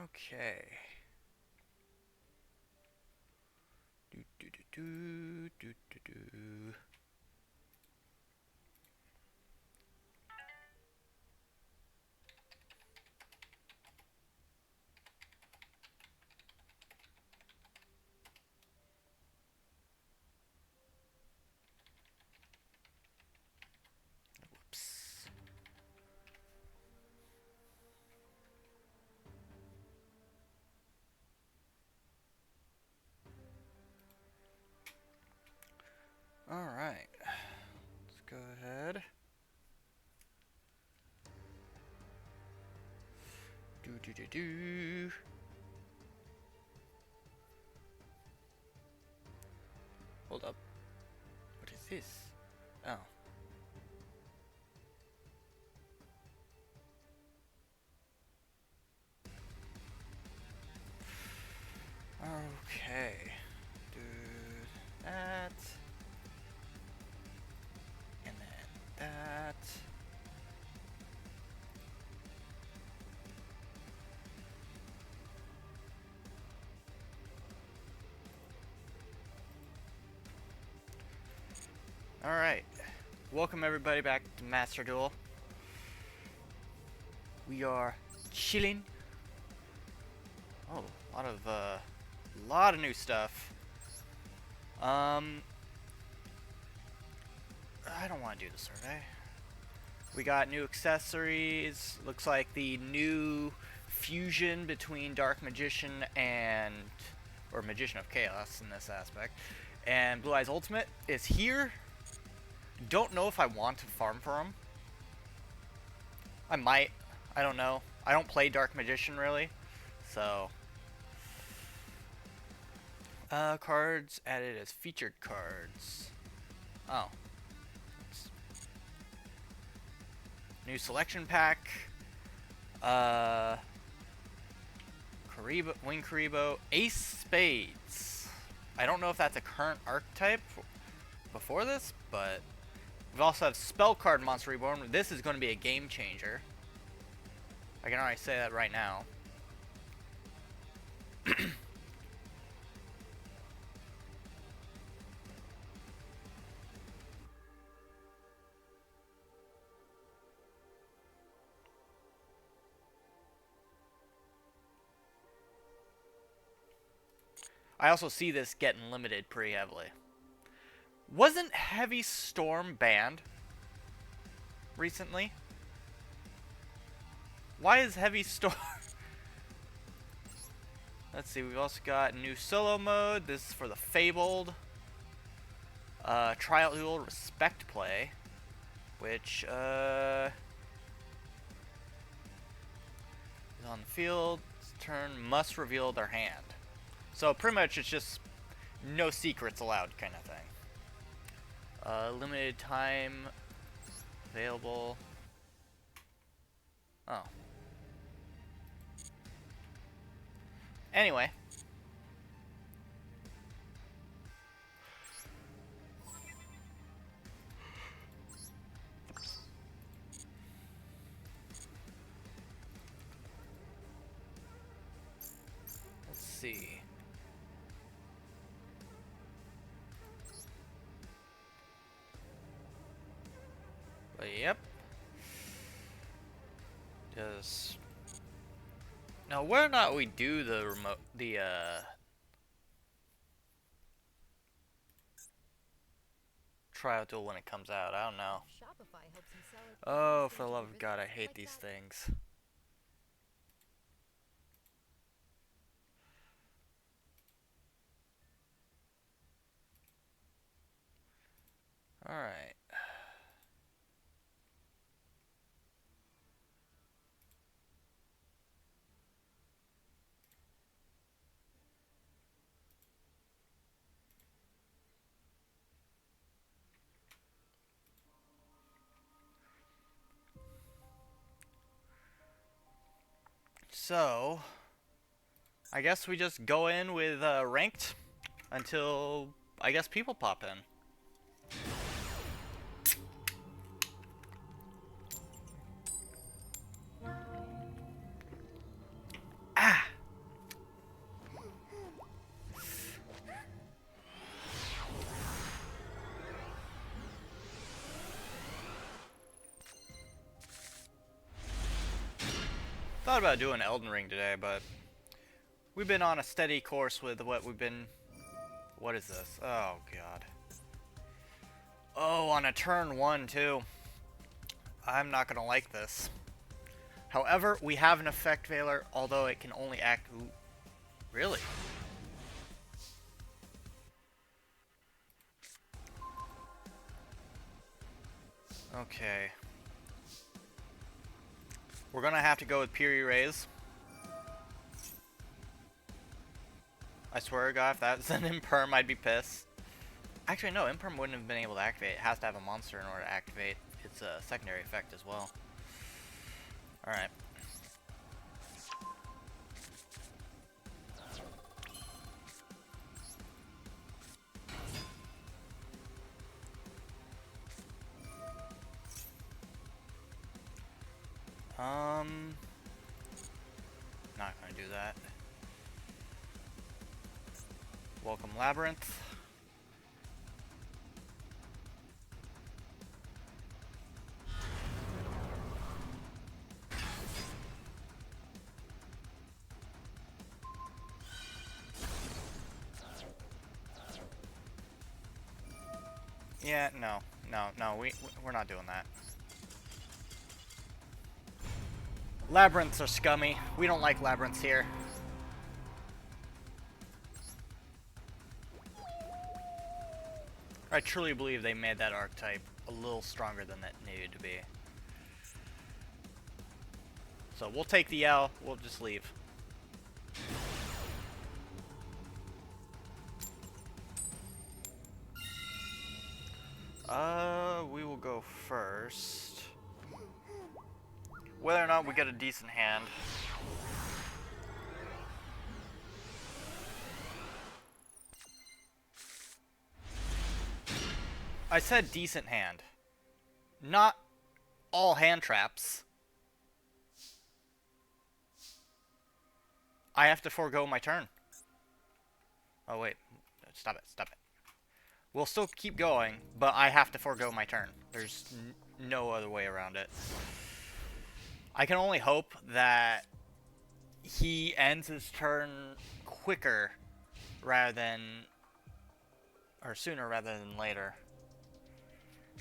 Okay. Do do do do do do do. Whoops. All right. Let's go ahead. Do do do do. Hold up. What is this? Oh. Okay. Do that. And then that. Alright. Welcome everybody back to Master Duel. We are chilling. Oh, a lot of new stuff. I don't want to do the survey. We got new accessories. Looks like the new fusion between Dark Magician or Magician of Chaos in this aspect, and Blue Eyes Ultimate is here. Don't know if I want to farm for him. I might. I don't know. I don't play Dark Magician really, so. Cards added as featured cards. Oh. New selection pack. Wing Karibo, Ace Spades. I don't know if that's a current archetype before this, but we also have Spell Card Monster Reborn. This is going to be a game changer. I can already say that right now. I also see this getting limited pretty heavily. Wasn't Heavy Storm banned recently? Why is Heavy Storm... Let's see, we've also got new solo mode. This is for the Fabled. Trial Duel Respect Play. Which, is on the field. Turn must reveal their hand. So pretty much it's just no secrets allowed kind of thing. Limited time available. Oh. Anyway. Let's see. But yep. Just now, whether or not we do the trial duel when it comes out, I don't know. Oh, for the love of God, I hate these things. All right. So, I guess we just go in with ranked until, I guess, people pop in. Ah! Thought about doing Elden Ring today, but we've been on a steady course with what we've been... What is this? Oh, God. Oh, on a turn 1, too. I'm not gonna like this. However, we have an effect veiler, although it can only act... Ooh, really? Okay. We're gonna have to go with Piri Rays. I swear to God, if that's an Imperm, I'd be pissed. Actually, no, Imperm wouldn't have been able to activate. It has to have a monster in order to activate its secondary effect as well. Alright. Not gonna do that. Welcome, Labyrinth. Yeah, no, we're not doing that. Labyrinths are scummy. We don't like labyrinths here. I truly believe they made that archetype a little stronger than that needed to be. So we'll take the L, we'll just leave. We will go first. Whether or not we get a decent hand. I said decent hand. Not all hand traps. I have to forego my turn. Oh wait, stop it, stop it. We'll still keep going, but I have to forego my turn. There's no other way around it. I can only hope that he ends his turn quicker rather than... or sooner rather than later.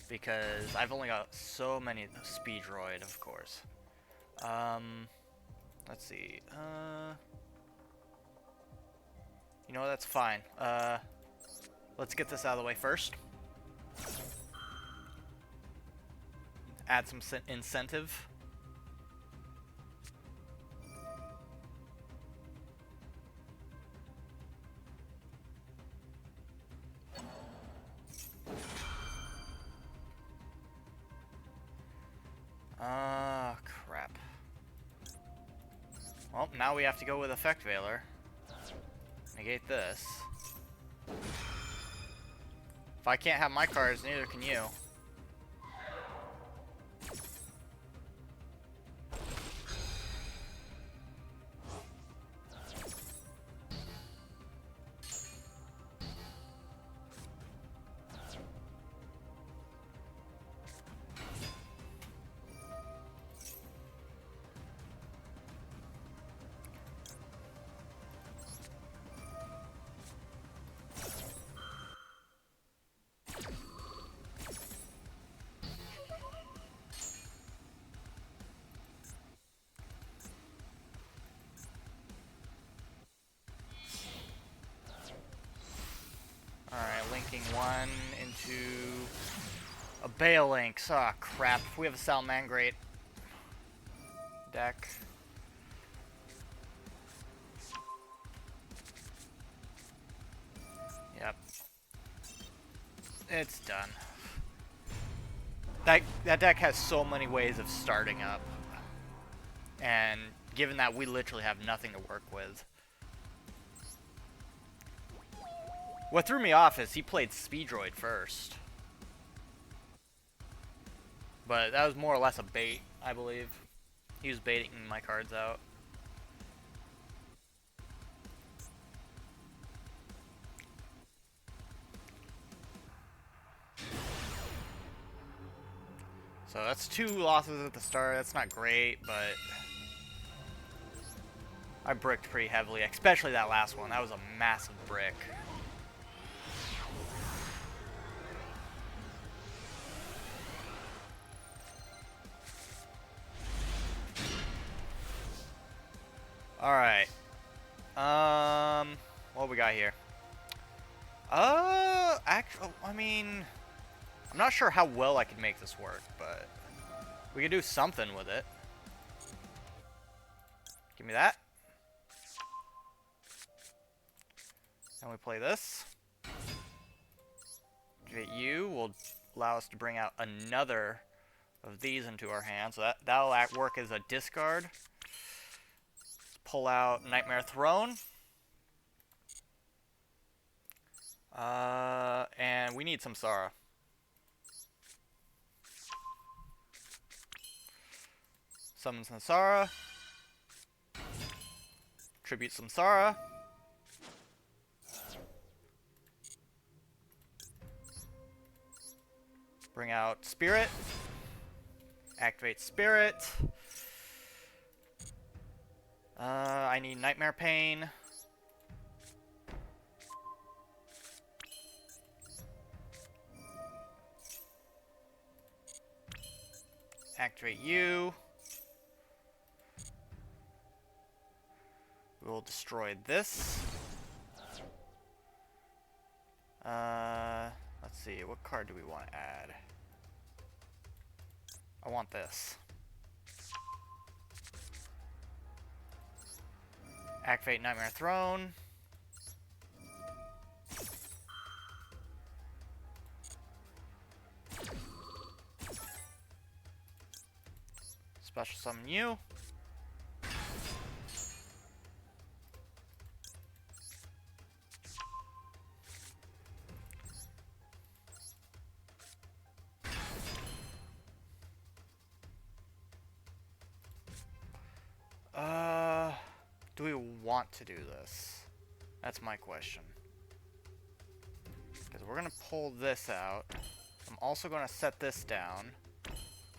Because I've only got so many speed droid, of course. Let's see. You know, that's fine. Let's get this out of the way first. Add some incentive. Crap. Well, now we have to go with Effect Veiler. Negate this. If I can't have my cards, neither can you. Alright, linking one into a Bale Links. Ah, oh, crap. We have a Salamangreat deck. Yep. It's done. That deck has so many ways of starting up. And given that we literally have nothing to work with. What threw me off is he played Speedroid first. But that was more or less a bait, I believe. He was baiting my cards out. So that's 2 losses at the start. That's not great, but I bricked pretty heavily, especially that last one. That was a massive brick. Alright. What we got here? Actually, I mean, I'm not sure how well I could make this work, but we could do something with it. Give me that. And we play this. Activate you will allow us to bring out another of these into our hand. So that'll work as a discard. Let's pull out Nightmare Throne. And we need some Samsara. Summon Samsara. Tribute Samsara. Bring out Spirit. Activate Spirit. I need Nightmare Pain. Activate you. We will destroy this. Let's see, what card do we want to add? I want this. Activate Nightmare Throne. Special summon you. Do we want to do this? That's my question. Because we're going to pull this out. I'm also going to set this down.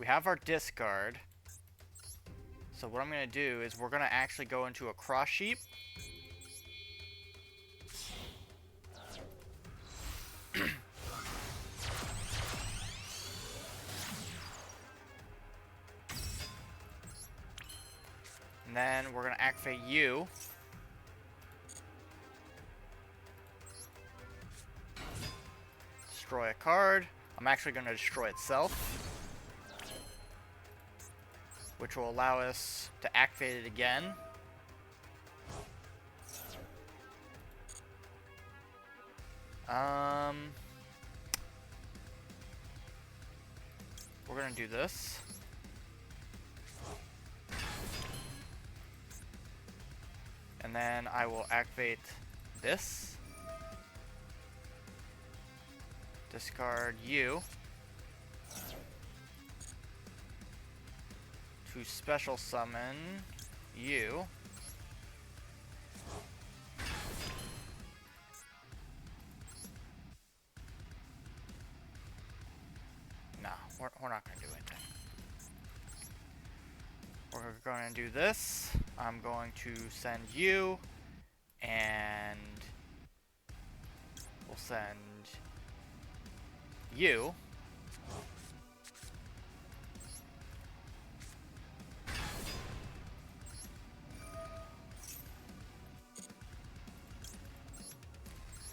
We have our discard. So what I'm going to do is we're going to actually go into a cross sheep. And then we're going to activate you. Destroy a card. I'm actually going to destroy itself, which will allow us to activate it again. We're going to do this. And then I will activate this. Discard you. To special summon you. No, we're not going to do anything. We're going to do this. I'm going to send you, and we'll send you.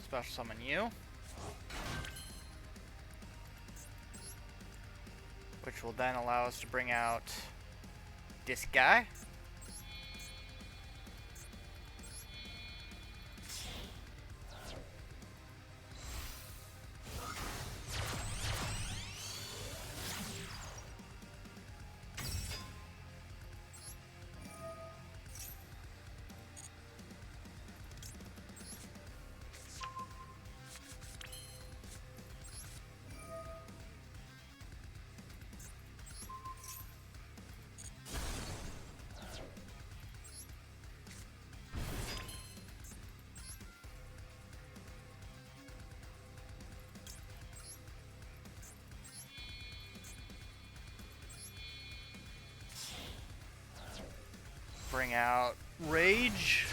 Special summon you. Which will then allow us to bring out this guy. Bring out Rage.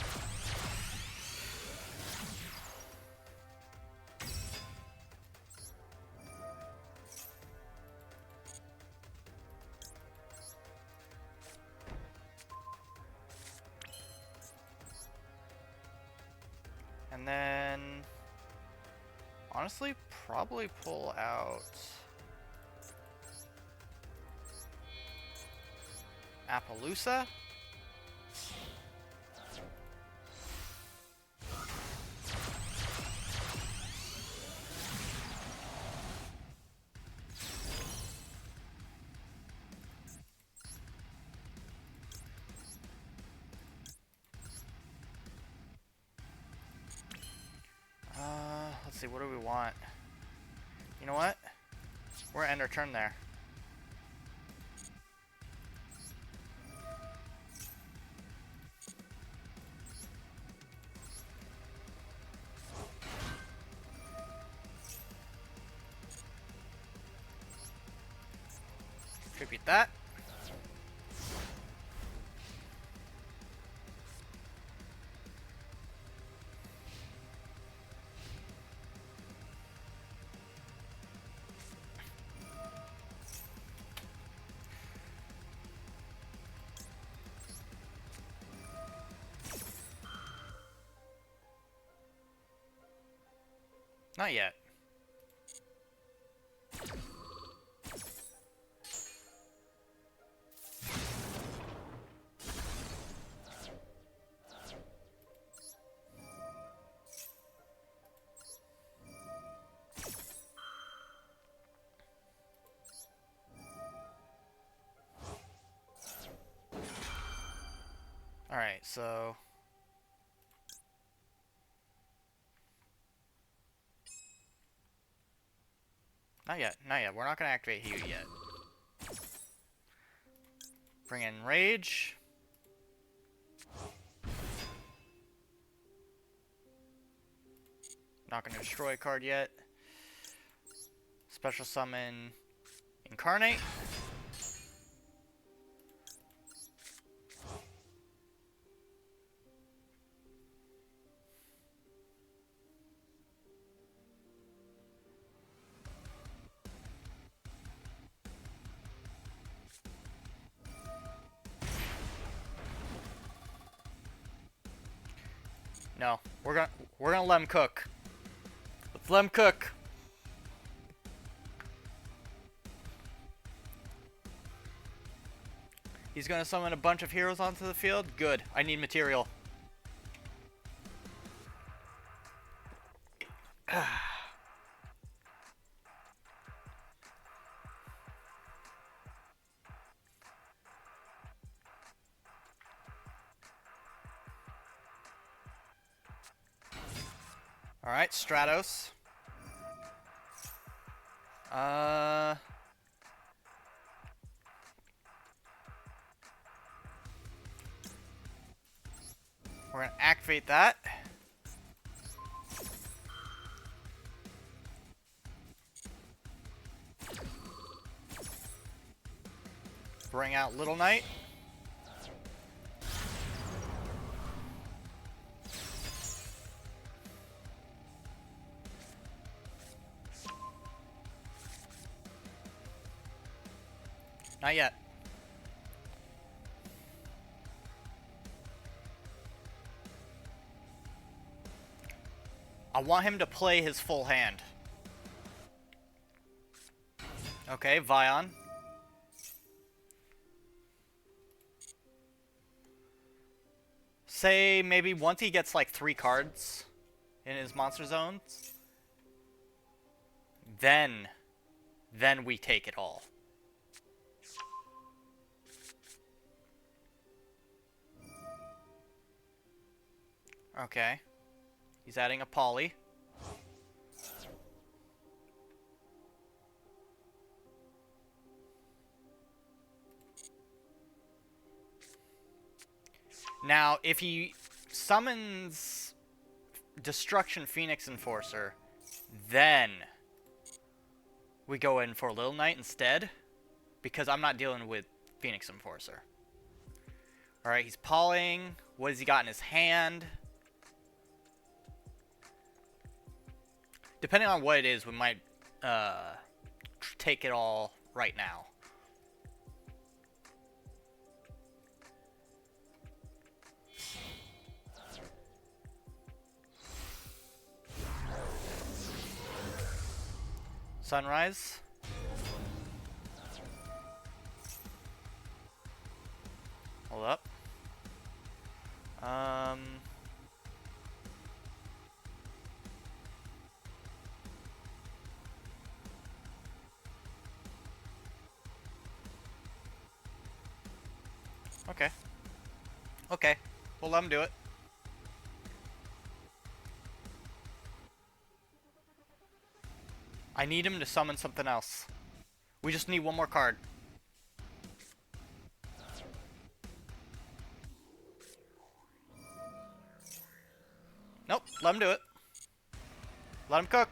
And then, honestly, probably pull out Appaloosa. Let's see, what do we want? You know what? We're gonna end our turn there. Tribute that. Not yet. Alright, so... Not yet, not yet. We're not gonna activate Hugh yet. Bring in Rage. Not gonna destroy a card yet. Special summon Incarnate. No, we're gonna let him cook. Let's let him cook. He's gonna summon a bunch of heroes onto the field. Good. I need material. Alright, Stratos. We're gonna activate that. Bring out Little Knight. Not yet. I want him to play his full hand. Okay, Vion. Say maybe once he gets like 3 cards in his monster zones, then we take it all. Okay. He's adding a poly. Now, if he summons Destruction Phoenix Enforcer, then we go in for Little Knight instead, because I'm not dealing with Phoenix Enforcer. Alright, he's pawing. What has he got in his hand? Depending on what it is, we might take it all right now. Sunrise. Hold up. Okay. Okay. We'll let him do it. I need him to summon something else. We just need one more card. Nope, let him do it. Let him cook.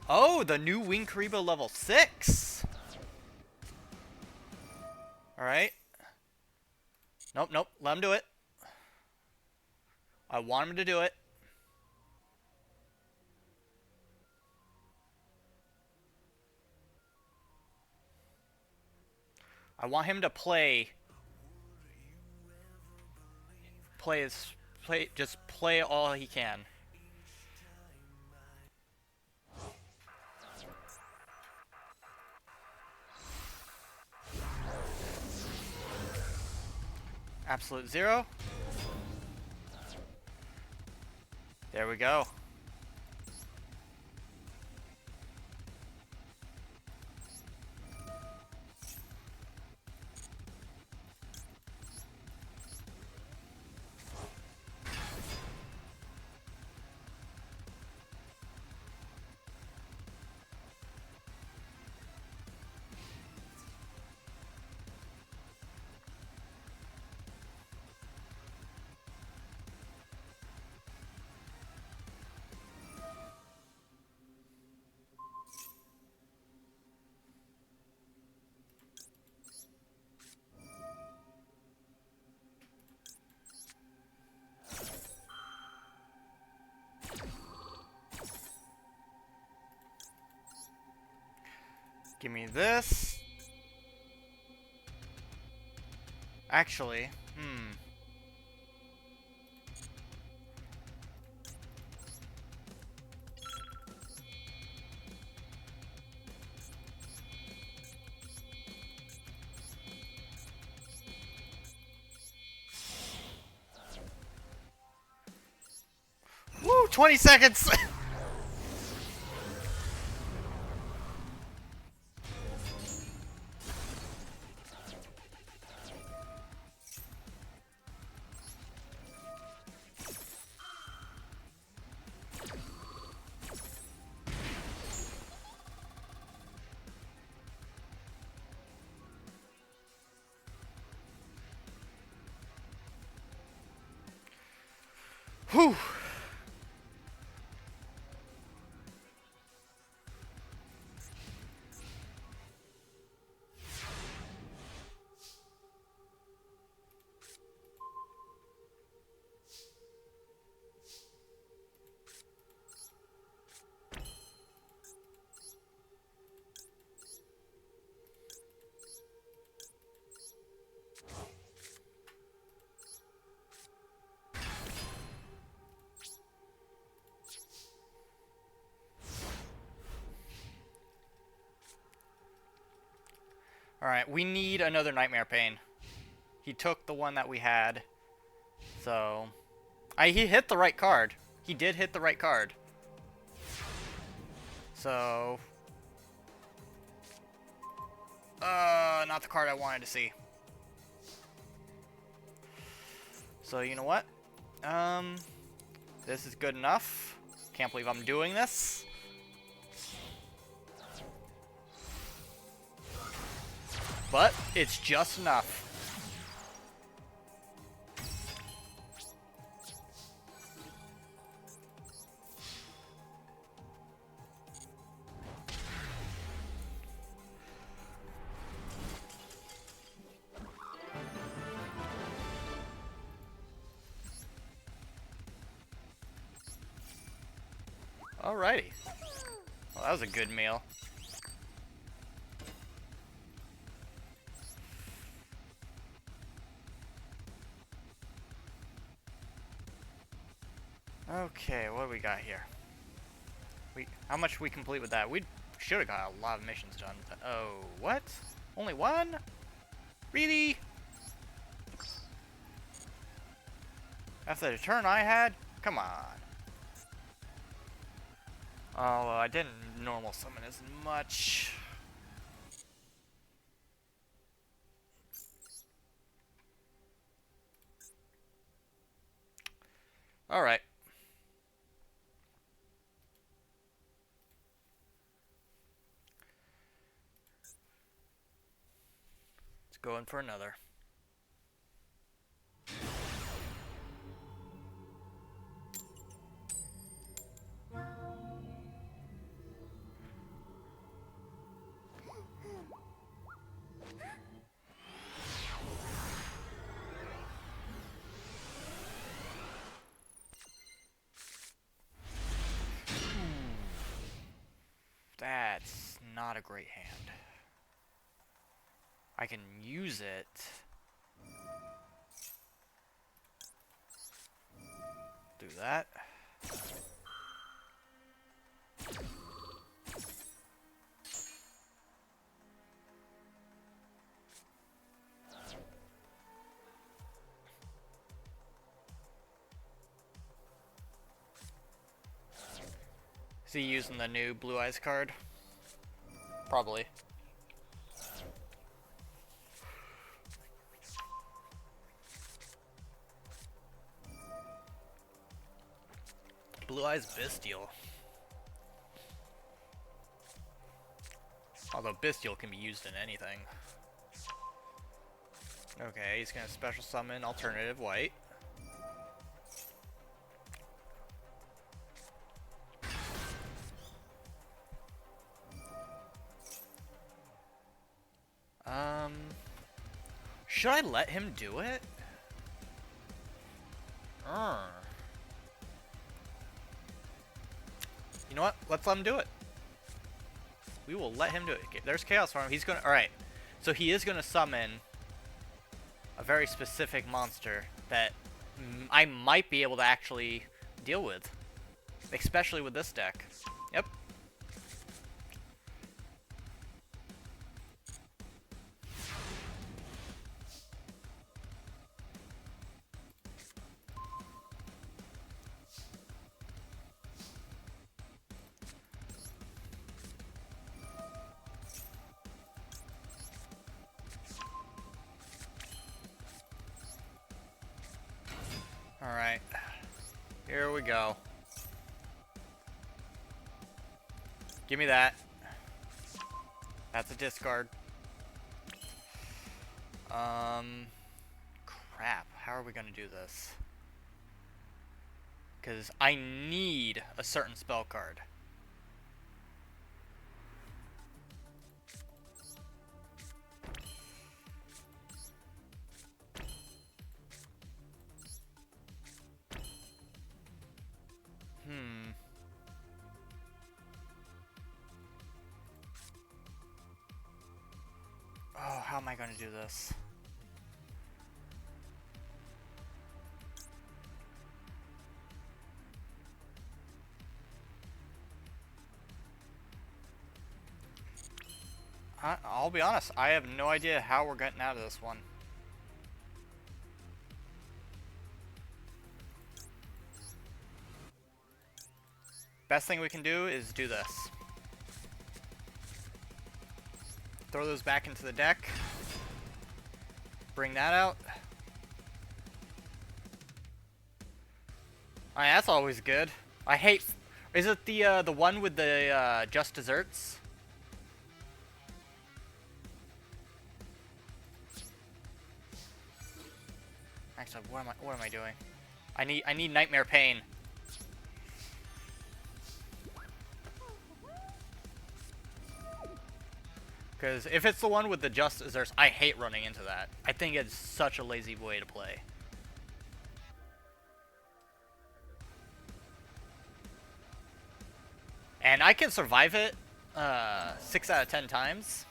Oh, the new Wing Kariba level 6. Alright. Nope, nope. Let him do it. I want him to do it. I want him to play just play all he can. Absolute zero. There we go. Give me this. Actually, Woo, 20 seconds! Whew. Alright, we need another Nightmare Pain. He took the one that we had. So... he hit the right card. He did hit the right card. So... not the card I wanted to see. So, you know what? This is good enough. Can't believe I'm doing this. But it's just enough. Alrighty. Well, that was a good meal. Okay, what do we got here? How much we complete with that? We should have got a lot of missions done. Oh, what? Only one? Really? After the turn I had? Come on. Oh, I didn't normal summon as much. Alright. Let's go in for another. That's not a great hand. I can use it. Do that. Is he using the new Blue Eyes card? Probably. Blue Eyes Bestial. Although Bestial can be used in anything. Okay, he's gonna special summon Alternative White. Should I let him do it? You know what? Let's let him do it. We will let him do it. Okay, there's Chaos Farm. He's gonna. Alright. So he is gonna summon a very specific monster that I might be able to actually deal with. Especially with this deck. Yep. Alright. Here we go. Give me that. That's a discard. Crap. How are we gonna do this? Because I need a certain spell card. Oh, how am I going to do this? I'll be honest, I have no idea how we're getting out of this one. Best thing we can do is do this. Throw those back into the deck. Bring that out. Alright, that's always good. I hate... Is it the one with the just desserts? Actually, what am I doing? I need Nightmare Pain. Because if it's the one with the just desserts, I hate running into that. I think it's such a lazy way to play. And I can survive it 6 out of 10 times.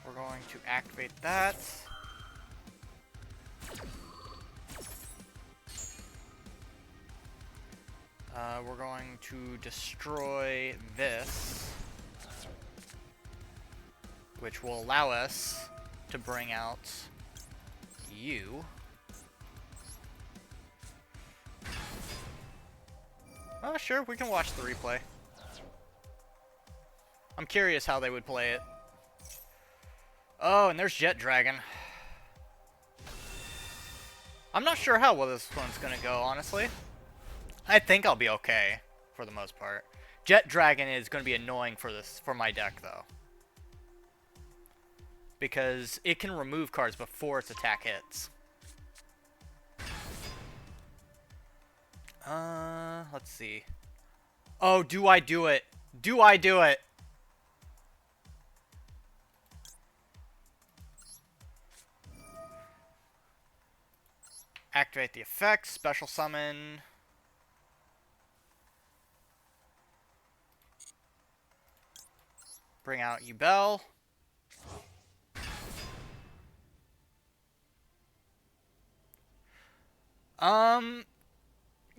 We're going to activate that. We're going to destroy this, which will allow us to bring out you. Oh, sure, we can watch the replay. I'm curious how they would play it. Oh, and there's Jet Dragon. I'm not sure how well this one's gonna go, honestly. I think I'll be okay, for the most part. Jet Dragon is gonna be annoying for my deck, though. Because it can remove cards before its attack hits. Let's see. Oh, do I do it? Do I do it? Activate the effect, special summon. Bring out Ubel.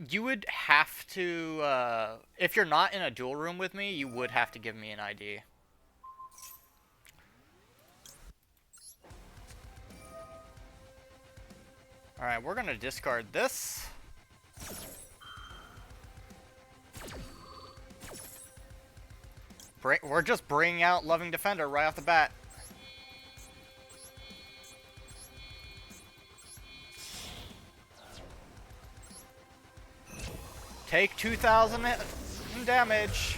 You would have to, if you're not in a duel room with me, you would have to give me an ID. Alright, we're gonna discard this. We're just bringing out Loving Defender right off the bat. Take 2,000 damage.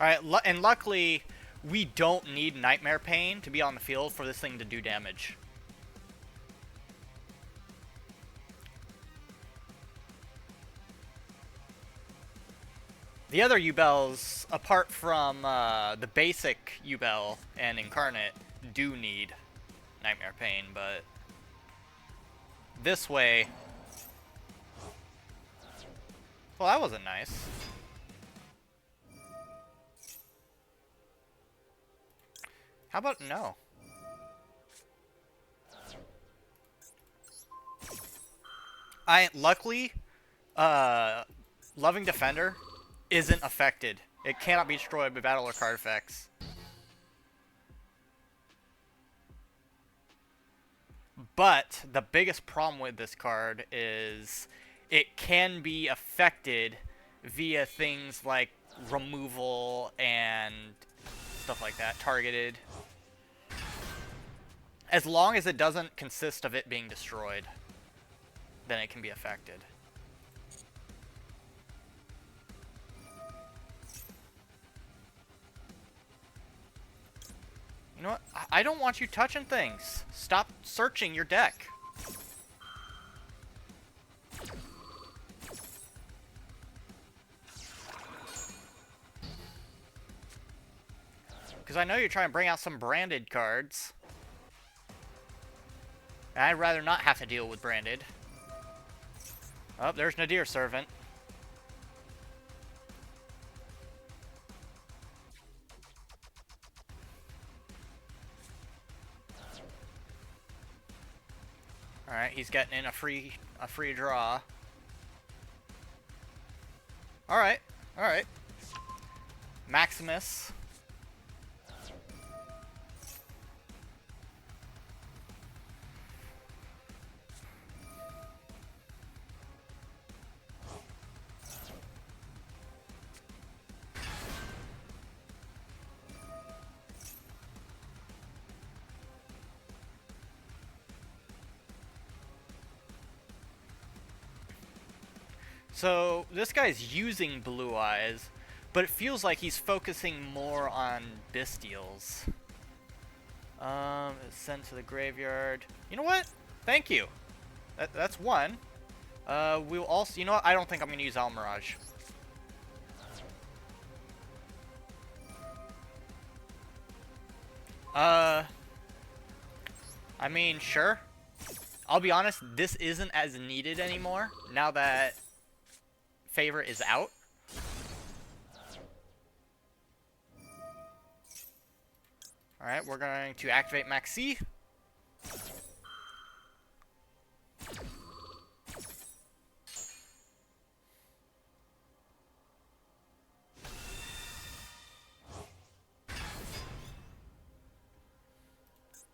Alright, and luckily, we don't need Nightmare Pain to be on the field for this thing to do damage. The other Ubels, apart from the basic Ubel and Incarnate, do need Nightmare Pain, but this way... Well, that wasn't nice. How about no? Luckily, Loving Defender isn't affected. It cannot be destroyed by battle or card effects. But the biggest problem with this card is it can be affected via things like removal and stuff like that, targeted. As long as it doesn't consist of it being destroyed, then it can be affected. You know what? I don't want you touching things. Stop searching your deck. Because I know you're trying to bring out some branded cards. And I'd rather not have to deal with branded. Oh, there's Nadir Servant. Alright, he's getting in a free draw. Alright, alright. Maximus. So, this guy's using Blue Eyes, But it feels like he's focusing more on Bestials. Sent to the graveyard. You know what? Thank you. That's one. We'll also... You know what? I don't think I'm going to use Almirage. I mean, sure. I'll be honest, this isn't as needed anymore now that Favorite is out. Alright, we're going to activate Maxi.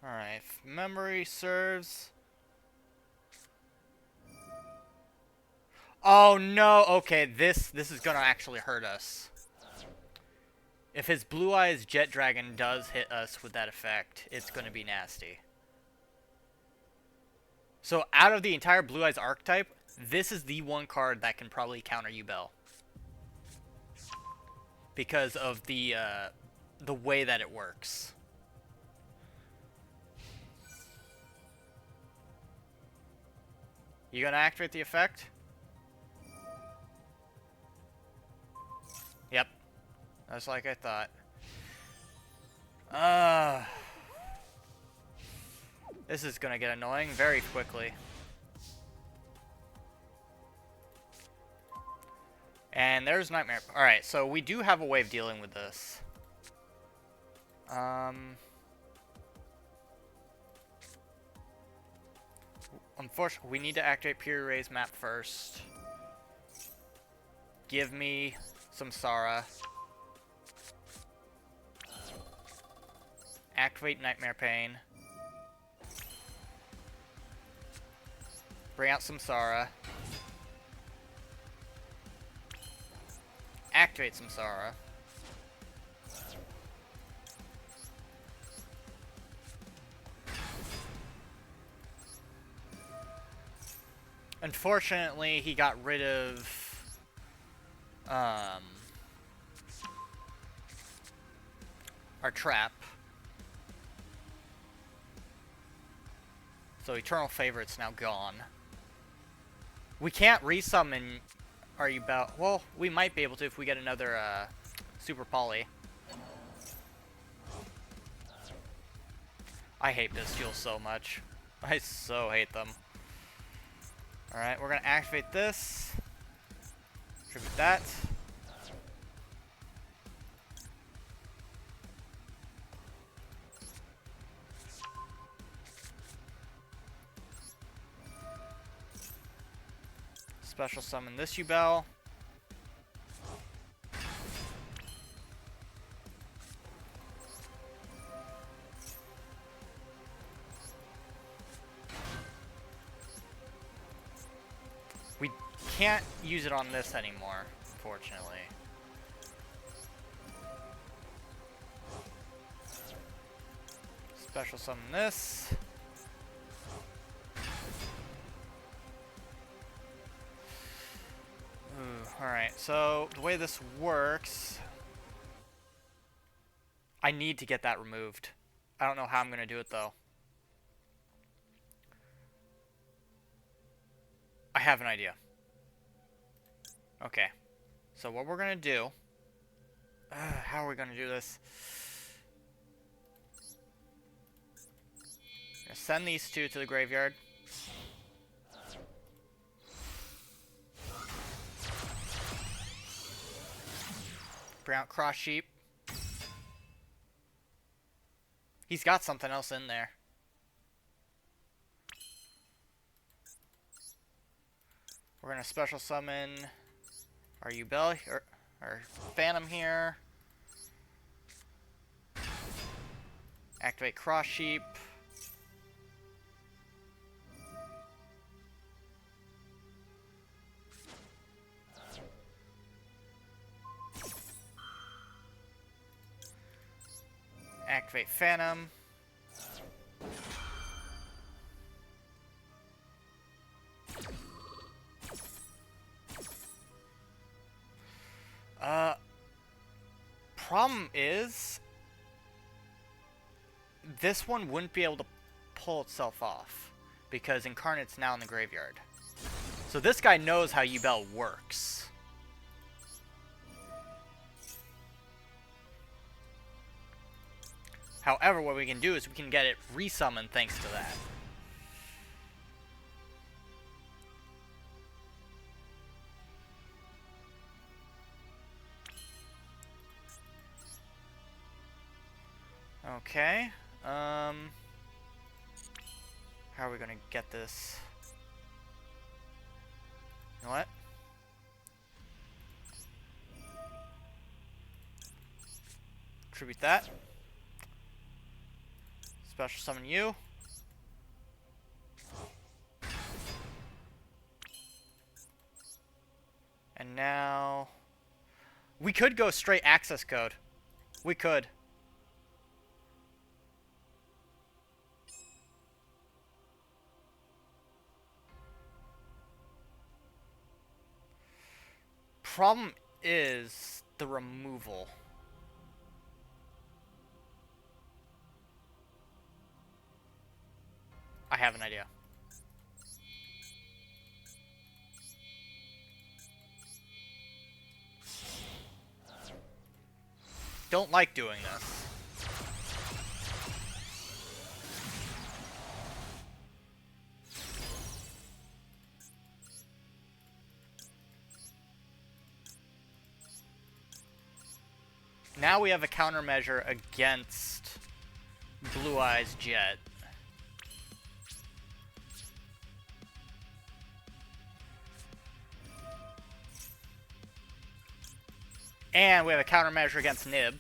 Alright, if memory serves... Oh no, okay, this is gonna actually hurt us. If his Blue Eyes Jet Dragon does hit us with that effect, it's gonna be nasty. So out of the entire Blue Eyes archetype, this is the one card that can probably counter Yubel. Because of the way that it works. You gonna activate the effect? Yep. That's like I thought. This is gonna get annoying very quickly. And there's Nightmare. Alright, so we do have a way of dealing with this. Unfortunately, we need to activate Pure Erase map first. Give me some Samsara. Activate Nightmare Pain. Bring out some Samsara. Activate some Samsara. Unfortunately, he got rid of our trap. So Eternal Favorite's now gone. We can't resummon our Yubel. Well, we might be able to if we get another Super Poly. I hate Bestials so much. I so hate them. Alright, we're going to activate this. Tribute that. Special summon this Yubel. We can't use it on this anymore, unfortunately. Special summon this. Alright, so the way this works... I need to get that removed. I don't know how I'm going to do it, though. I have an idea. Okay. So what we're going to do... how are we going to do this? I'm going to send these two to the graveyard. Bring out Cross Sheep. He's got something else in there. We're going to special summon our Yubel, or our Phantom here. Activate Cross Sheep. Activate Phantom. Problem is, this one wouldn't be able to pull itself off because Incarnate's now in the graveyard. So this guy knows how Yubel works. However, what we can do is we can get it resummoned thanks to that. Okay. How are we gonna get this? You know what? Tribute that. Special summon you. And now... we could go straight access code. We could. Problem is the removal. I have an idea. Don't like doing this. Now we have a countermeasure against Blue Eyes Jet. And we have a countermeasure against Nib.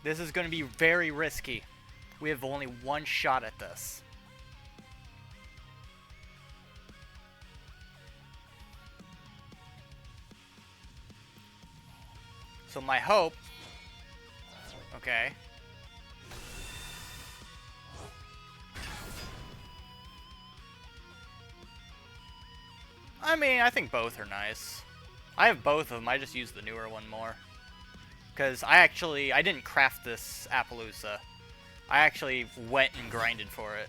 This is going to be very risky. We have only one shot at this. So my hope... okay. I mean, I think both are nice. I have both of them, I just use the newer one more. Because I didn't craft this Appaloosa. I actually went and grinded for it.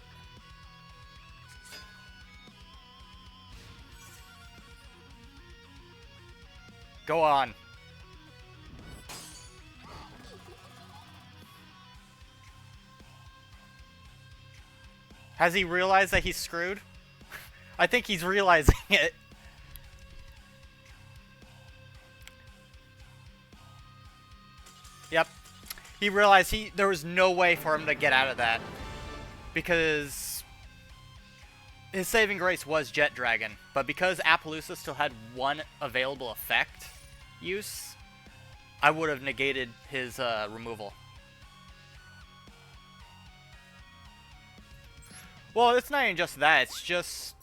Go on. Has he realized that he's screwed? I think he's realizing it. Yep. He realized there was no way for him to get out of that. Because his saving grace was Jet Dragon. But because Appaloosa still had one available effect use, I would have negated his removal. Well, it's not even just that, it's just...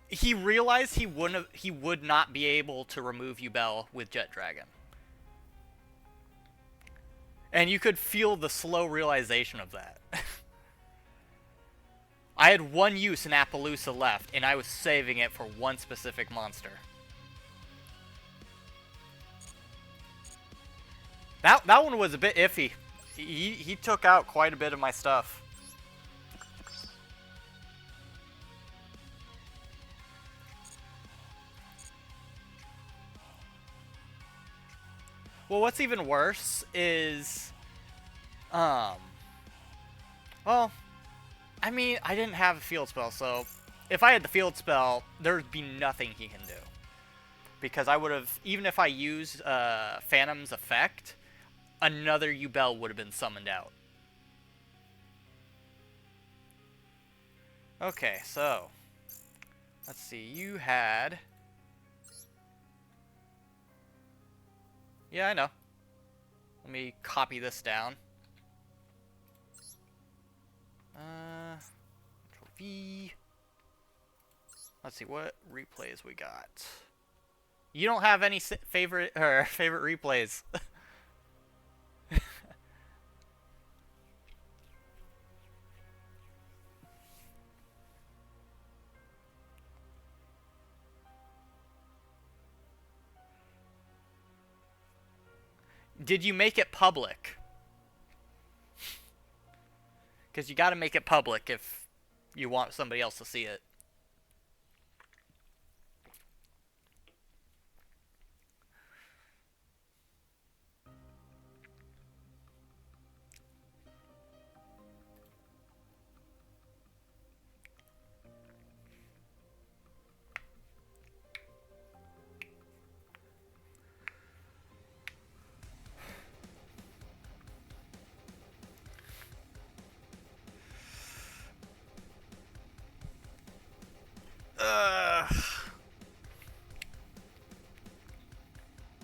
he realized he would not be able to remove Yubel with Jet Dragon. And you could feel the slow realization of that. I had one use in Appaloosa left, and I was saving it for one specific monster. That one was a bit iffy. He took out quite a bit of my stuff. Well, what's even worse is, well, I mean, I didn't have a field spell, so if I had the field spell, there'd be nothing he can do. Because I would have, even if I used Phantom's effect, another Yubel would have been summoned out. Okay, so let's see. You had... Yeah, I know. Let me copy this down. Control V. Let's see what replays we got. You don't have any favorite replays. Did you make it public? Because you got to make it public if you want somebody else to see it.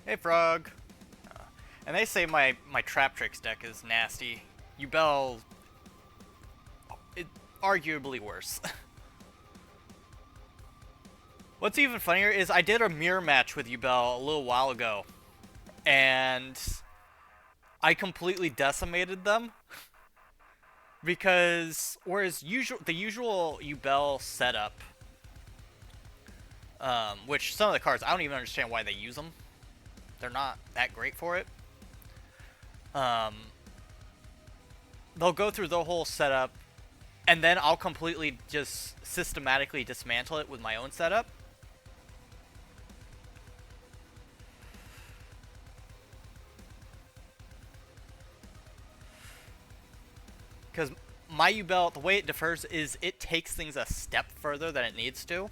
Hey, Frog. And they say my Trap Tricks deck is nasty. Yubel... It, arguably worse. What's even funnier is I did a mirror match with Yubel a little while ago. And... I completely decimated them. Because... Whereas the usual Yubel setup... which some of the cards, I don't even understand why they use them. They're not that great for it. They'll go through the whole setup, and then I'll completely just systematically dismantle it with my own setup. Because my Yubel, the way it differs is it takes things a step further than it needs to,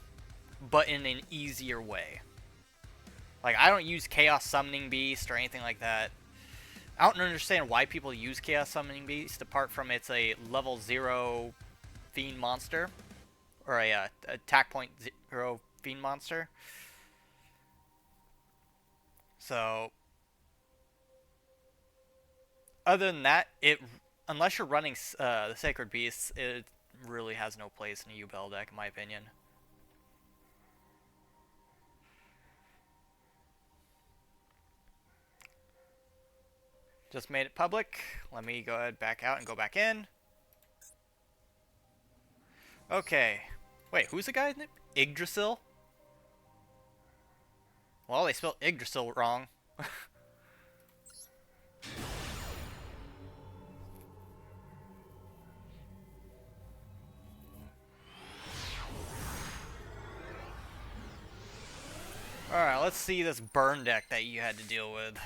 but in an easier way. Like, I don't use Chaos Summoning Beast or anything like that. I don't understand why people use Chaos Summoning Beast, apart from it's a level 0 Fiend monster. Or a attack point 0 Fiend monster. So, other than that, unless you're running the Sacred Beasts, it really has no place in a Yubel deck, in my opinion. Just made it public. Let me go ahead, back out, and go back in. Okay. Wait, who's the guy's name? Yggdrasil? Well, they spelled Yggdrasil wrong. Alright, let's see this burn deck that you had to deal with.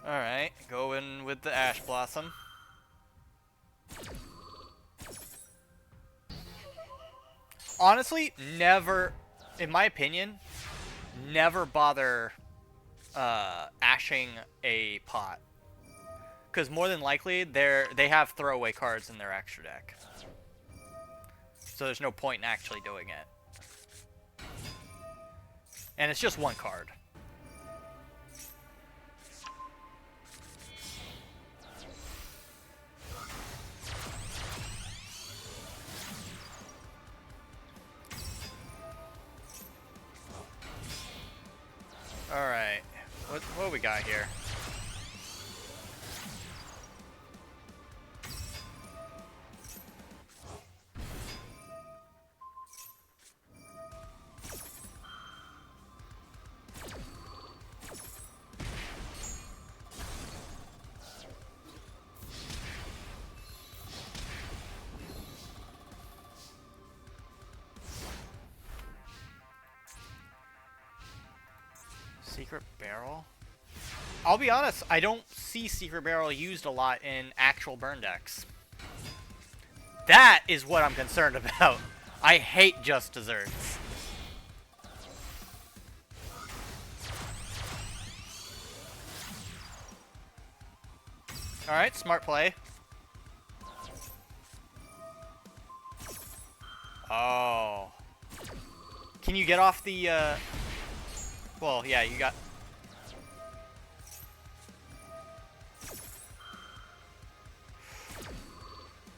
Alright, going with the Ash Blossom. Honestly, never, in my opinion, never bother ashing a pot. Because more than likely, they have throwaway cards in their extra deck. So there's no point in actually doing it. And it's just one card. Alright, what do we got here? Secret Barrel? I'll be honest, I don't see Secret Barrel used a lot in actual burn decks. That is what I'm concerned about. I hate just desserts. Alright, smart play. Oh. Can you get off the, Well, yeah, you got...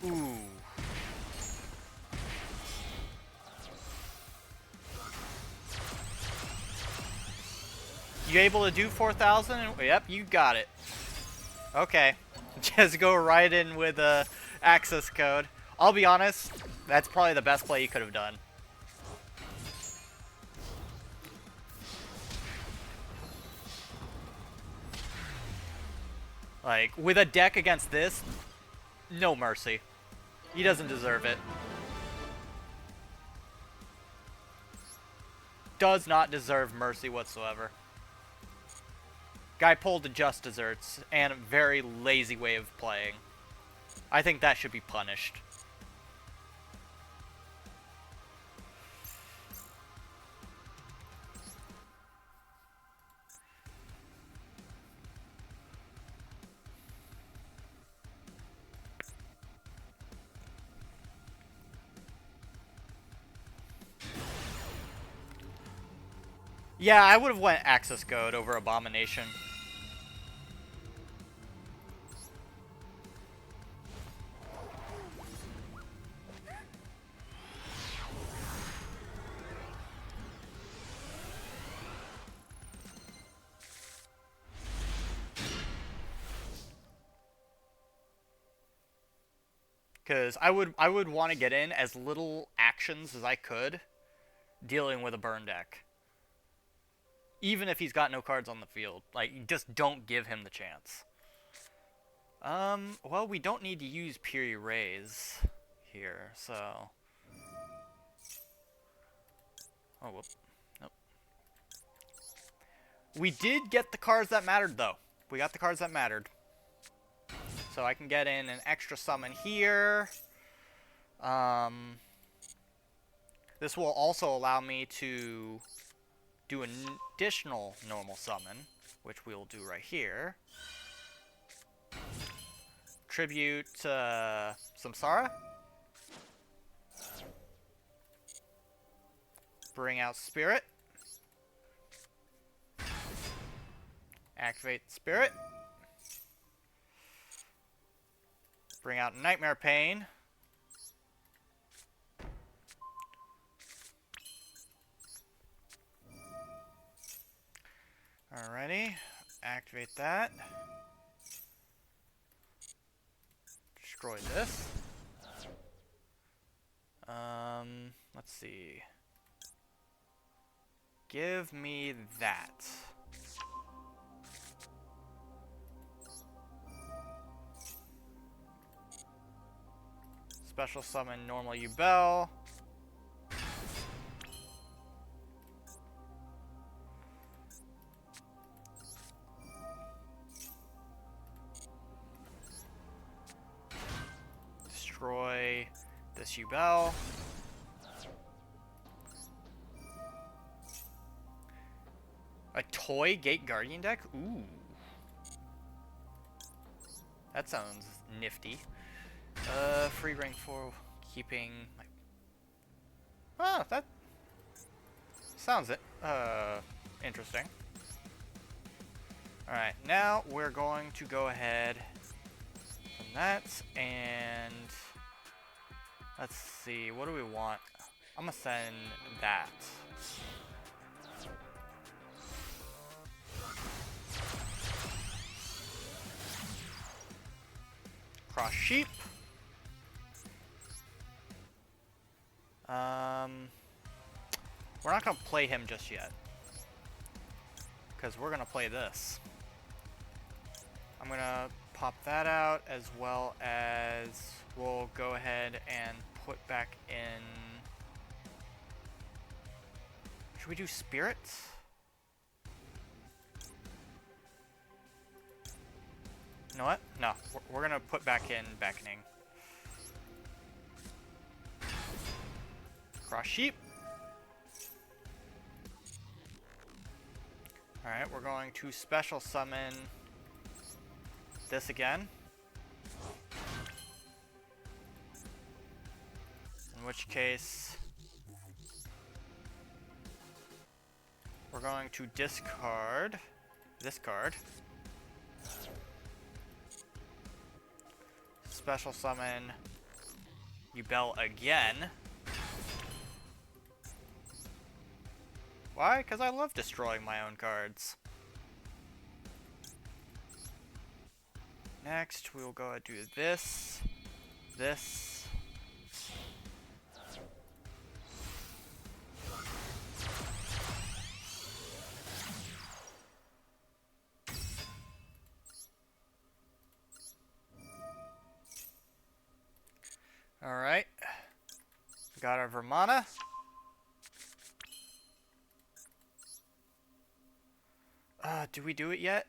Ooh. You able to do 4,000? Yep, you got it. Okay. Just go right in with a access code. I'll be honest, that's probably the best play you could have done. Like, with a deck against this, no mercy. He doesn't deserve it. Does not deserve mercy whatsoever. Guy pulled the just desserts, and a very lazy way of playing. I think that should be punished. Yeah, I would have went access code over abomination. Because I would want to get in as little actions as I could dealing with a burn deck. Even if he's got no cards on the field. Like, just don't give him the chance. Well, we don't need to use Piri Rays here, so... Oh, whoop. Nope. We did get the cards that mattered, though. We got the cards that mattered. So I can get in an extra summon here. This will also allow me to do an additional normal summon, which we'll do right here. Tribute Samsara. Bring out Spirit. Activate Spirit. Bring out Nightmare Pain. Alrighty. Activate that. Destroy this. Let's see. Give me that. Special summon normal Yubel. Destroy this Yubel. A toy Gate Guardian deck? Ooh. That sounds nifty. Free rank 4 keeping my... Oh, that sounds interesting. Alright, now we're going to go ahead from that, and let's see, what do we want? I'm gonna send that. Cross Sheep. We're not gonna play him just yet, because we're gonna play this. I'm gonna pop that out, as well as we'll go ahead and put back in... Should we do Spirits? You know what? No, we're gonna put back in Beckoning. Cross sheep. Alright, we're going to special summon this again. In which case, we're going to discard this card. Special summon Duel again. Why? Because I love destroying my own cards. Next, we will go and do this, this. Alright. We got our Vermana. Do we do it yet?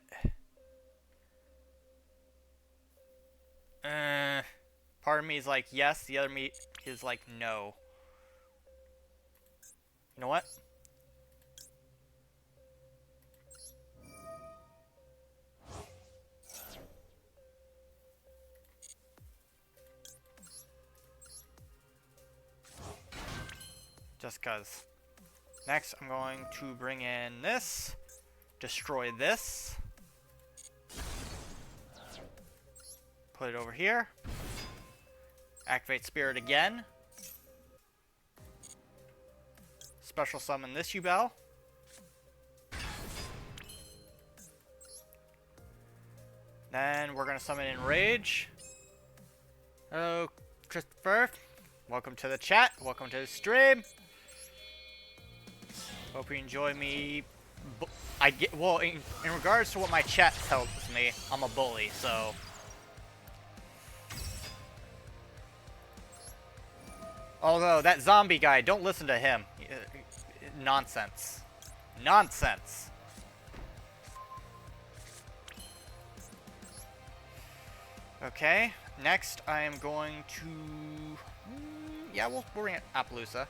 Part of me is like yes, the other me is like no. You know what? Just cause. Next, I'm going to bring in this. Destroy this. Put it over here. Activate Spirit again. Special summon this Duel. Then we're going to summon in Rage. Hello, Christopher. Welcome to the chat. Welcome to the stream. Hope you enjoy me. Well, in regards to what my chat tells me, I'm a bully, so. Although, that zombie guy, don't listen to him. Nonsense. Nonsense. Okay, next I am going to... yeah, we'll bring it Appaloosa.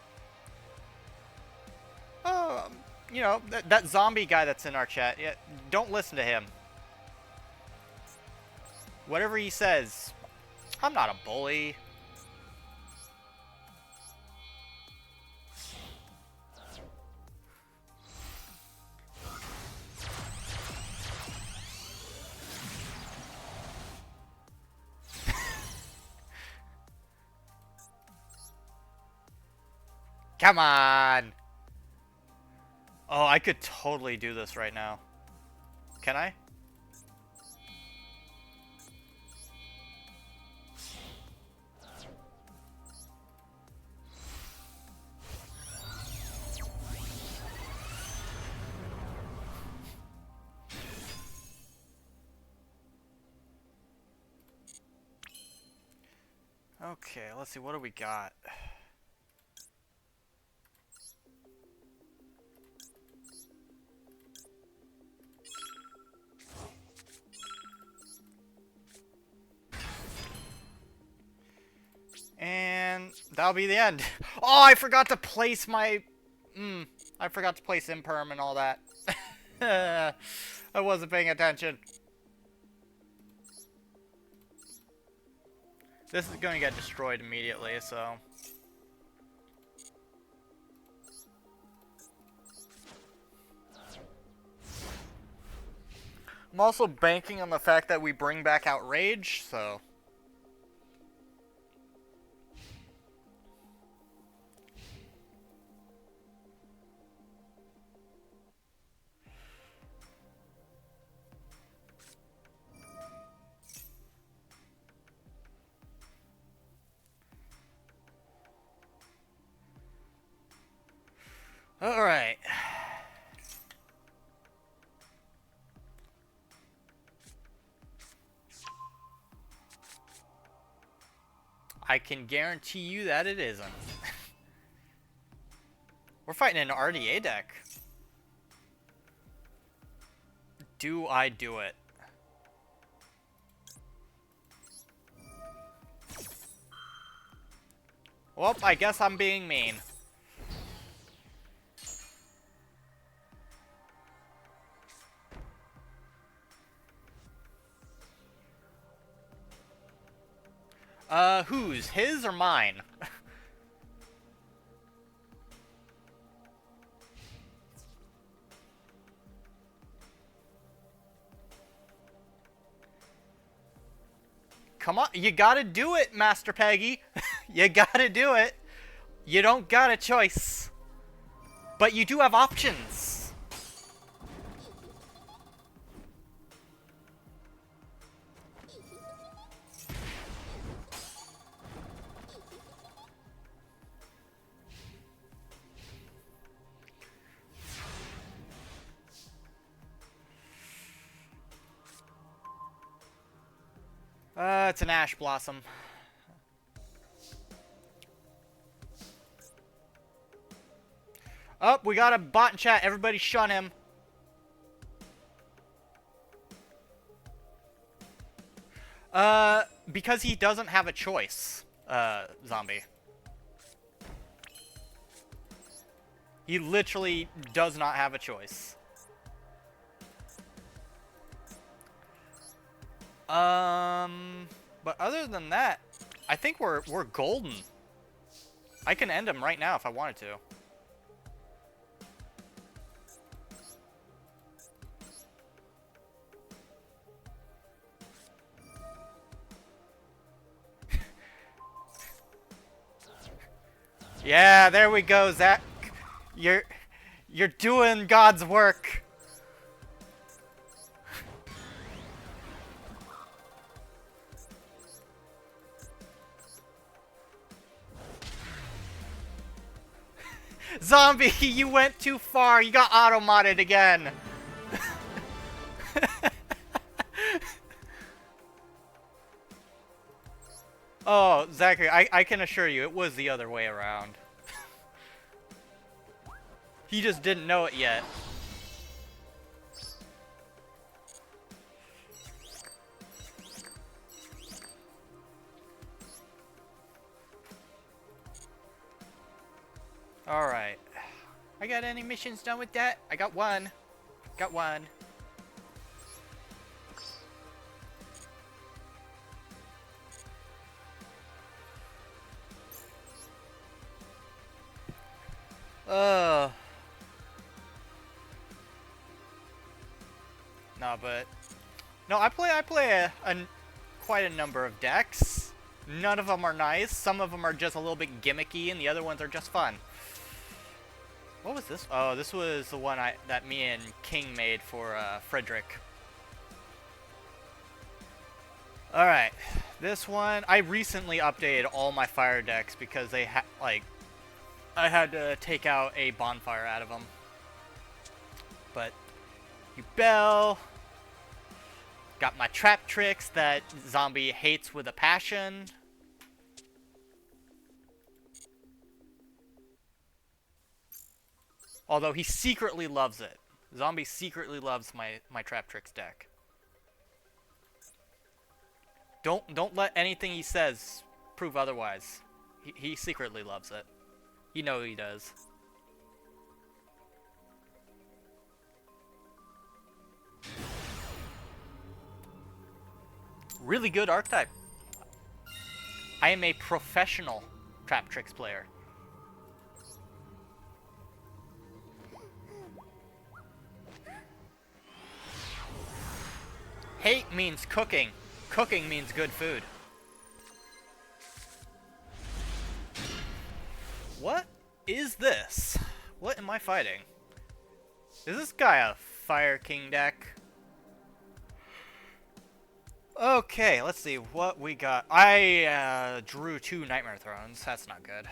Oh, you know, that zombie guy that's in our chat, yeah, don't listen to him. Whatever he says, I'm not a bully. Come on! Oh, I could totally do this right now. Can I? Okay, let's see, what do we got? And that'll be the end. Oh, I forgot to place my... I forgot to place Imperm and all that. I wasn't paying attention. This is going to get destroyed immediately, so... I'm also banking on the fact that we bring back Outrage, so... Alright. I can guarantee you that it isn't. We're fighting an RDA deck. Do I do it? Well, I guess I'm being mean. Whose? His or mine? Come on, you gotta do it, Master Peggy. You gotta do it. You don't got a choice. But you do have options. It's an Ash Blossom. Oh, we got a bot in chat. Everybody shun him. Because he doesn't have a choice, Zombie. He literally does not have a choice. But other than that, I think we're golden. I can end him right now if I wanted to. Yeah, there we go, Zach. You're doing God's work. Zombie, you went too far. You got auto-modded again. Oh, Zachary, I can assure you, it was the other way around. He just didn't know it yet. Alright. I got any missions done with that? I got one. Got one. No, but no, I play quite a number of decks. None of them are nice. Some of them are just a little bit gimmicky, and the other ones are just fun. What was this? Oh, this was the one that me and King made for Frederick. All right, this one I recently updated all my fire decks because they I had to take out a bonfire out of them. But you bell. Got my trap tricks that Zombie hates with a passion. Although he secretly loves it. Zombie secretly loves my trap tricks deck. Don't let anything he says prove otherwise. He secretly loves it. You know he does. Really good archetype. I am a professional trap tricks player. Hate means cooking. Cooking means good food. What is this? What am I fighting? Is this guy a Fire King deck? Okay, let's see what we got. I drew 2 Nightmare Thrones. That's not good.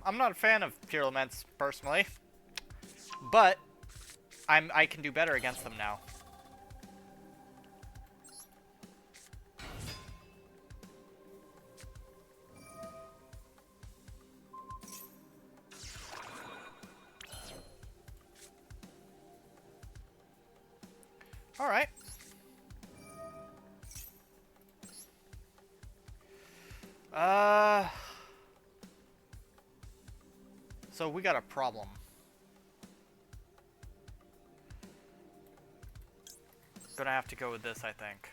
I'm not a fan of Pyrolements personally, but I can do better against them now. All right. So we got a problem. Gonna have to go with this, I think.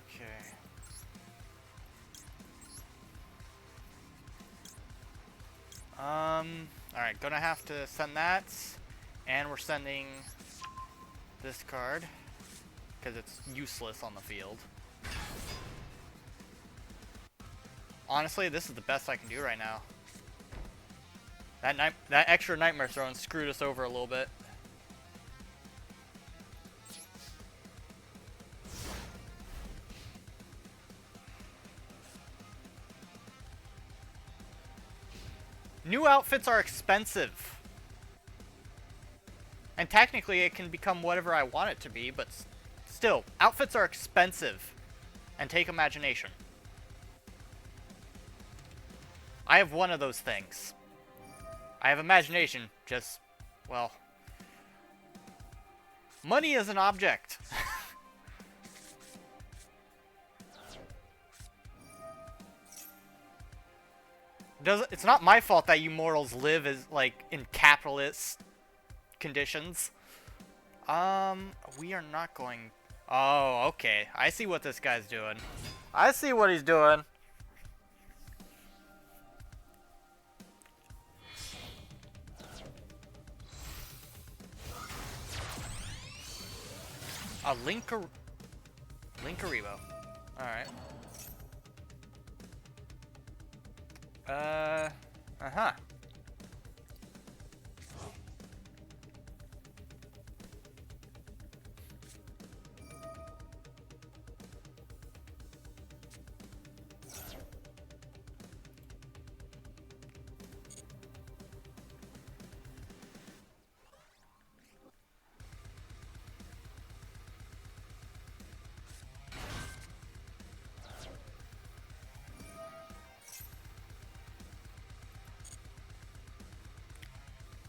Okay. Alright, gonna have to send that. And we're sending this card. Because it's useless on the field. Honestly, this is the best I can do right now. That extra Nightmare Throne screwed us over a little bit. New outfits are expensive. And technically it can become whatever I want it to be, but still, outfits are expensive and take imagination. I have one of those things. I have imagination, just, well, money is an object. It's not my fault that you mortals live as, like, in capitalist conditions. We are not going... Oh, okay. I see what this guy's doing. I see what he's doing. A Linkaribo. Alright. Uh-huh.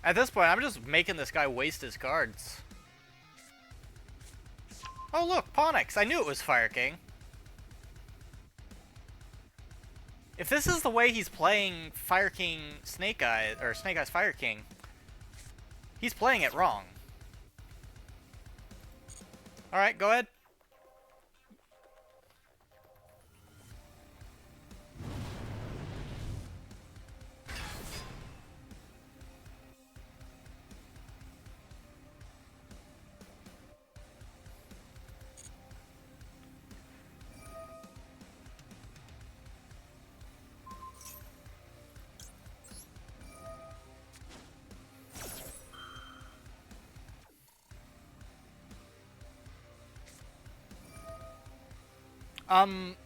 At this point, I'm just making this guy waste his cards. Oh look, Ponix! I knew it was Fire King. If this is the way he's playing Fire King Snake Eyes, or Snake Eyes Fire King, he's playing it wrong. Alright, go ahead.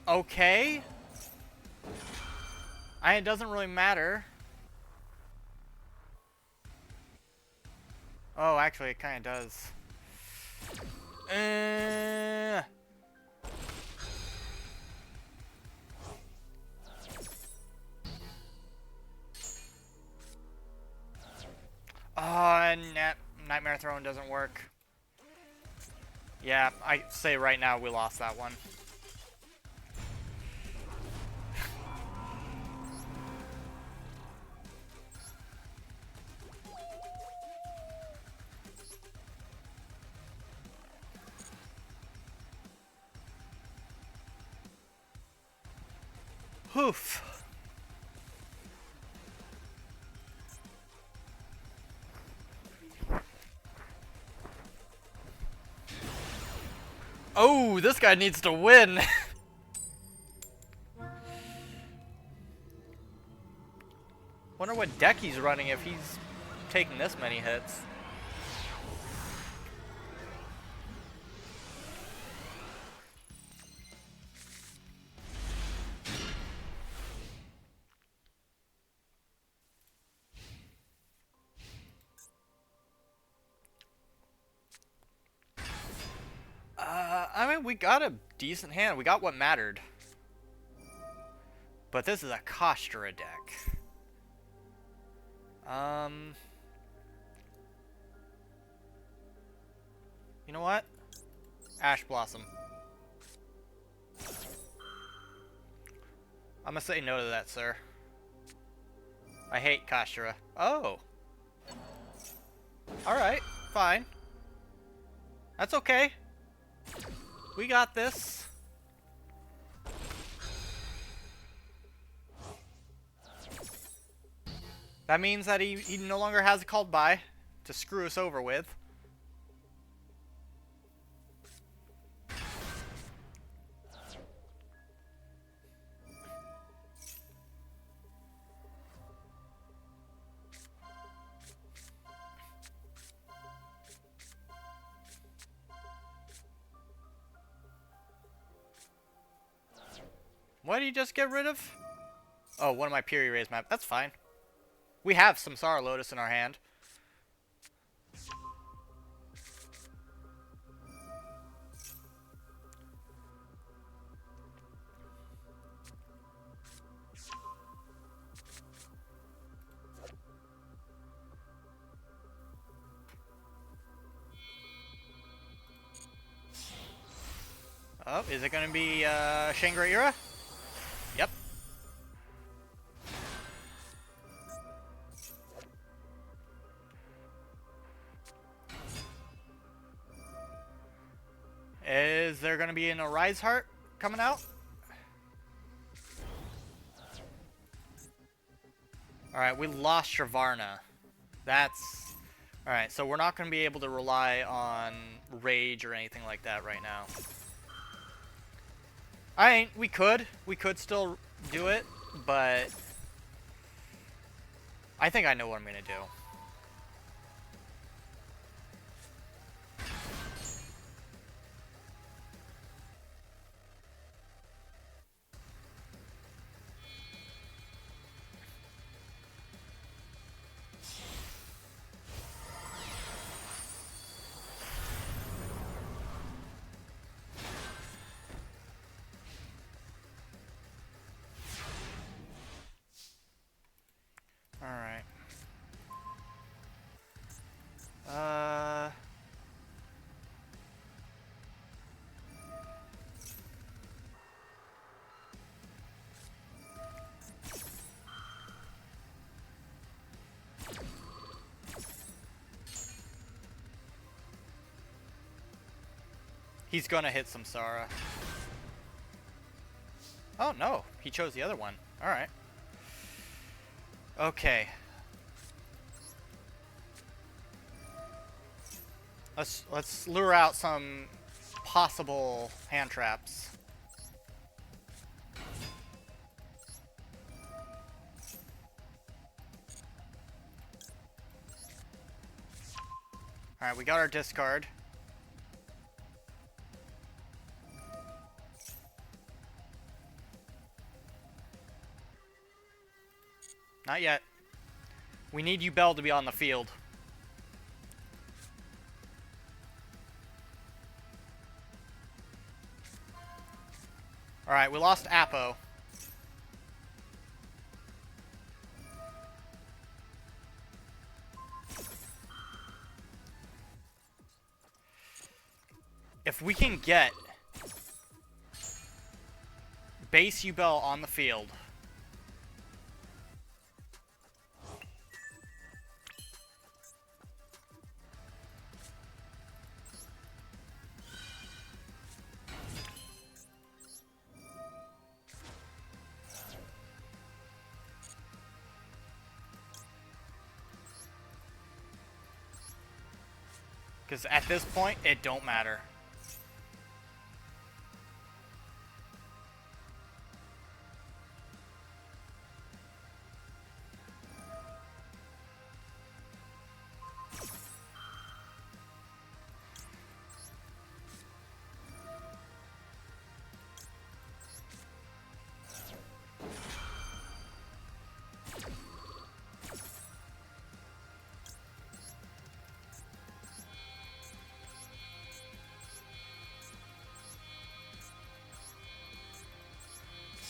Okay. It doesn't really matter. Oh, actually, it kind of does. Oh, Nightmare Throne doesn't work. Yeah, I say right now we lost that one. Oof. Oh, this guy needs to win. Wonder what deck he's running if he's taking this many hits. I mean, we got a decent hand. We got what mattered. But this is a Kostra deck. Um, you know what? Ash Blossom. I'm gonna say no to that, sir. I hate Kashira. Oh. Alright, fine. That's okay. We got this. That means that he no longer has a called by to screw us over with. What did he just get rid of? Oh, one of my Piri Rays map. That's fine. We have Samsara Lotus in our hand. Oh, is it going to be Shangri-Ira? Yep. Is there going to be an Arise Heart coming out? Alright, we lost Shavarna. That's... Alright, so we're not going to be able to rely on Rage or anything like that right now. We could still do it, but I think I know what I'm going to do. Alright. He's gonna hit Samsara. Oh no, he chose the other one. Alright. Okay. Let's lure out some possible hand traps. Alright, we got our discard. Not yet. We need Yubel to be on the field. Alright, we lost Apo. If we can get base Yubel on the field, because at this point, it don't matter.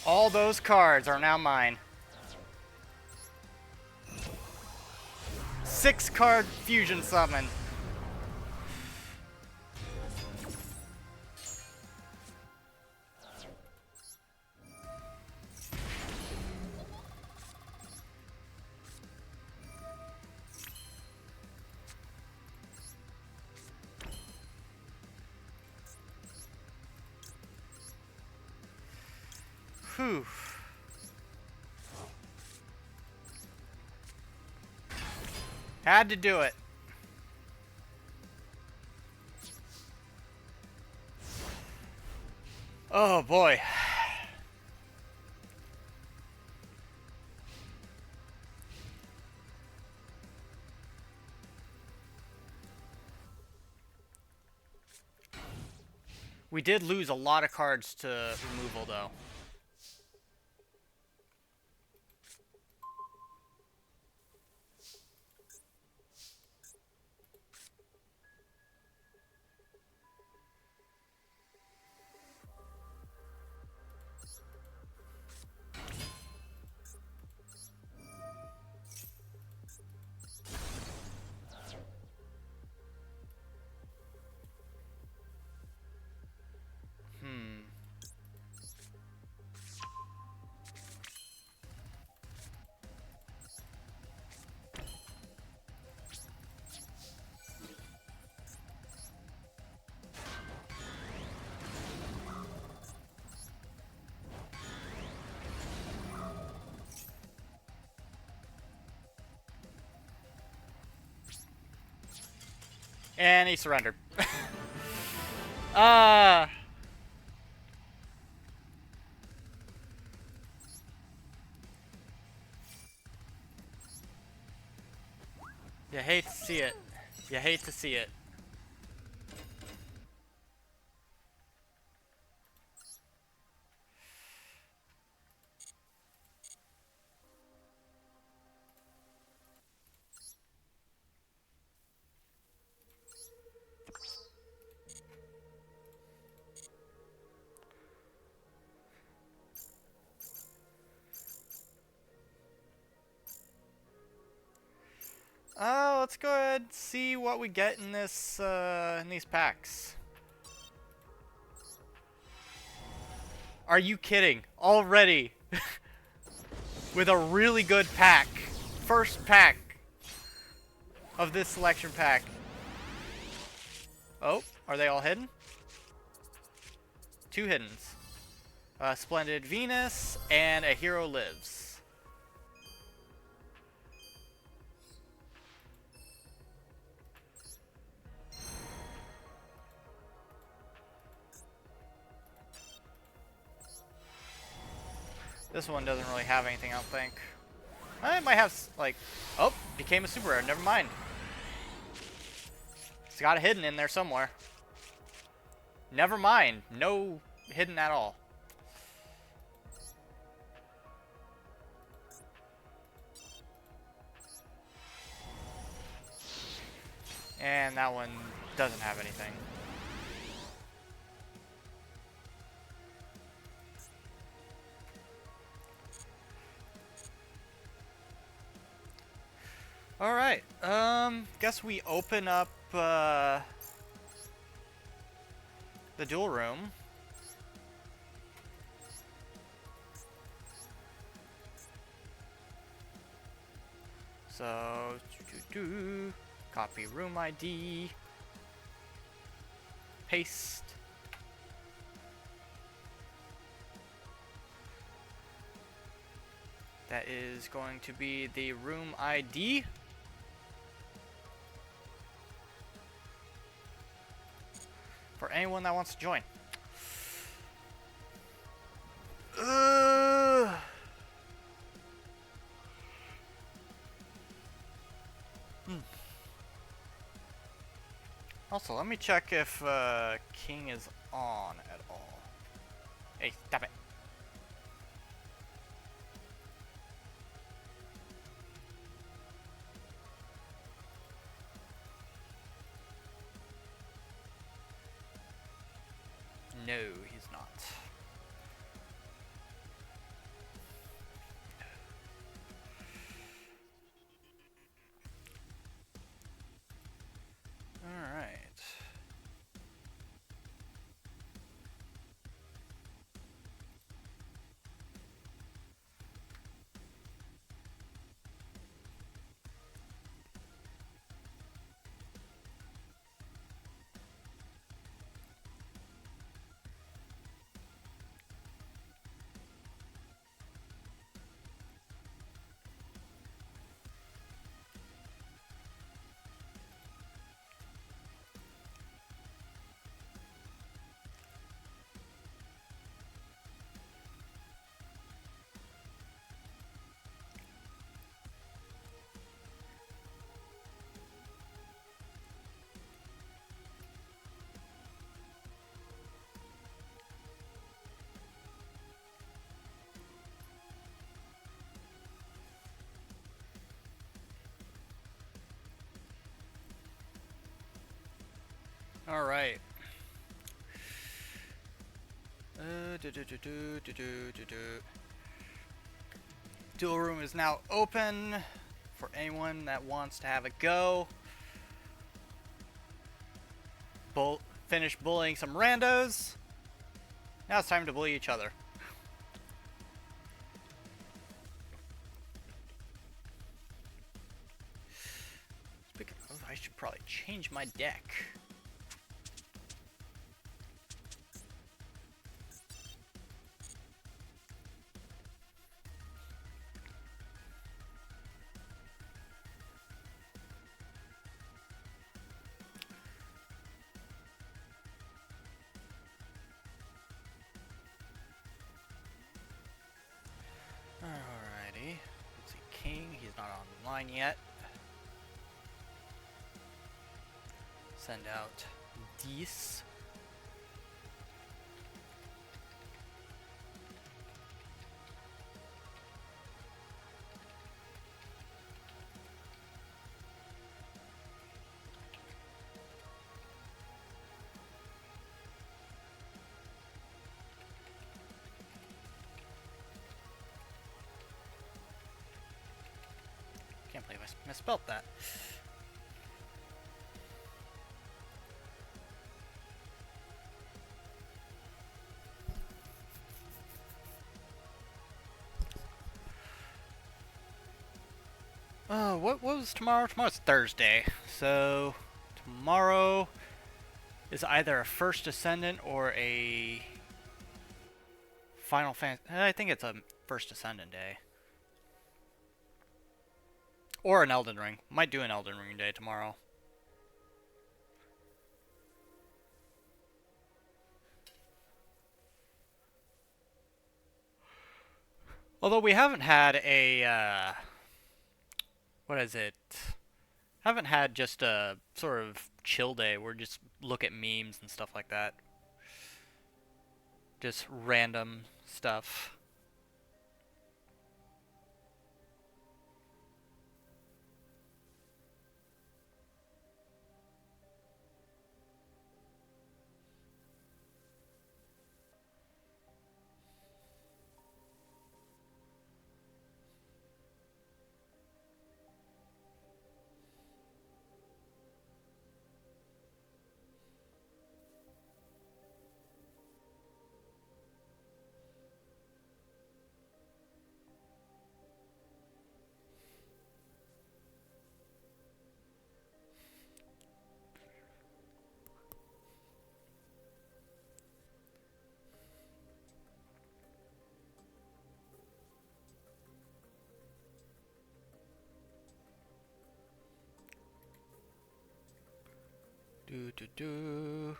All those cards are now mine. 6-card fusion summon. Whew. Had to do it. Oh boy. We did lose a lot of cards to removal though. And he surrendered. You hate to see it. You hate to see it. Let's go ahead and see what we get in this in these packs. Are you kidding? Already with a really good pack. First pack of this selection pack. Oh, are they all hidden? 2 hiddens. Splendid Venus and A Hero Lives. This one doesn't really have anything, I don't think. It might have, like... Oh, became a super rare. Never mind. It's got a hidden in there somewhere. Never mind. No hidden at all. And that one doesn't have anything. Alright, guess we open up, the duel room. So, copy room ID, paste. That is going to be the room ID. For anyone that wants to join. Also, let me check if King is on at all. Hey, stop it. No, he's not. Duel room is now open for anyone that wants to have a go. Finish bullying some randos. Now it's time to bully each other. Speaking of, I should probably change my deck. Alrighty. Let's see, King, he's not online yet. Send out Dees. Can't believe I misspelled that. What was tomorrow? Tomorrow's Thursday. So, tomorrow is either a First Ascendant or a Final Fantasy. I think it's a First Ascendant day. Or an Elden Ring. Might do an Elden Ring day tomorrow. Although we haven't had a, what is it? Haven't had just a sort of chill day where just look at memes and stuff like that. Just random stuff. Do.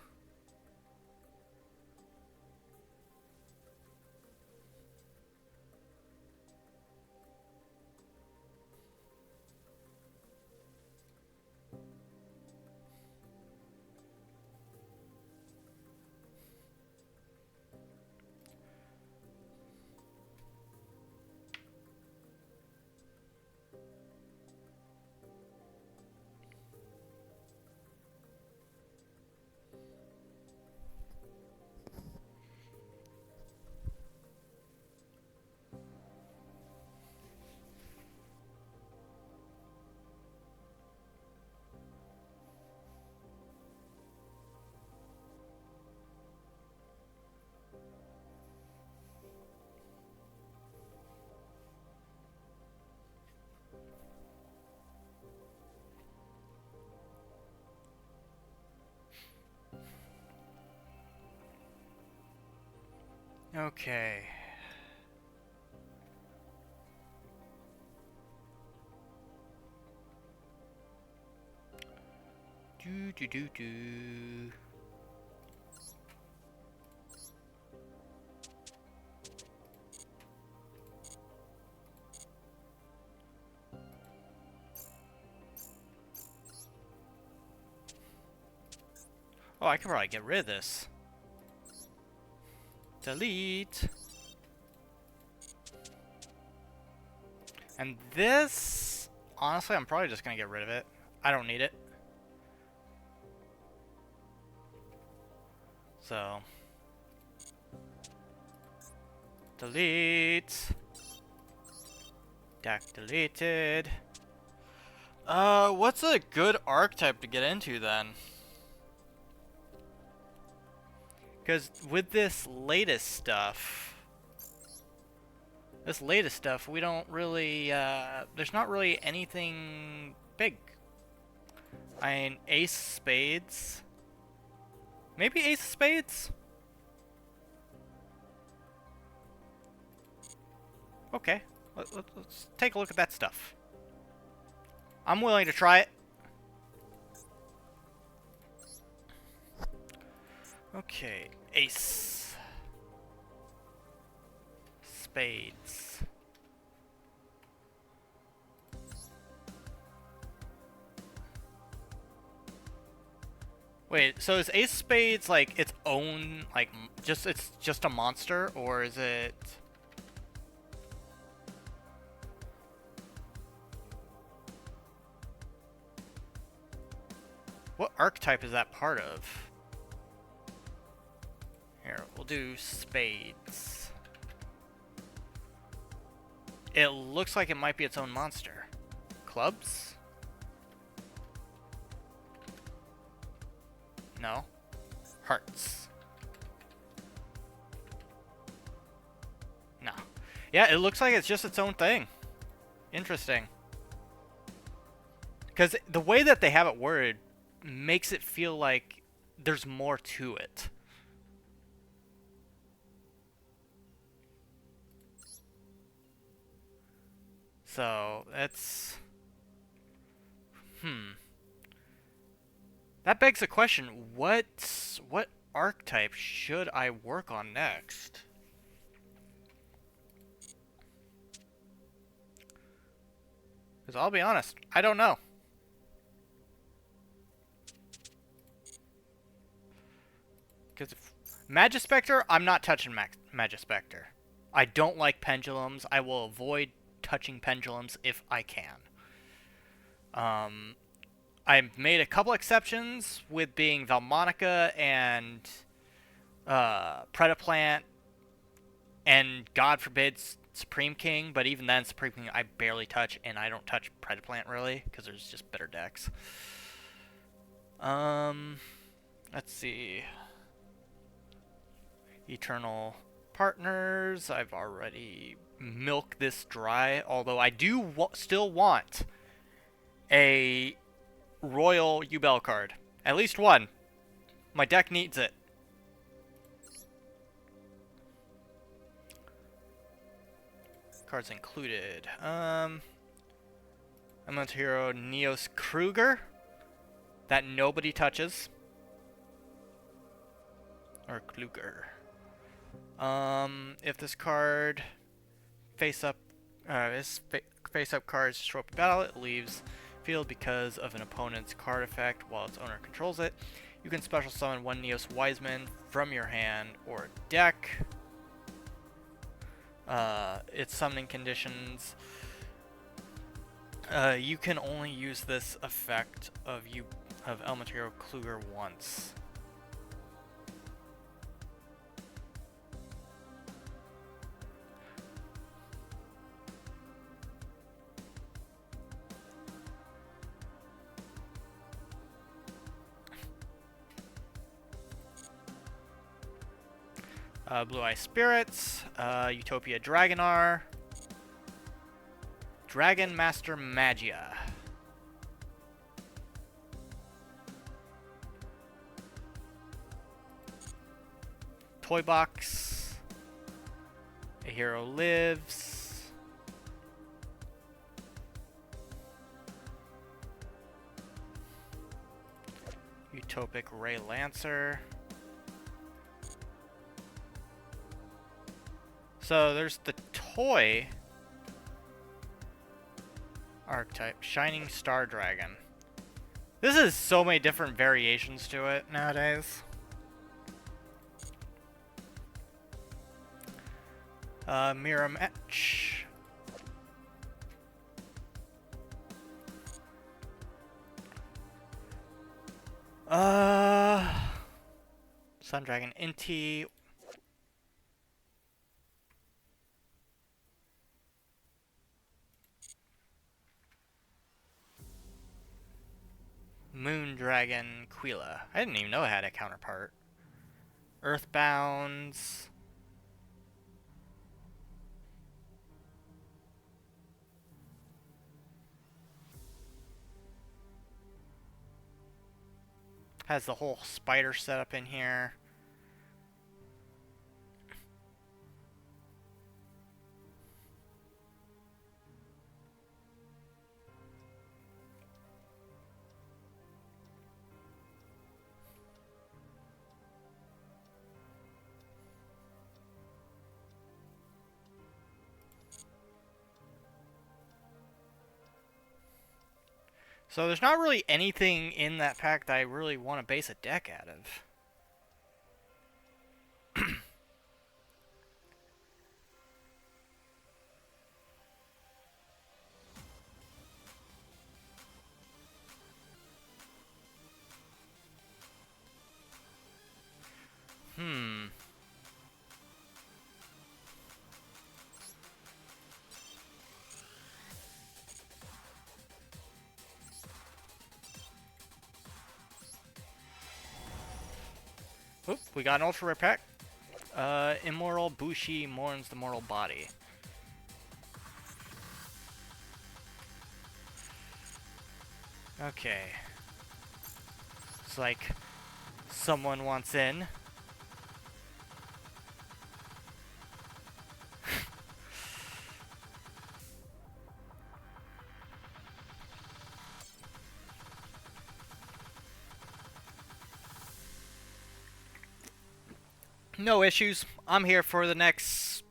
Okay. Do. Oh, I could probably get rid of this. Delete. And this, honestly, I'm probably just gonna get rid of it. I don't need it. So. Delete. Deck deleted. What's a good archetype to get into then? Because with this latest stuff, we don't really, there's not really anything big. I mean, Ace Spades. Maybe Ace Spades? Okay, let's take a look at that stuff. I'm willing to try it. Okay, Ace. Spades. Wait, so is Ace Spades like its own, like, it's just a monster, or is it... What archetype is that part of? Here, we'll do Spades. It looks like it might be its own monster. Clubs? No. Hearts. No. Yeah, it looks like it's just its own thing. Interesting. Because the way that they have it worded makes it feel like there's more to it. So, that's... That begs the question, what archetype should I work on next? Because I'll be honest, I don't know. Because Magispector, I'm not touching Magispector. I don't like pendulums. I will avoid touching pendulums if I can. I've made a couple exceptions with being Valmonica and Predaplant and God forbid Supreme King, but even then Supreme King I barely touch, and I don't touch Predaplant really because there's just better decks. Let's see. Eternal Partners, I've already milked this dry, although I do still want a Royal Yubel card. At least one. My deck needs it. Cards included. I'm going to hero Neos Kruger. That nobody touches. Or Kluger. If this card face up card is show up in battle, it leaves field because of an opponent's card effect while its owner controls it. You can special summon one Neos Wiseman from your hand or deck. Its summoning conditions. You can only use this effect of Elemental Hero Kluger once. Blue Eye Spirits, Utopia Dragonar, Dragon Master Magia. Toy Box, A Hero Lives, Utopic Ray Lancer. So there's the toy archetype, Shining Star Dragon. This is so many different variations to it nowadays. Mirror Match. Sun Dragon Inti. Moon Dragon Quila. I didn't even know it had a counterpart. Earthbounds. Has the whole spider setup in here. So there's not really anything in that pack that I really want to base a deck out of. Hmm. Oop, we got an ultra rare pack. Immoral Bushi mourns the mortal body. Okay. It's like someone wants in. No issues. I'm here for the next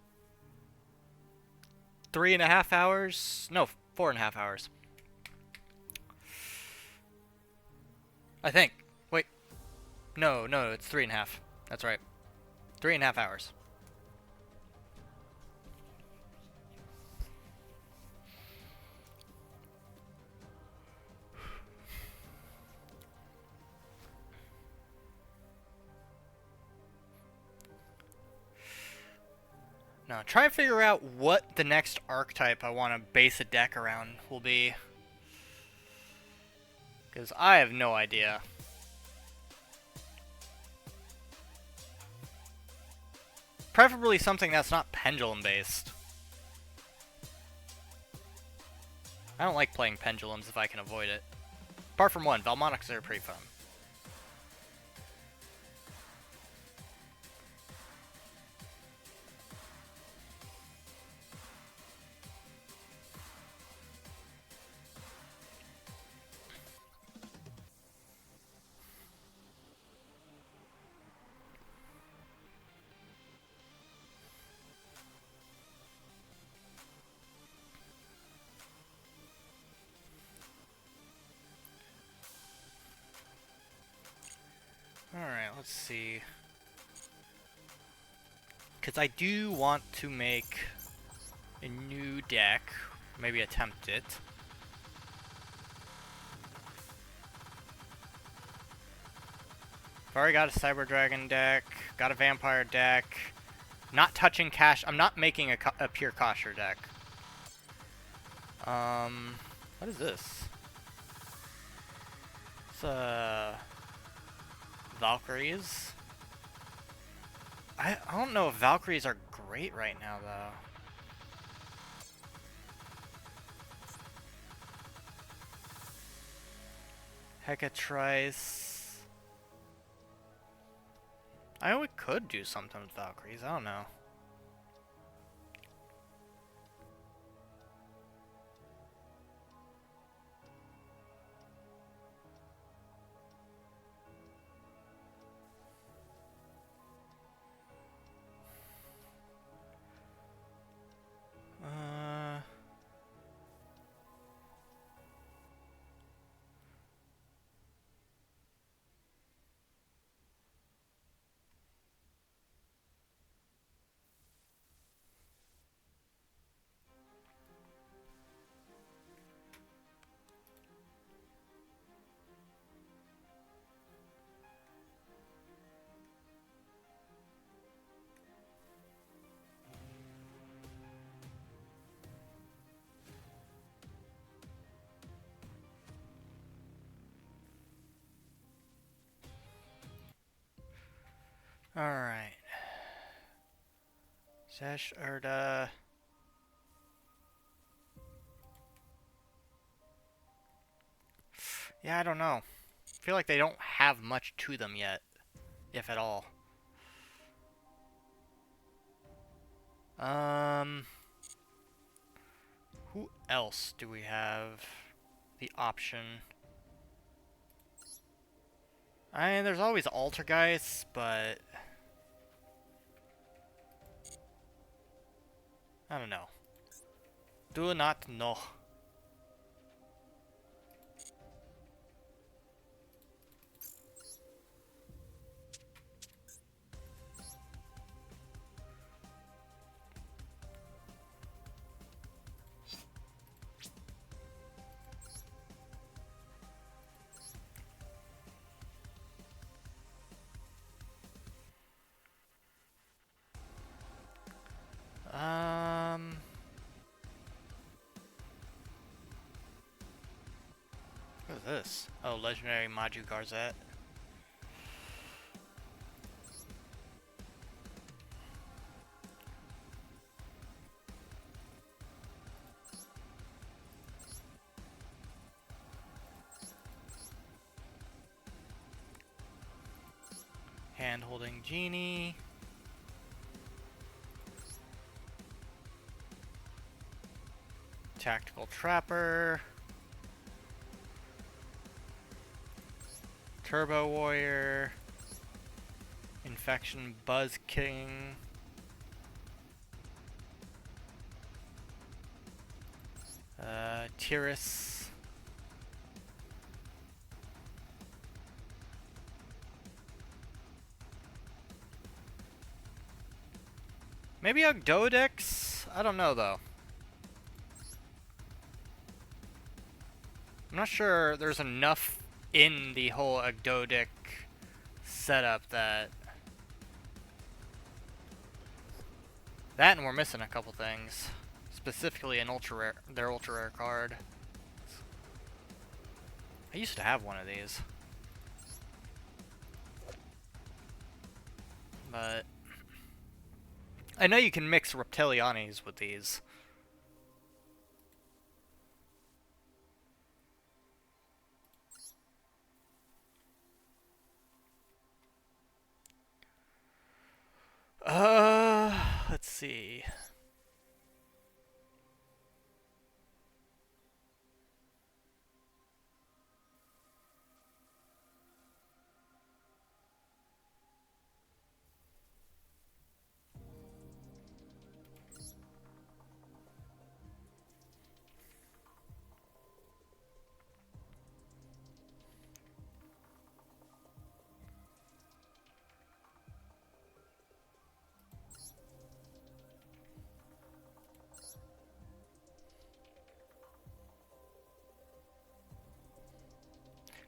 3.5 hours. No, 4.5 hours. I think. Wait. No, it's 3.5. That's right. 3.5 hours. Now, try and figure out what the next archetype I want to base a deck around will be. Because I have no idea. Preferably something that's not pendulum based. I don't like playing pendulums if I can avoid it. Apart from one, Valmonics are pretty fun. Alright, let's see. Because I do want to make a new deck. Maybe attempt it. I've already got a Cyber Dragon deck. Got a Vampire deck. Not touching Cash. I'm not making a pure Kosher deck. What is this? It's, Valkyries. I don't know if Valkyries are great right now, though. Hecatrice. I know we could do something with Valkyries. I don't know. Alright. Sesh Erda. Yeah, I don't know. I feel like they don't have much to them yet, if at all. Who else do we have the option? I mean, there's always Altergeist, but I don't know. Do not know. What is this? Oh, legendary Maju Garzette. Hand-holding Genie. Tactical Trapper. Turbo Warrior. Infection Buzz King. Tyrus. Maybe Ogdoadex? I don't know though. I'm not sure there's enough in the whole Ogdoadic setup that... That and we're missing a couple things. Specifically an ultra rare, their ultra rare card. I used to have one of these. But I know you can mix Reptilianis with these. Let's see.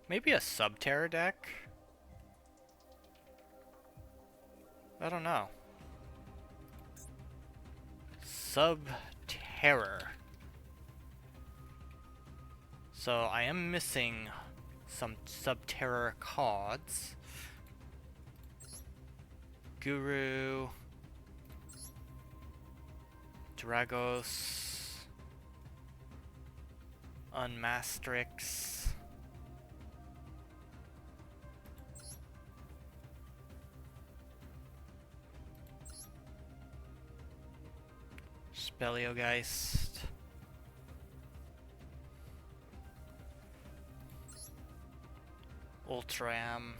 Maybe a Subterra deck? I don't know. Subterror. So I am missing some Subterror cards. Guru. Dragos. Unmastrix. Speleogeist. Ultram.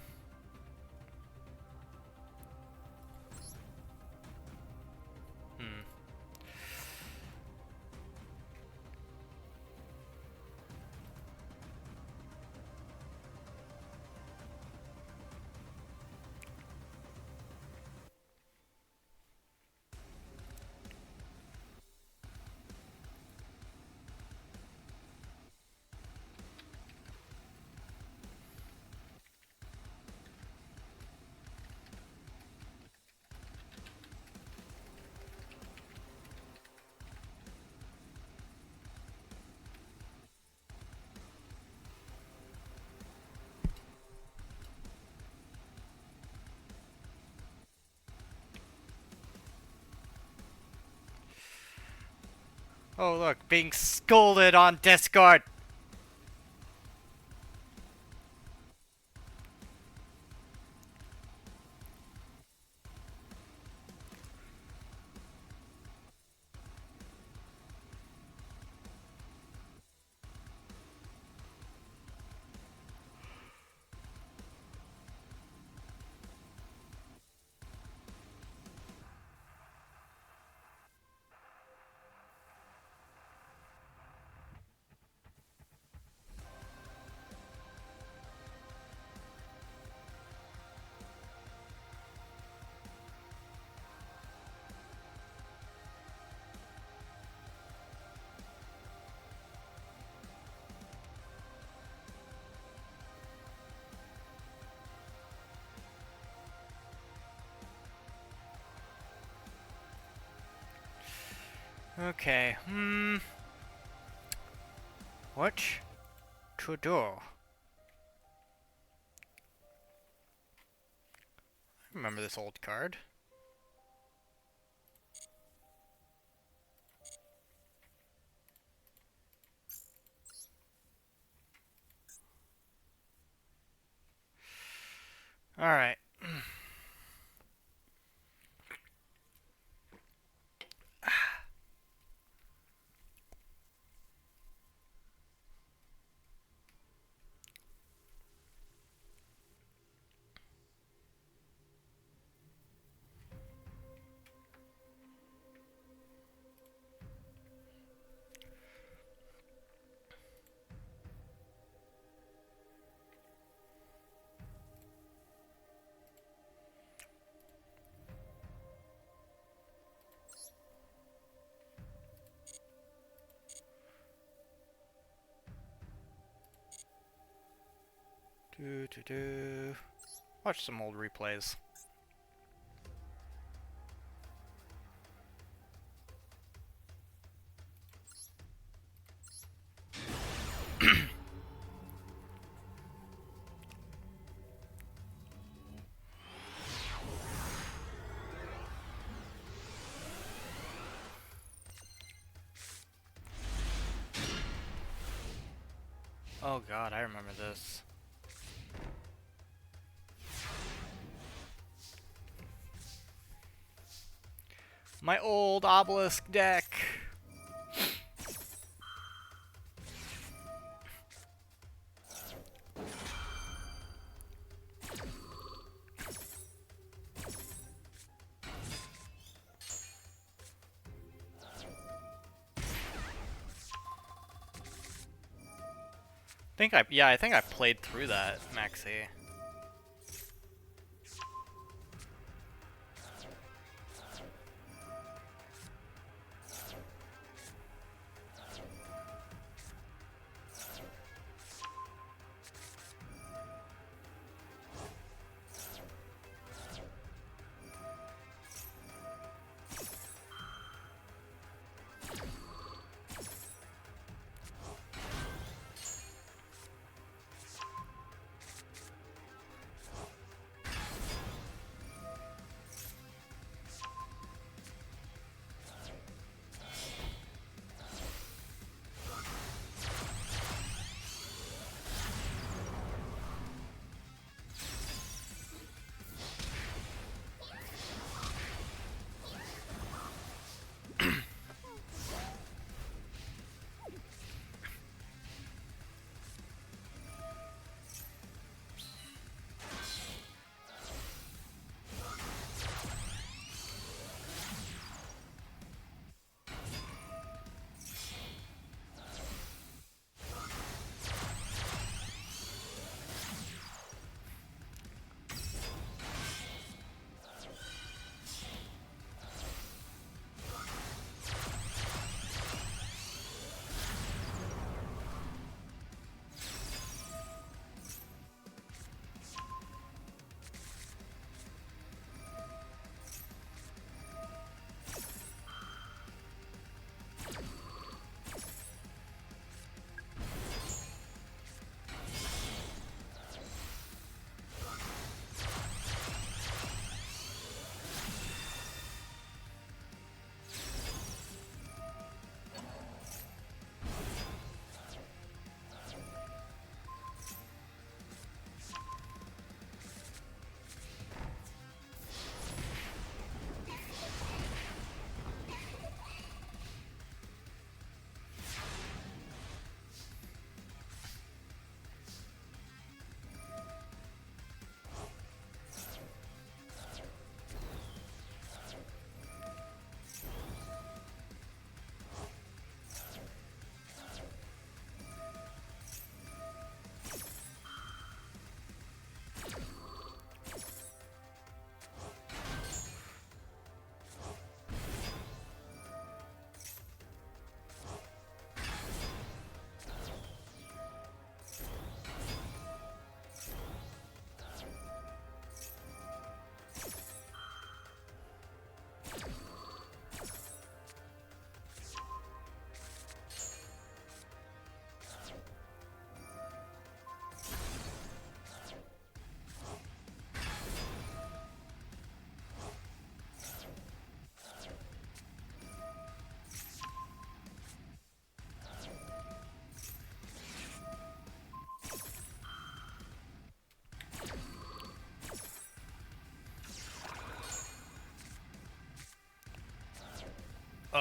Oh look, being scolded on Discord! Okay, what to do? Remember this old card. Alright. Watch some old replays. Oh god, I remember this. My old obelisk deck. I think I played through that, Maxi.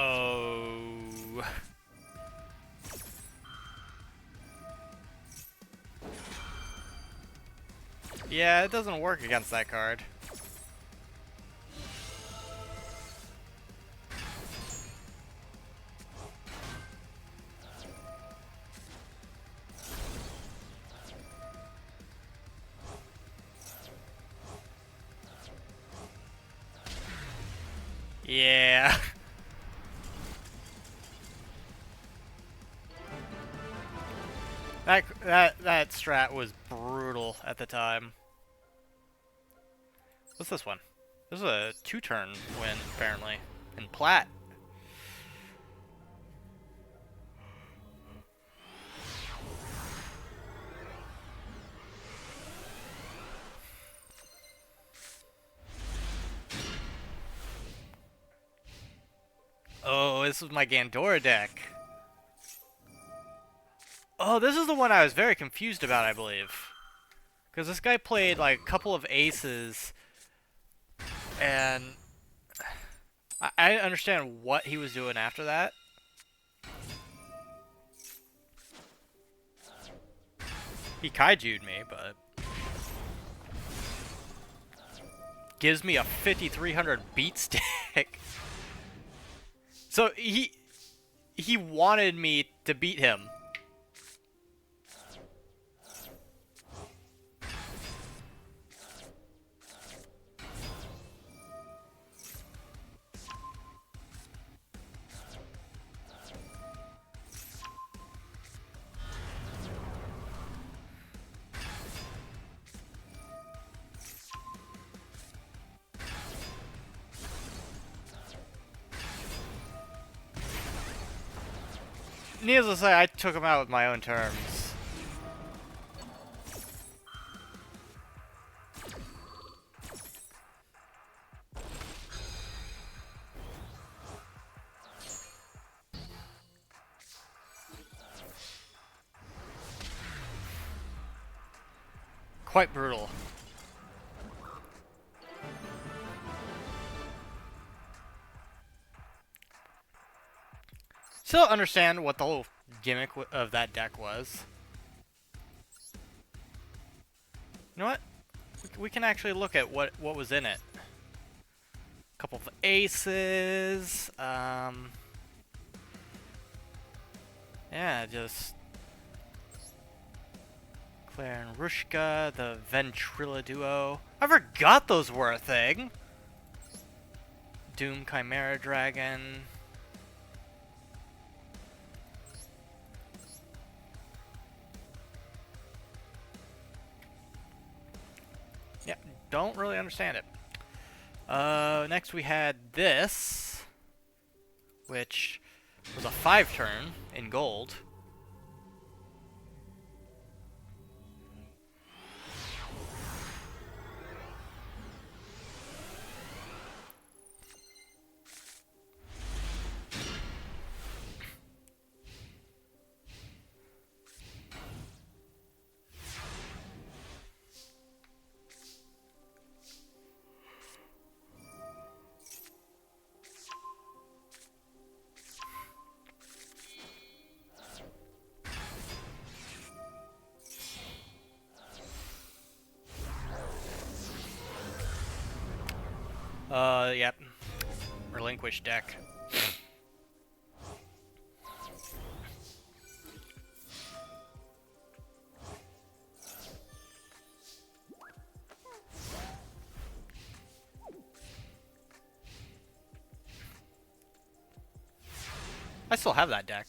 Oh. Yeah, it doesn't work against that card. Yeah. That strat was brutal at the time. What's this one? This is a 2-turn win, apparently. In plat. Oh, this was my Gandora deck. Oh, this is the one I was very confused about, I believe. Because this guy played like a couple of aces, and I didn't understand what he was doing after that. He kaiju'd me, but gives me a 5300 beat stick. So he wanted me to beat him. Needless to say, I took him out with my own terms. Quite brutal. Still don't understand what the whole gimmick of that deck was. You know what? We can actually look at what was in it. A couple of aces. Yeah, just Claire and Rushka, the Ventrilla duo. I forgot those were a thing. Doom Chimera Dragon. Yeah, don't really understand it. Next we had this, which was a 5-turn in gold. Yep. Relinquish deck. I still have that deck.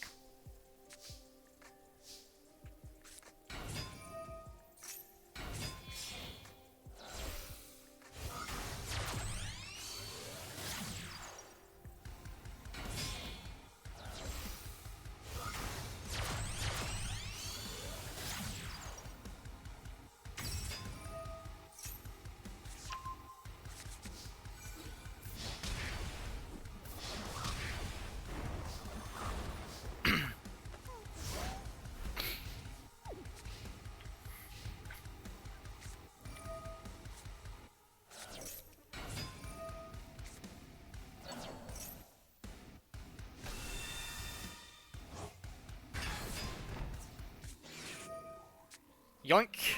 Yoink!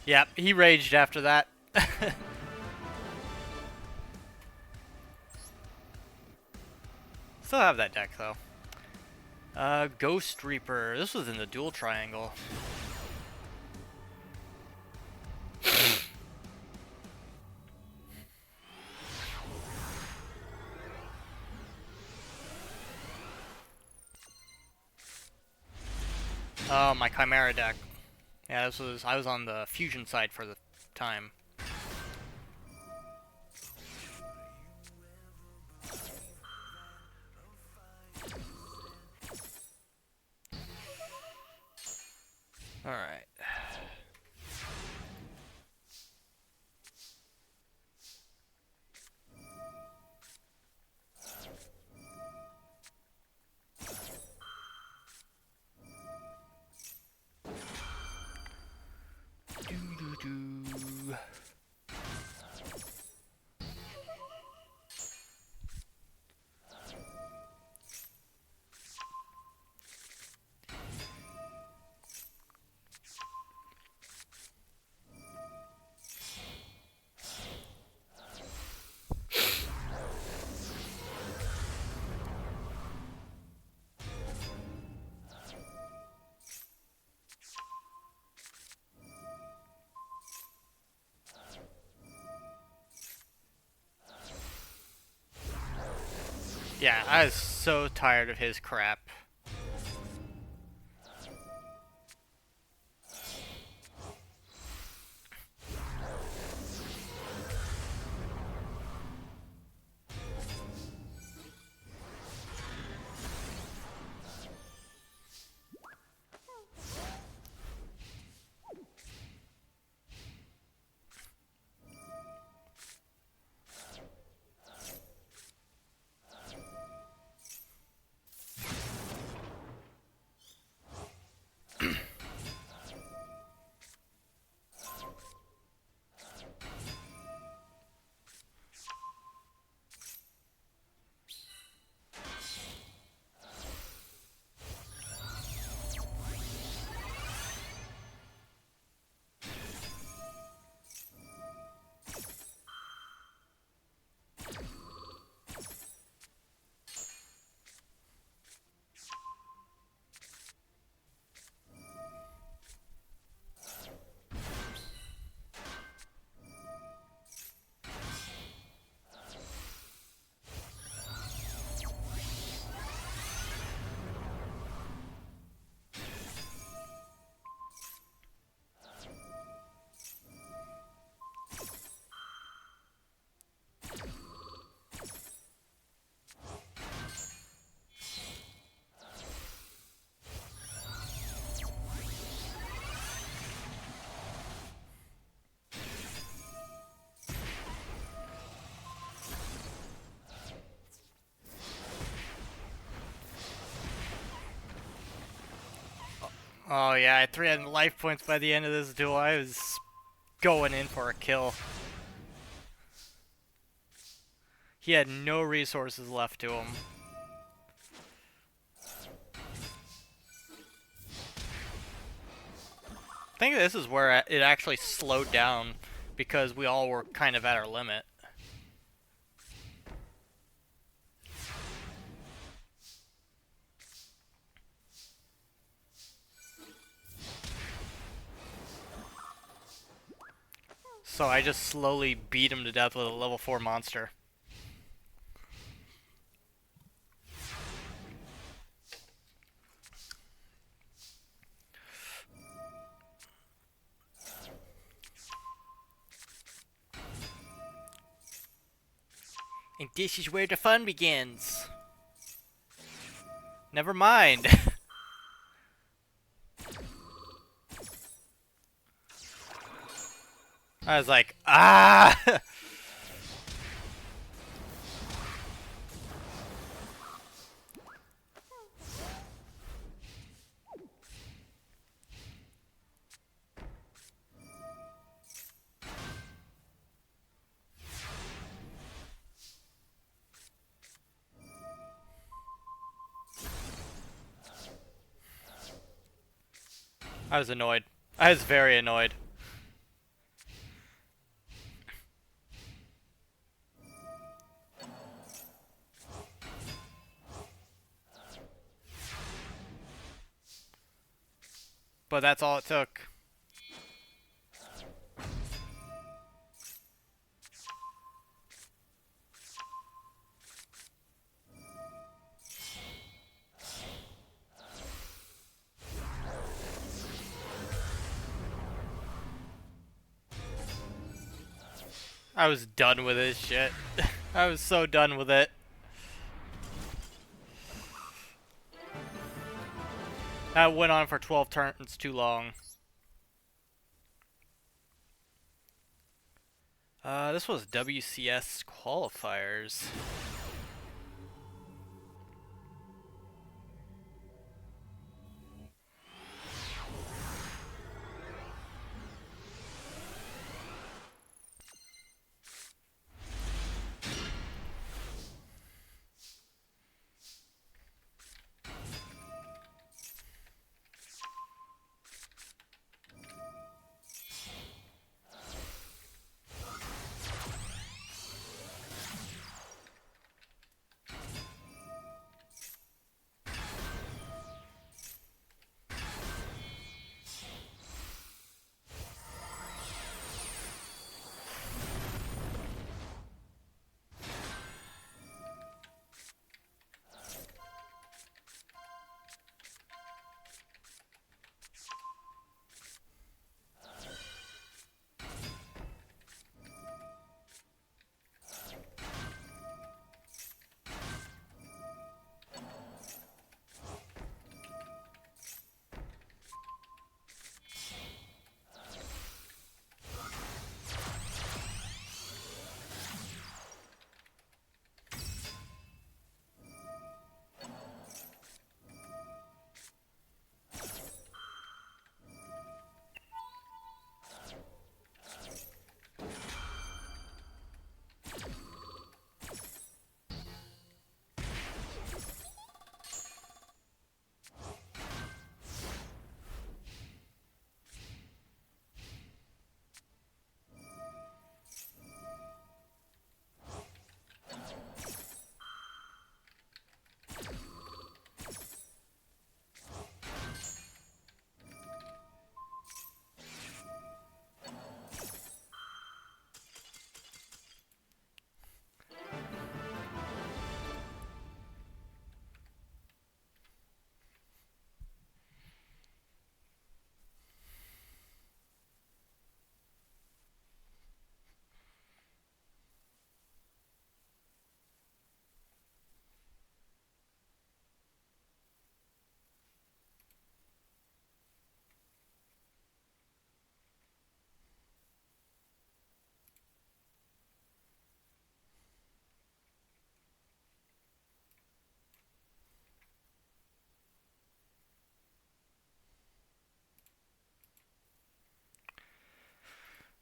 Yep, he raged after that. Still have that deck, though. Ghost Reaper. This was in the dual triangle. Oh, my Chimera deck. Yeah, I was on the fusion side for the time. Alright. Doo-doo-doo. Yeah, I was so tired of his crap. Oh yeah, I had 300 life points by the end of this duel. I was going in for a kill. He had no resources left to him. I think this is where it actually slowed down because we all were kind of at our limit. So I just slowly beat him to death with a level 4 monster. And this is where the fun begins. Never mind. I was like, ah! I was annoyed. I was very annoyed. But that's all it took. I was done with this shit. I was so done with it. That went on for 12 turns too long. This was WCS qualifiers.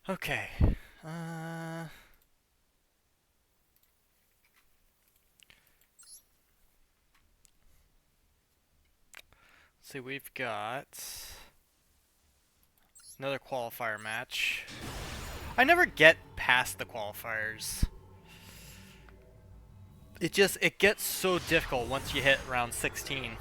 Okay. Let's see, we've got another qualifier match. I never get past the qualifiers. It gets so difficult once you hit round 16.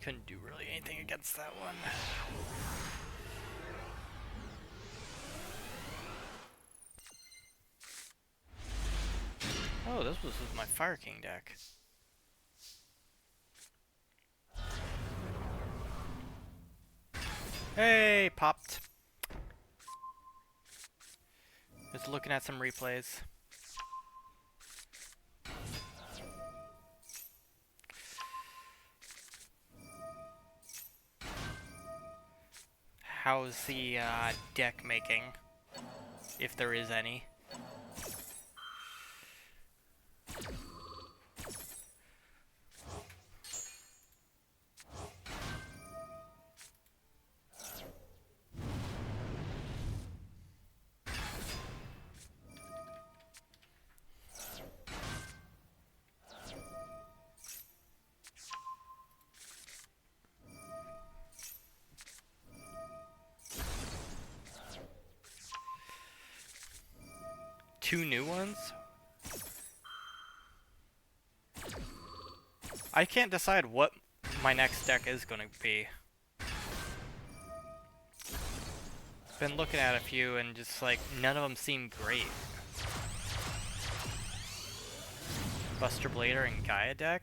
Couldn't do really anything against that one. Oh, this was with my Fire King deck. Hey, popped. Just looking at some replays. How's the deck making, if there is any? Two new ones? I can't decide what my next deck is going to be. Been looking at a few and just like none of them seem great. Buster Blader and Gaia deck.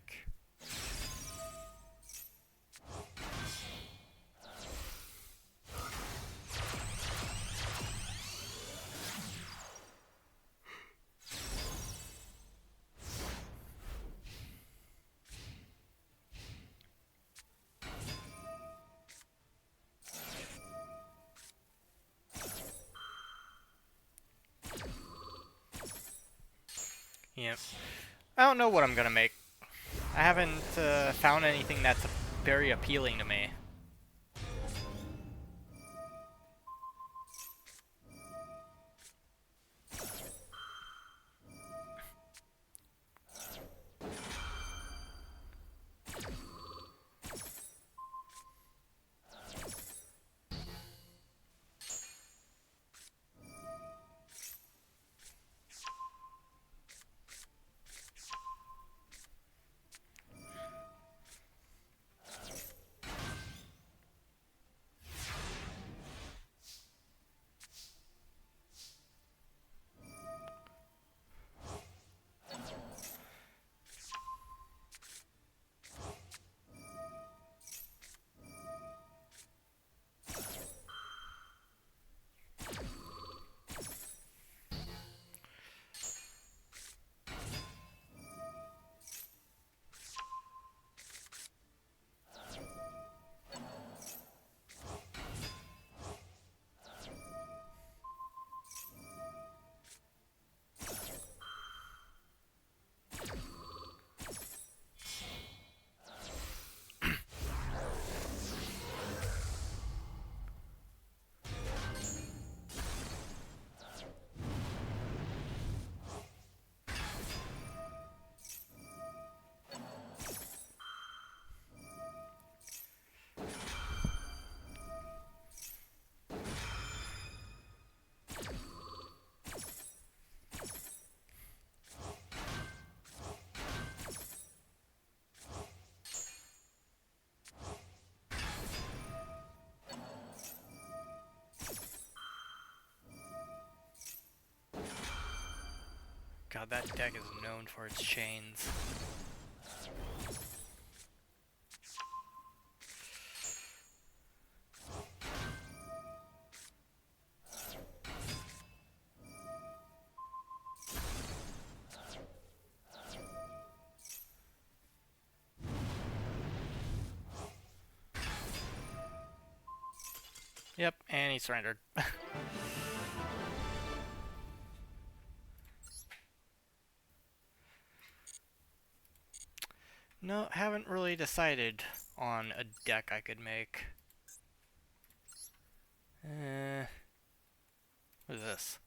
Yep. I don't know what I'm gonna make. I haven't found anything that's very appealing to me. God, that deck is known for its chains. Yep, and he surrendered. No, haven't really decided on a deck I could make. What is this?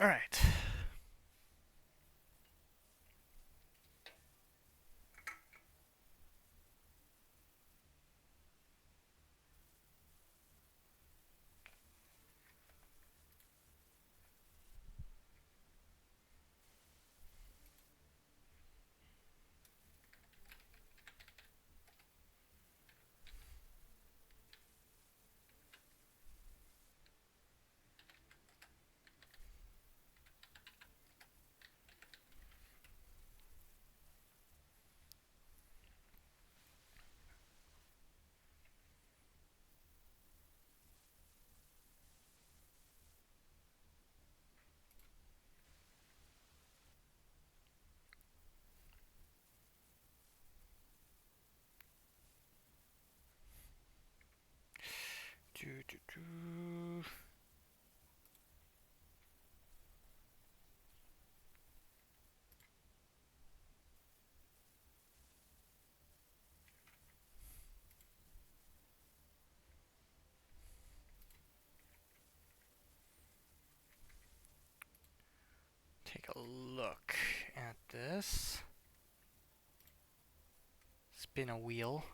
Alright. Take a look at this. Spin a wheel.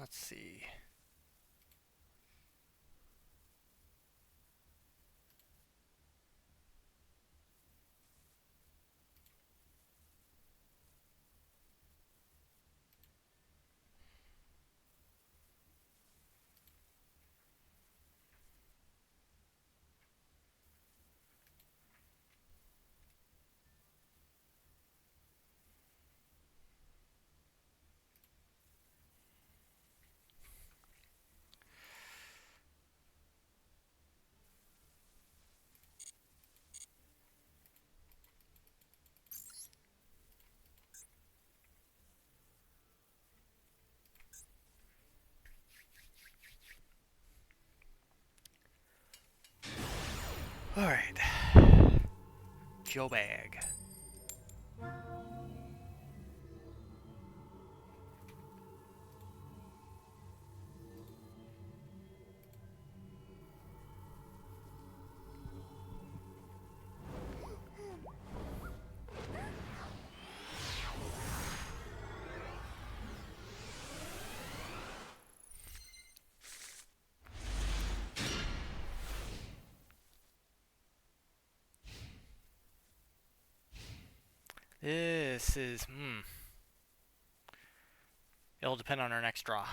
Let's see. Alright. Joe Bag. This is, It'll depend on our next draw.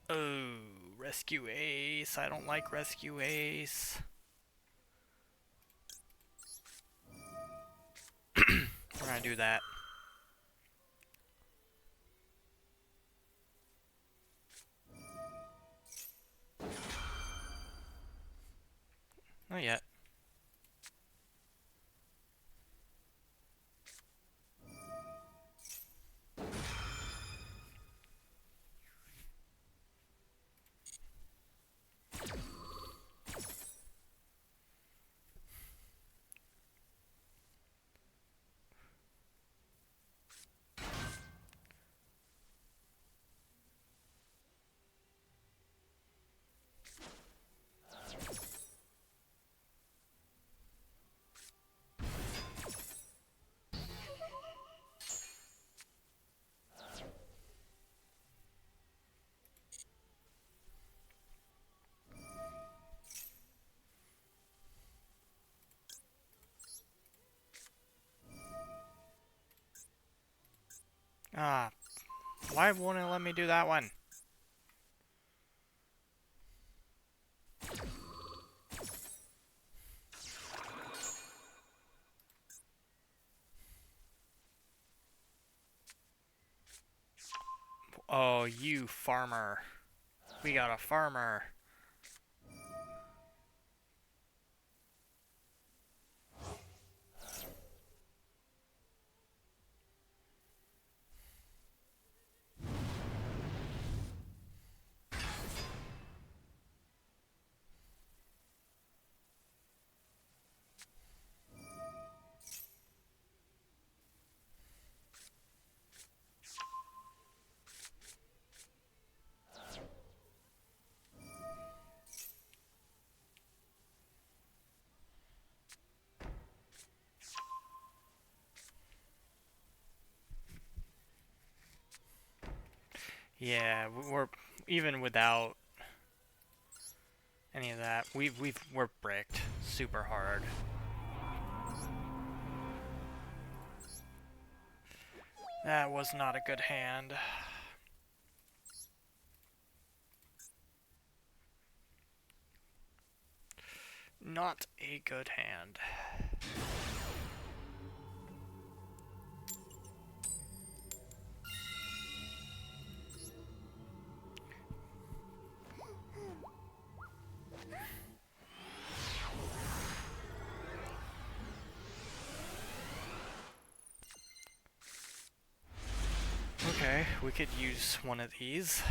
Oh, Rescue Ace. I don't like Rescue Ace. We're gonna do that. Not yet. Ah, why won't it let me do that one? Oh, you farmer. We got a farmer. Yeah, we're even without any of that. We're bricked super hard. That was not a good hand. Not a good hand. Okay, we could use one of these.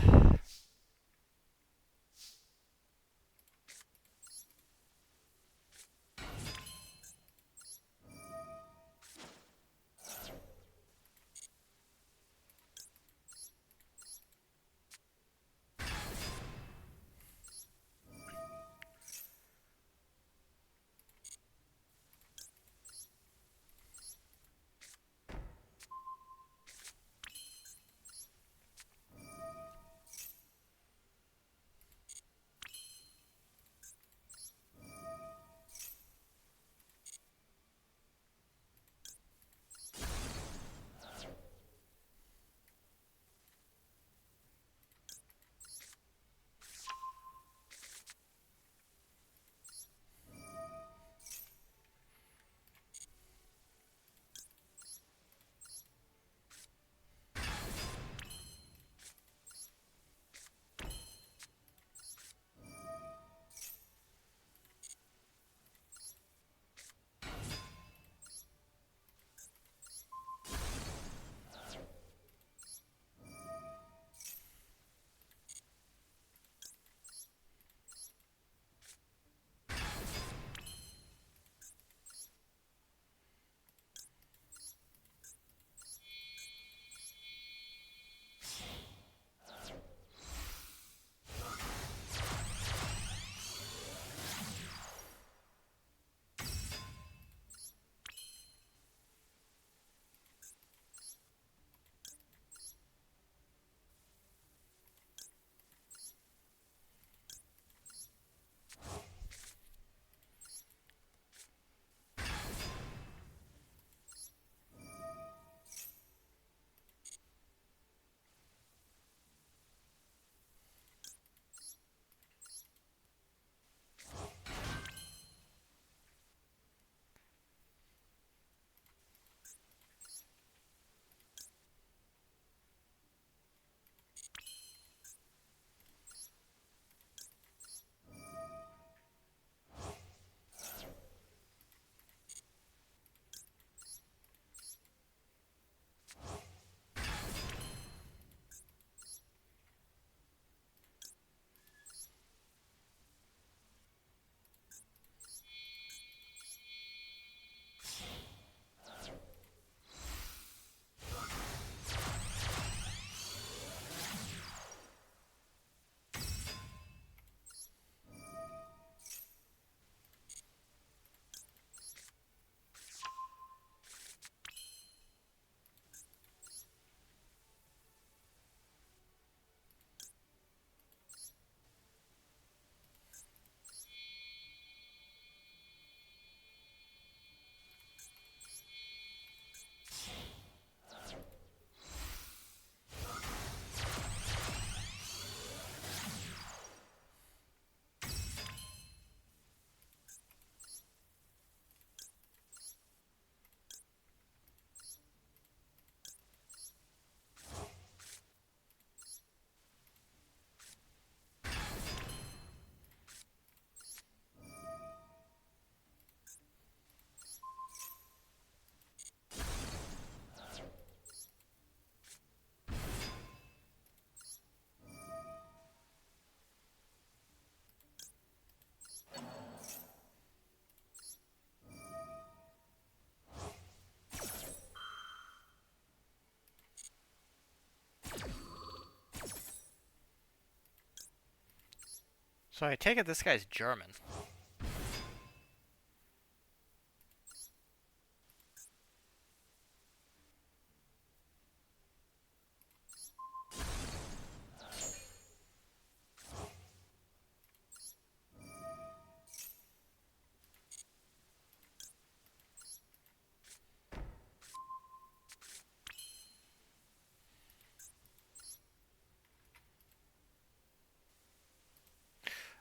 So I take it this guy's German.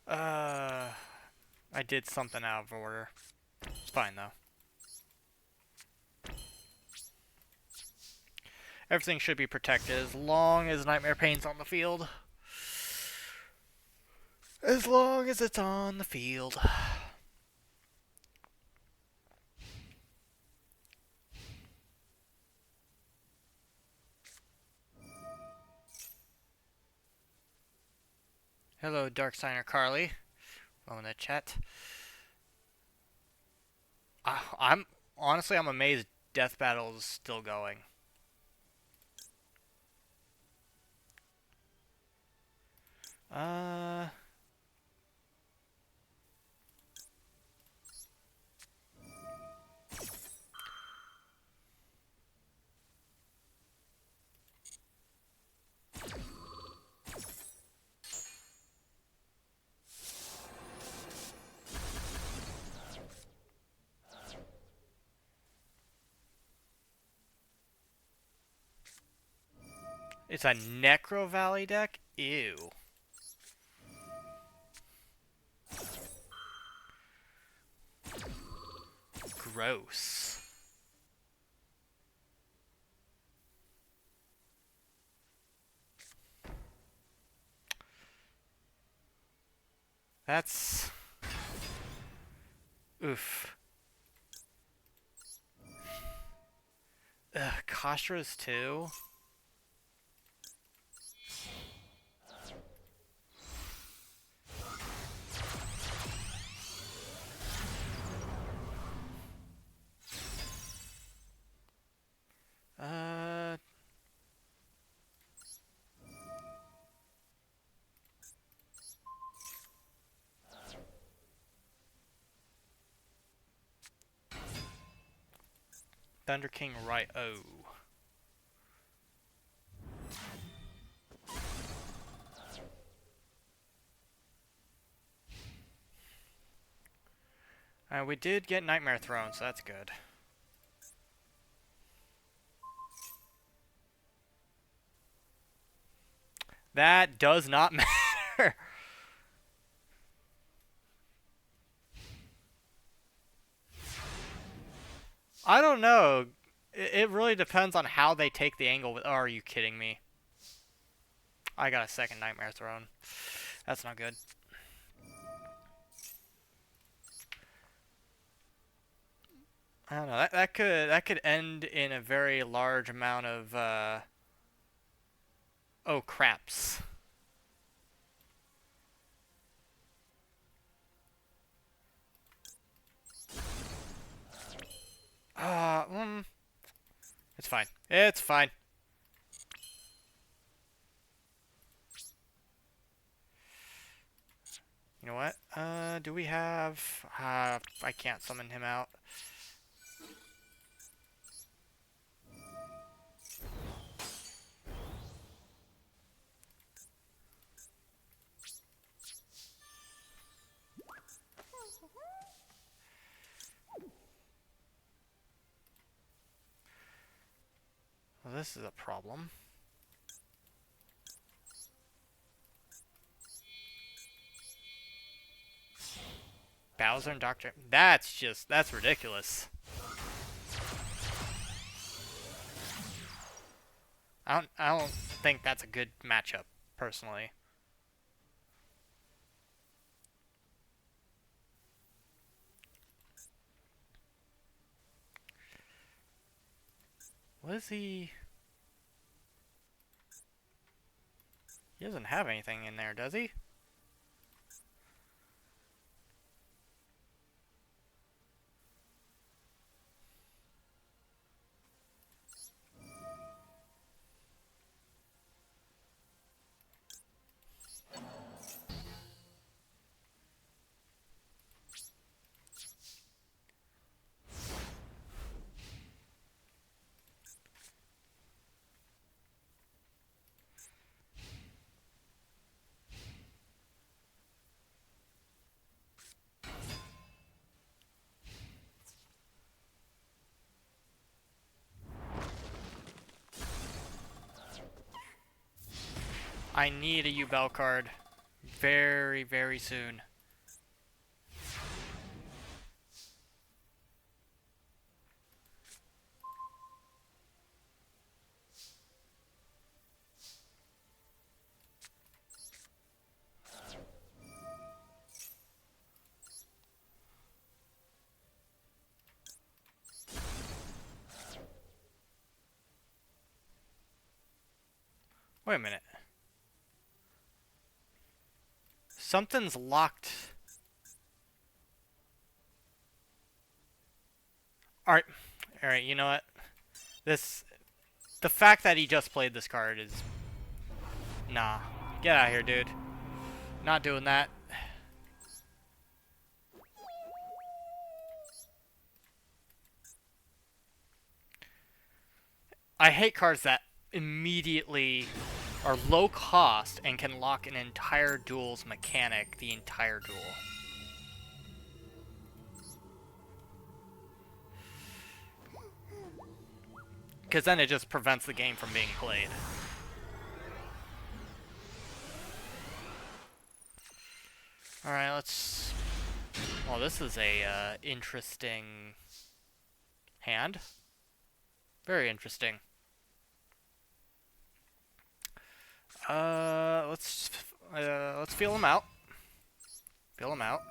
Uh, I did something out of order. It's fine though. Everything should be protected as long as Nightmare Pain's on the field. As long as it's on the field. Hello, Dark Signer Carly. Welcome to the chat. I'm honestly, I'm amazed Death Battle is still going. Uh, it's a Necro Valley deck? Ew. Gross. That's... Oof. Ugh, Kashra's too? Uh... Thunder King right. Oh. We did get Nightmare Throne, so that's good. That does not matter. I don't know. It really depends on how they take the angle. Oh, are you kidding me? I got a second Nightmare Throne. That's not good. I don't know. That could end in a very large amount of oh craps. It's fine. It's fine. You know what? Do we have... I can't summon him out. Well, this is a problem. Bowser and Doctor... That's ridiculous. I don't think that's a good matchup, personally. What is he... He doesn't have anything in there, does he? I need a U-Bell card. Very, very soon. Wait a minute. Something's locked. Alright, you know what? The fact that he just played this card is... Nah. Get out of here, dude. Not doing that. I hate cards that immediately are low cost and can lock an entire duel's mechanic the entire duel. Because then it just prevents the game from being played. Alright, let's... Well, this is a interesting hand. Very interesting. Let's feel him out. Feel him out.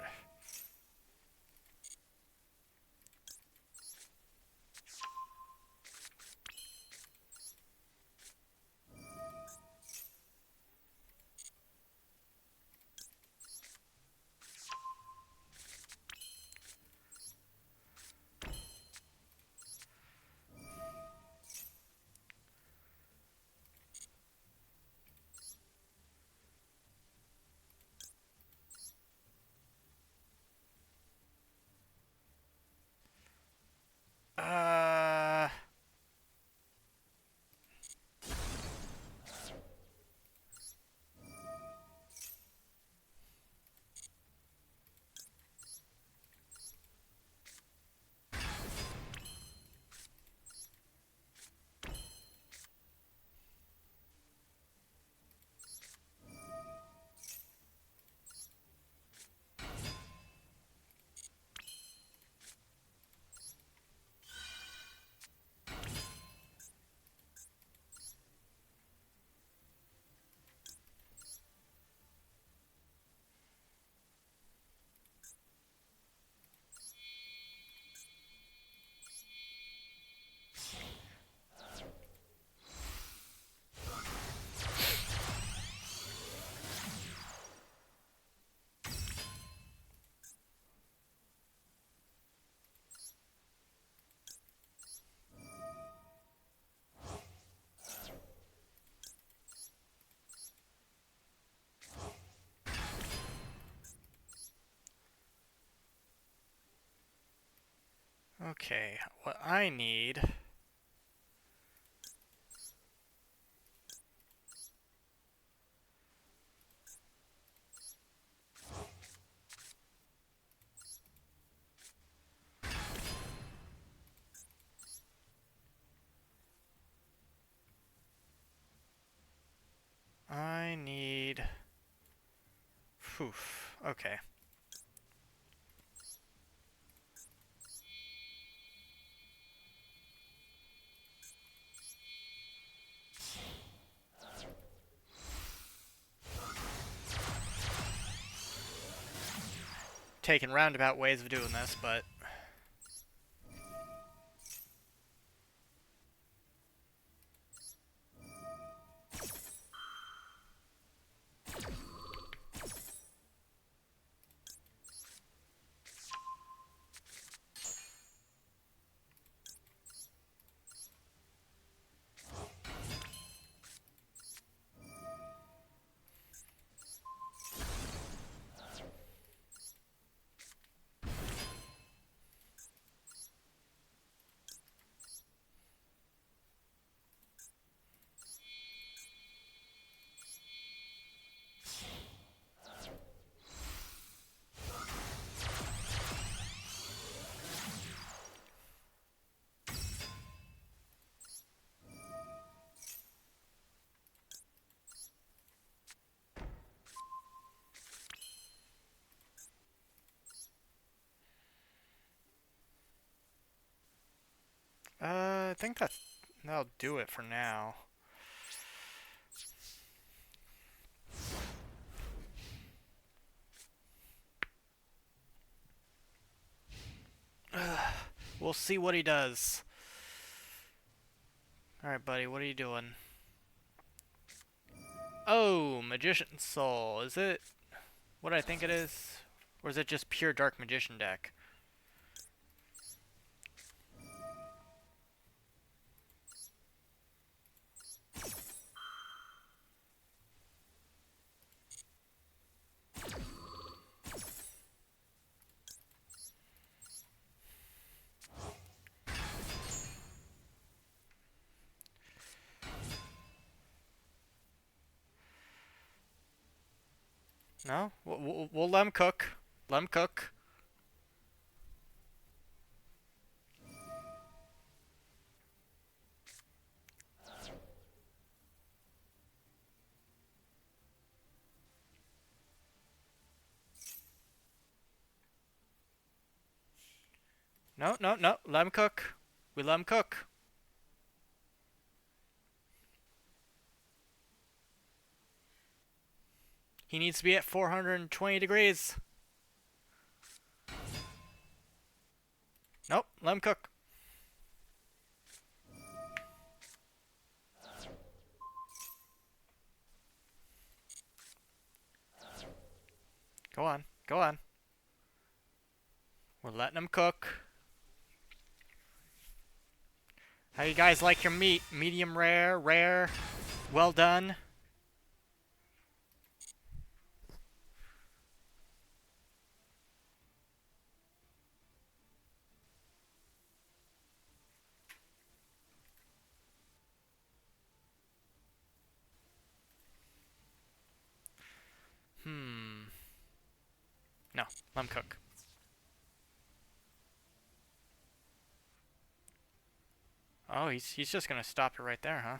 Okay, what I need... Phew, okay. Taking roundabout ways of doing this, but... I think that'll do it for now. We'll see what he does. Alright, buddy, what are you doing? Oh, Magician's Soul. Is it what I think it is? Or is it just pure Dark Magician deck? No? We'll let him cook. Let him cook. No, no, no. Let him cook. We let him cook. He needs to be at 420 degrees. Nope, let him cook. Go on, go on. We're letting him cook. How you guys like your meat? Medium rare, rare, well done? No, let him cook. Oh, he's just gonna stop it right there, huh?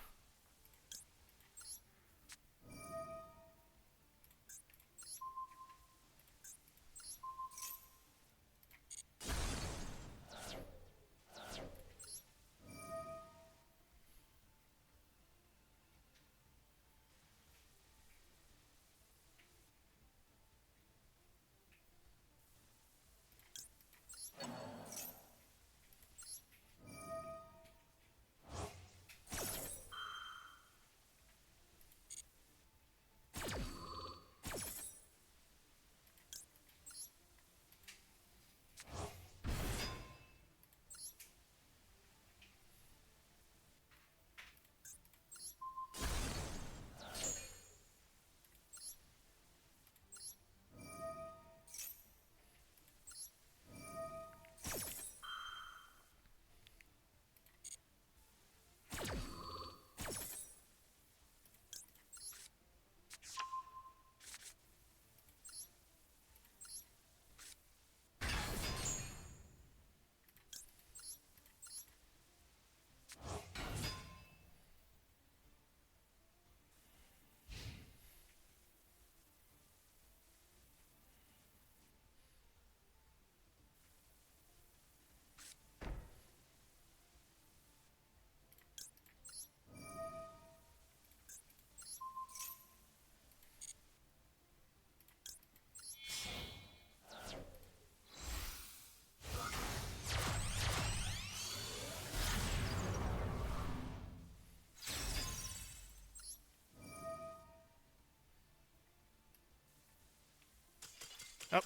Oh,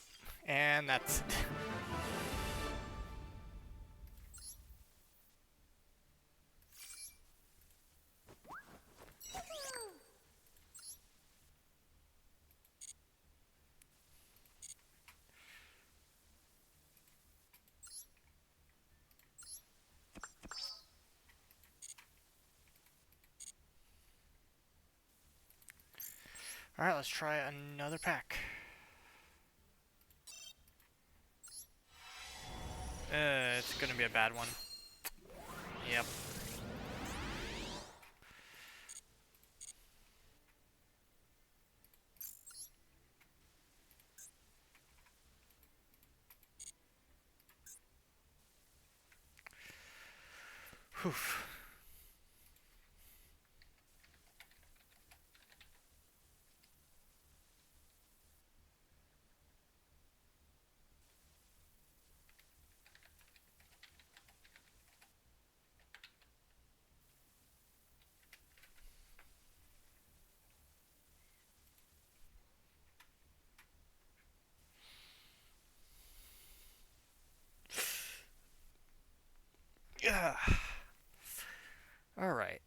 and that's it. Alright, let's try another pack. It's gonna be a bad one. Yep. Whew. Yeah. All right.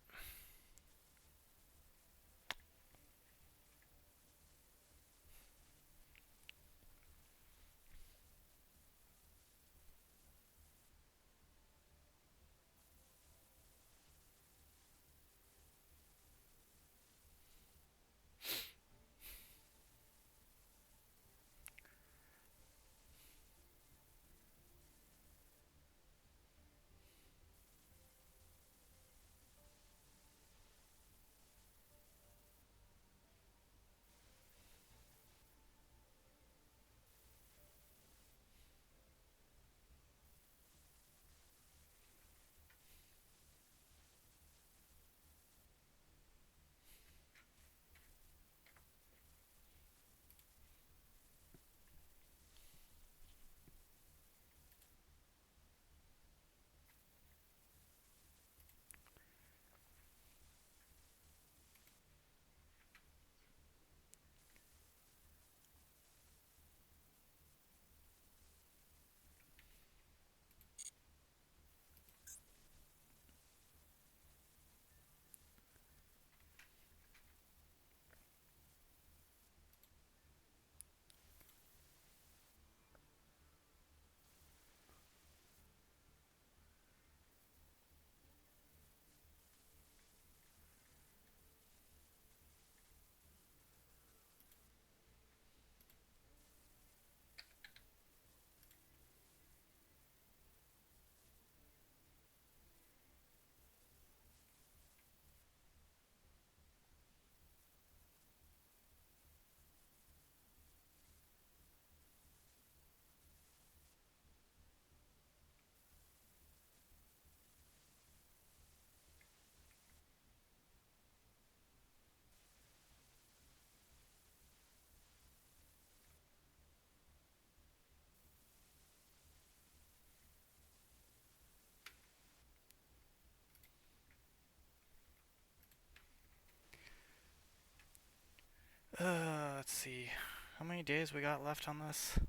Let's see. How many days we got left on this?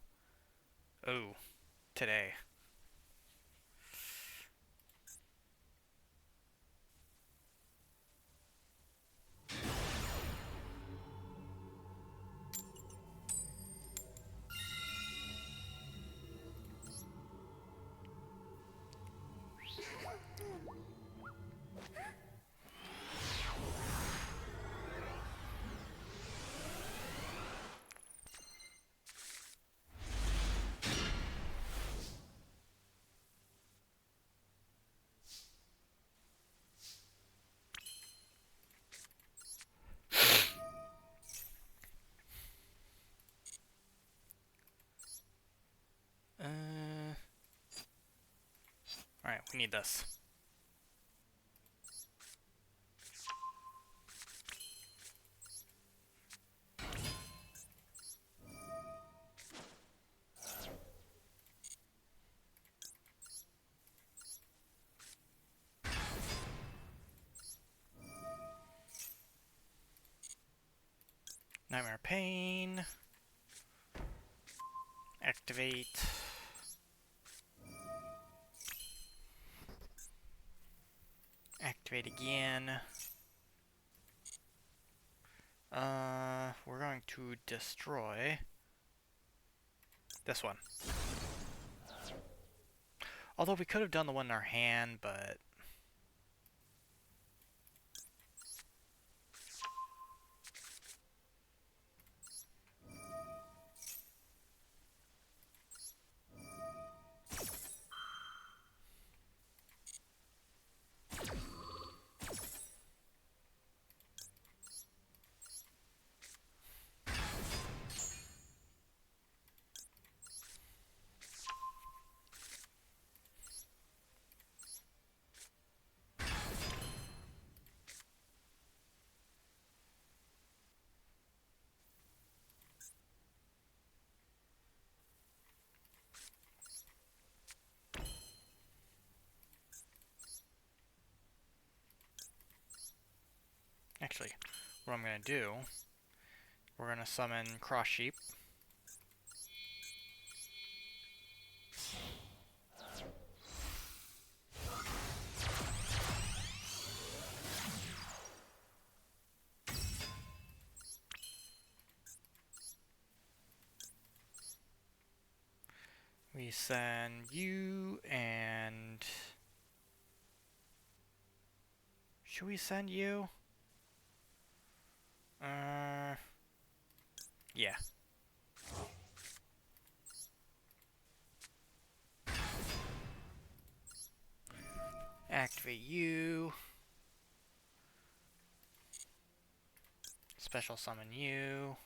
Oh, today. Alright, we need this. Nightmare Pain. Activate. Activate again. We're going to destroy this one. Although we could have done the one in our hand, but actually, what I'm going to do, we're going to summon Cross Sheep. We send you and... Should we send you? Yeah. Activate you. Special summon you.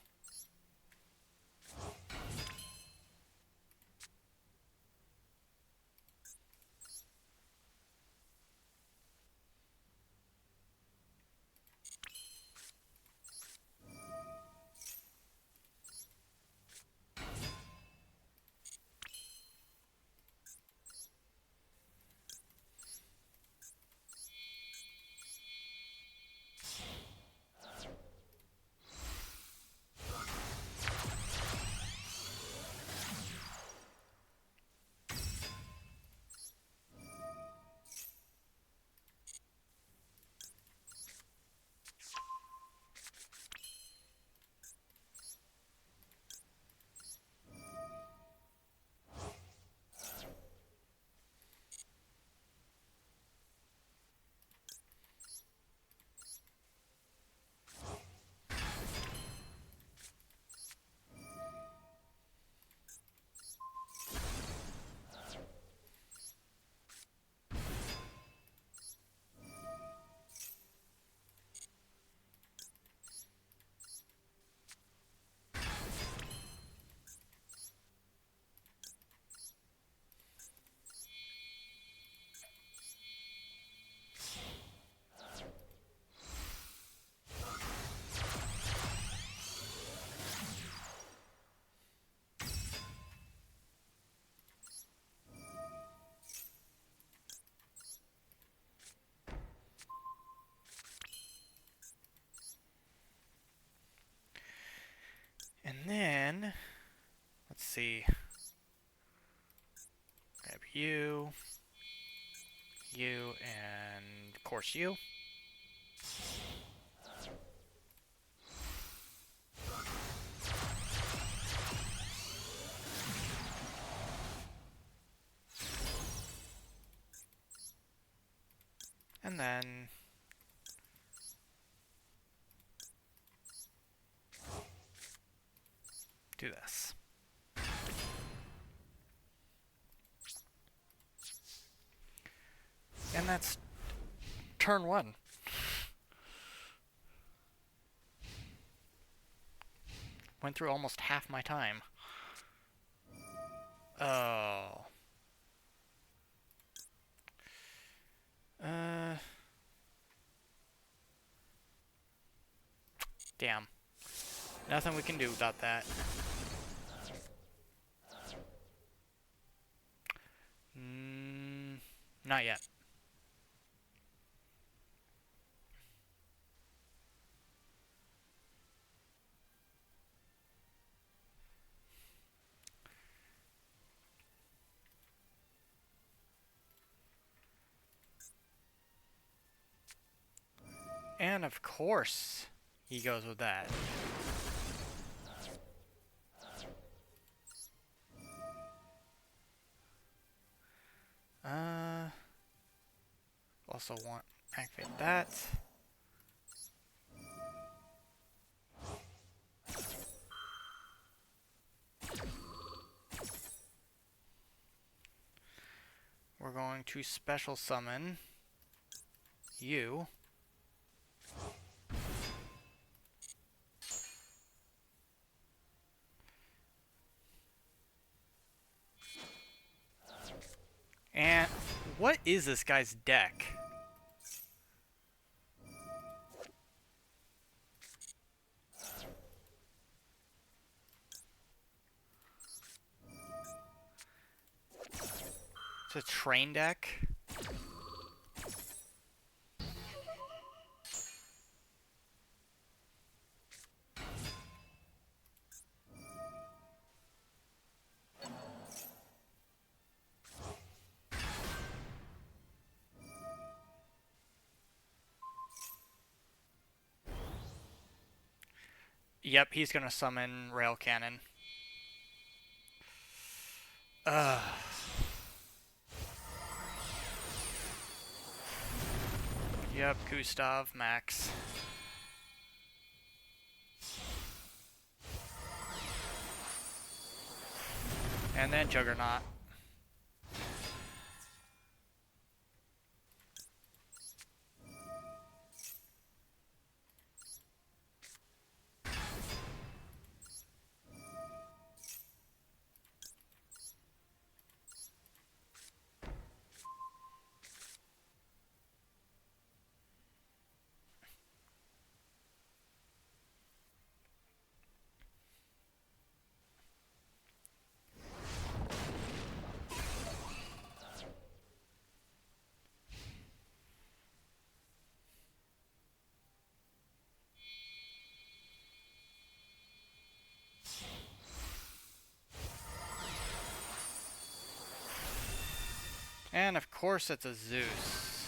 And then, let's see. Grab you, and of course you. And then do this. And that's turn 1. Went through almost half my time. Oh. Damn. Nothing we can do about that. Not yet. And of course, he goes with that. Also want activate that. We're going to special summon you. And what is this guy's deck? It's a train deck. Yep, he's gonna summon Rail Cannon. Ugh. Yep, Gustav, Max. And then Juggernaut. And of course it's a Zeus.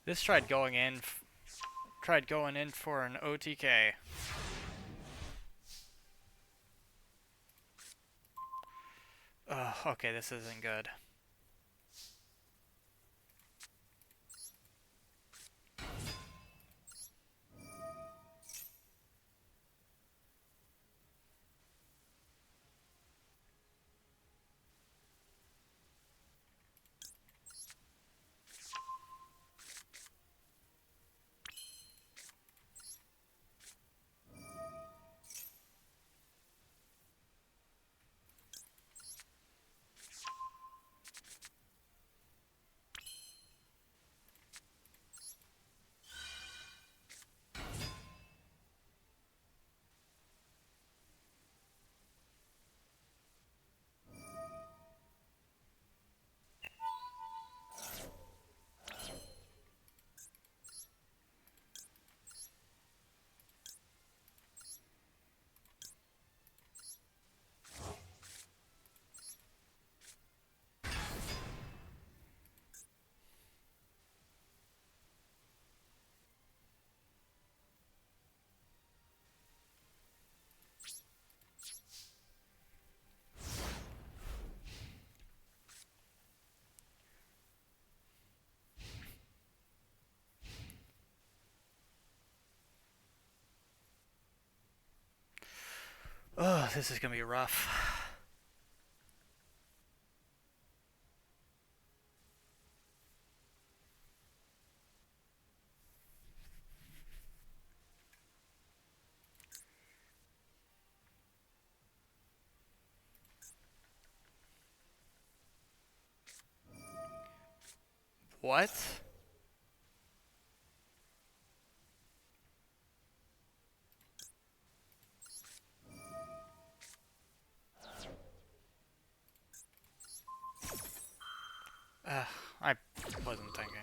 This tried going in for an OTK. Ugh, okay, this isn't good. Ugh, this is gonna be rough. What? I wasn't thinking.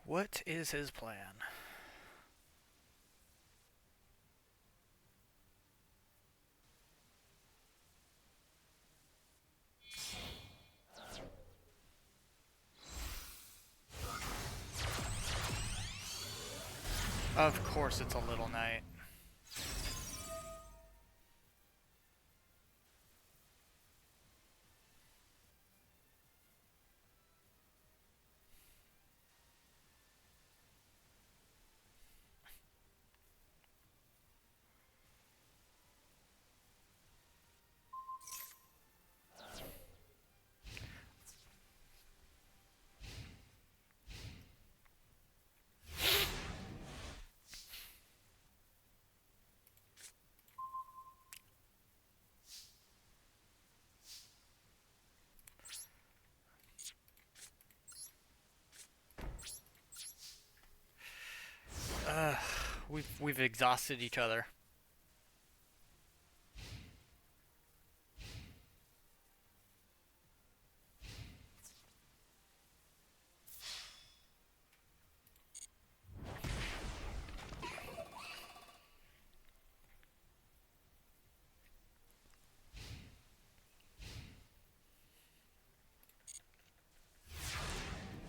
What is his plan? Of course it's a little knight. We've exhausted each other.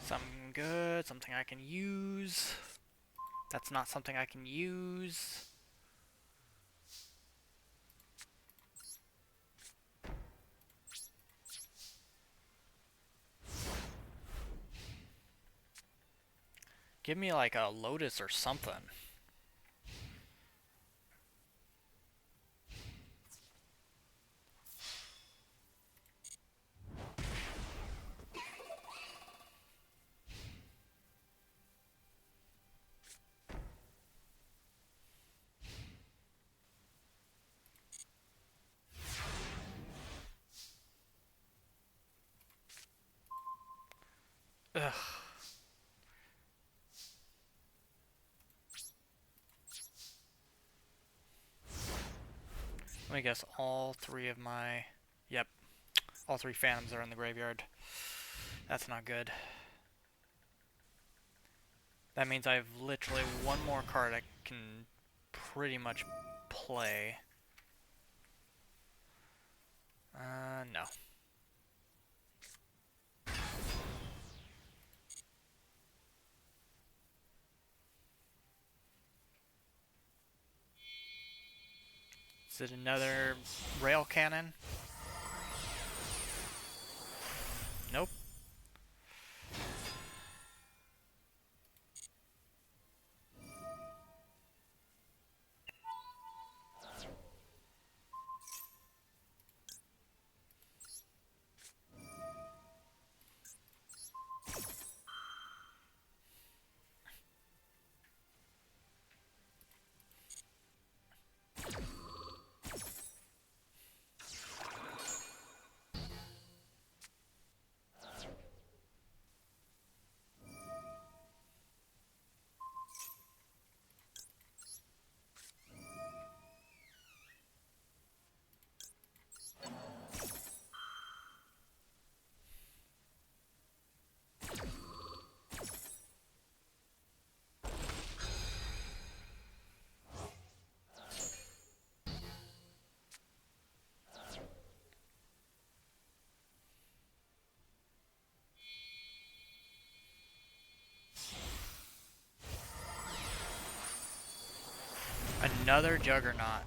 Something good, something I can use. That's not something I can use. Give me like a lotus or something. Ugh. Let me guess, all three of my... Yep, all three phantoms are in the graveyard. That's not good. That means I have literally one more card I can pretty much play. No. Is it another rail cannon? Nope. Another juggernaut.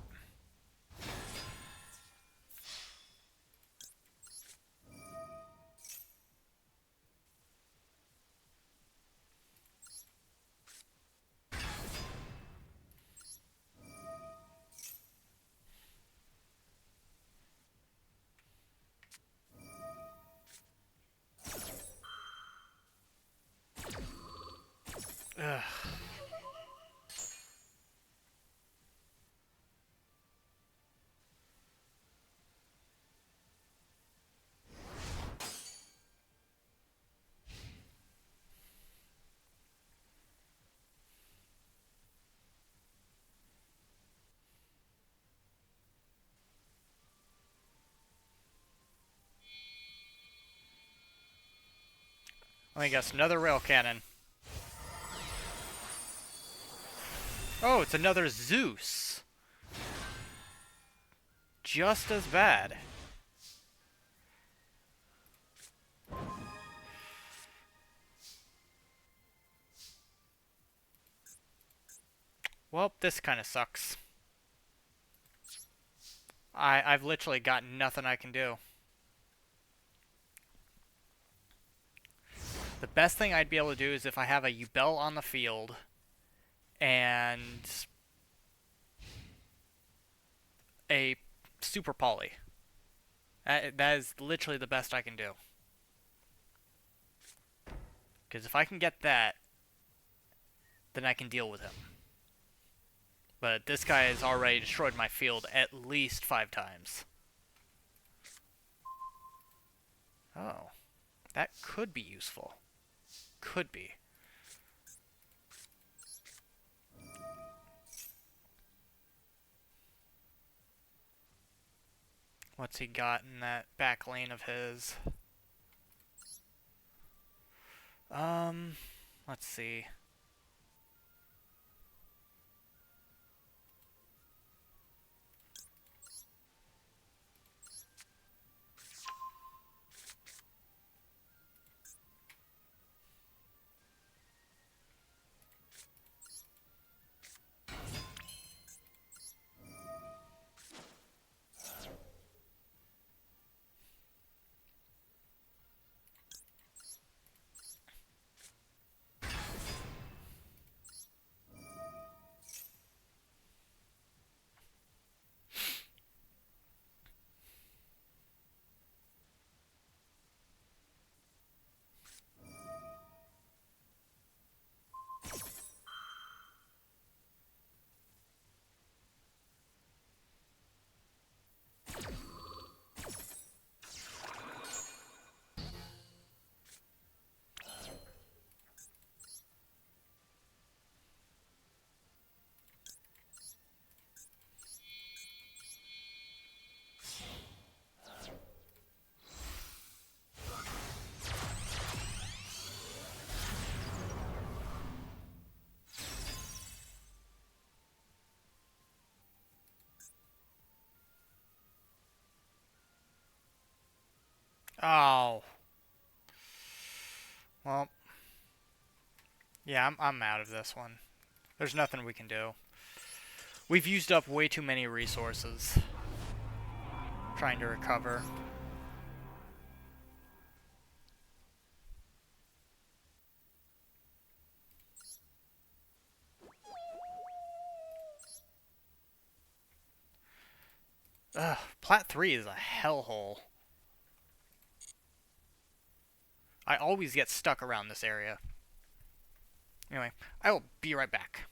Ugh. Let me guess, another rail cannon. Oh, it's another Zeus. Just as bad. Well, this kind of sucks. I've literally got nothing I can do. The best thing I'd be able to do is if I have a Yubel on the field and a Super Poly. That is literally the best I can do. Because if I can get that, then I can deal with him. But this guy has already destroyed my field at least 5 times. Oh. That could be useful. Could be. What's he got in that back lane of his? Let's see. Oh. Well. Yeah, I'm out of this one. There's nothing we can do. We've used up way too many resources trying to recover. Ugh, Plat 3 is a hellhole. I always get stuck around this area. Anyway, I will be right back.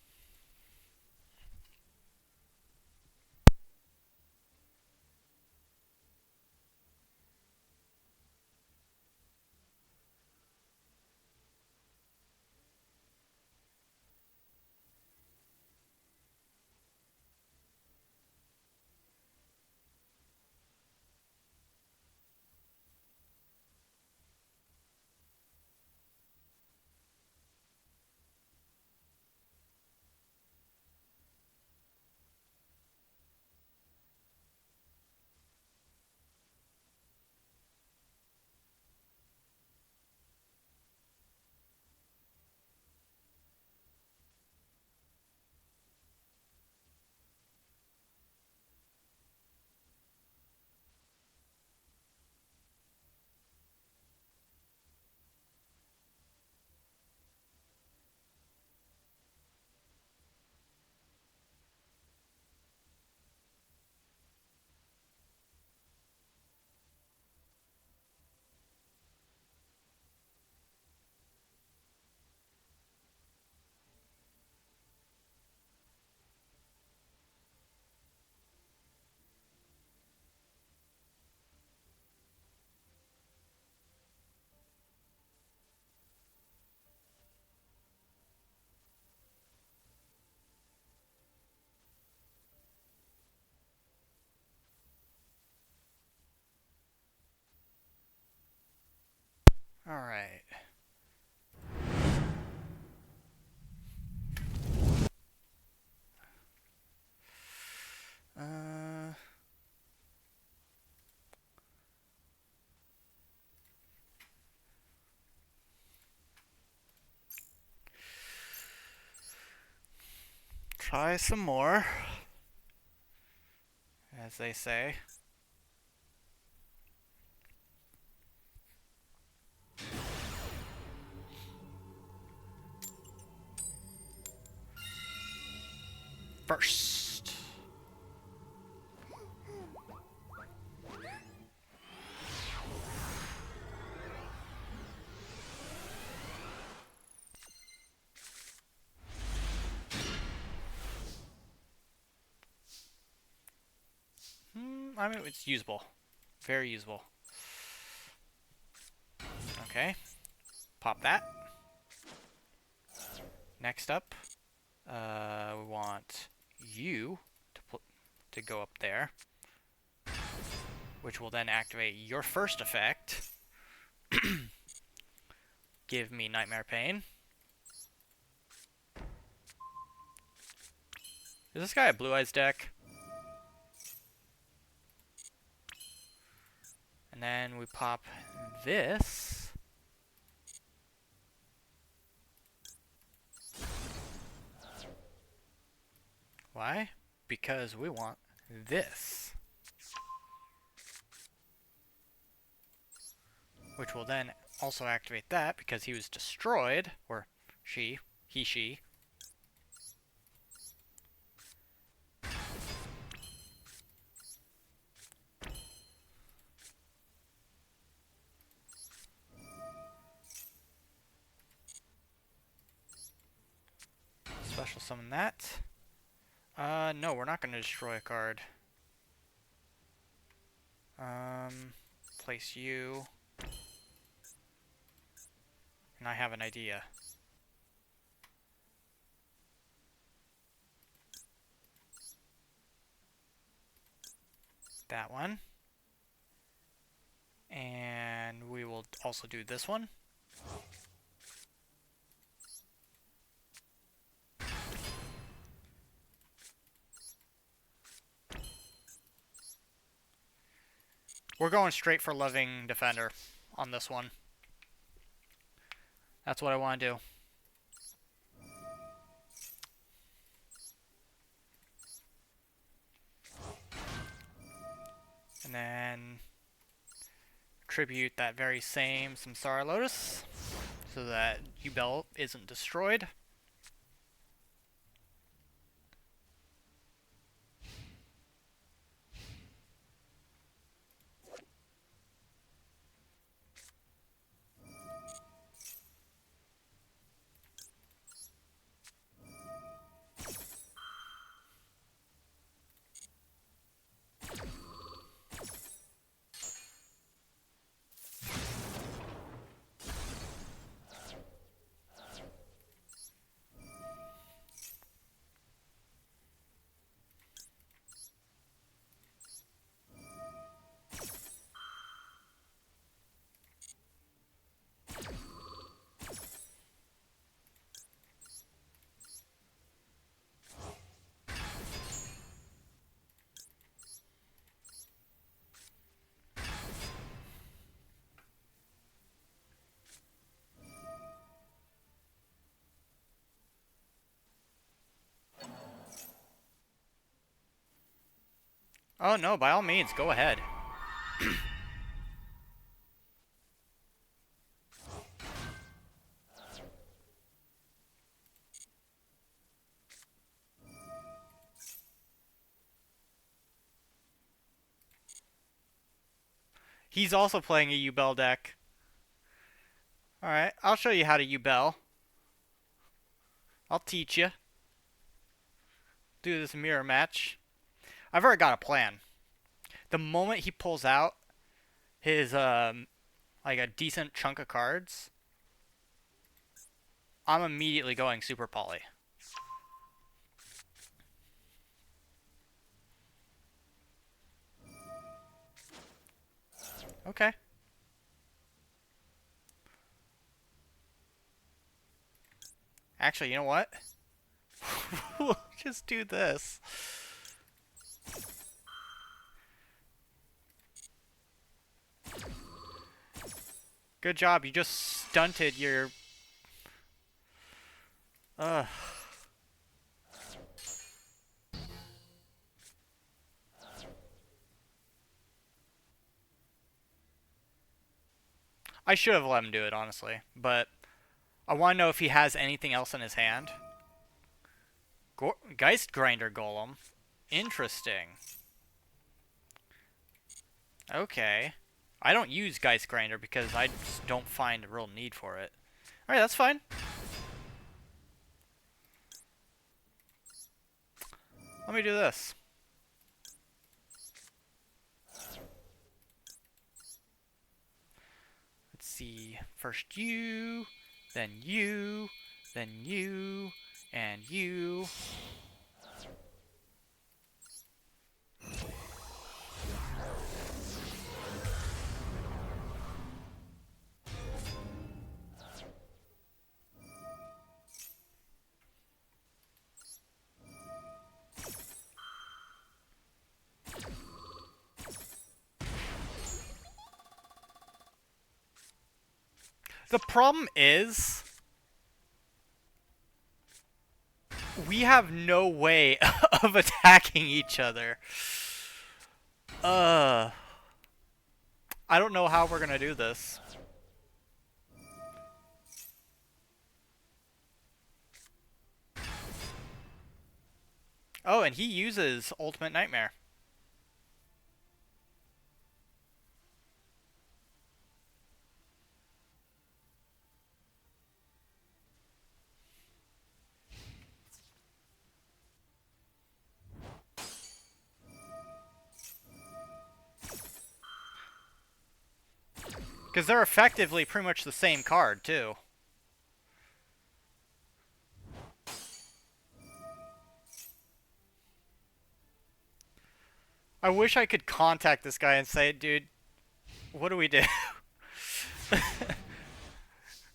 Alright. Uh... try some more, as they say. First. I mean, it's usable. Very usable. Okay. Pop that. Next up, we want you to go up there, which will then activate your first effect. Give me Nightmare Pain. Is this guy a Blue Eyes deck? And then we pop this. Why? Because we want this. Which will then also activate that because he was destroyed. Or she. He, she. Special summon that. No, we're not going to destroy a card. Place you. And I have an idea. That one. And we will also do this one. We're going straight for Living Defender on this one. That's what I want to do. And then tribute that very same Samsara Lotus so that Ubel isn't destroyed. Oh no, by all means, go ahead. He's also playing a Ubel deck. Alright, I'll show you how to Ubel. I'll teach you. Do this mirror match. I've already got a plan. The moment he pulls out his, like a decent chunk of cards, I'm immediately going Super Poly. Okay. Actually, you know what? We'll just do this. Good job, you just stunted your... I should have let him do it, honestly. But I want to know if he has anything else in his hand. Geist Grinder Golem. Interesting. Okay. I don't use Geist Grinder because I just don't find a real need for it. Alright, that's fine. Let me do this. Let's see. First you, then you, then you, and you. The problem is, we have no way of attacking each other. I don't know how we're gonna do this. Oh, and he uses Ultimate Nightmare. Because they're effectively pretty much the same card, too. I wish I could contact this guy and say, dude, what do we do?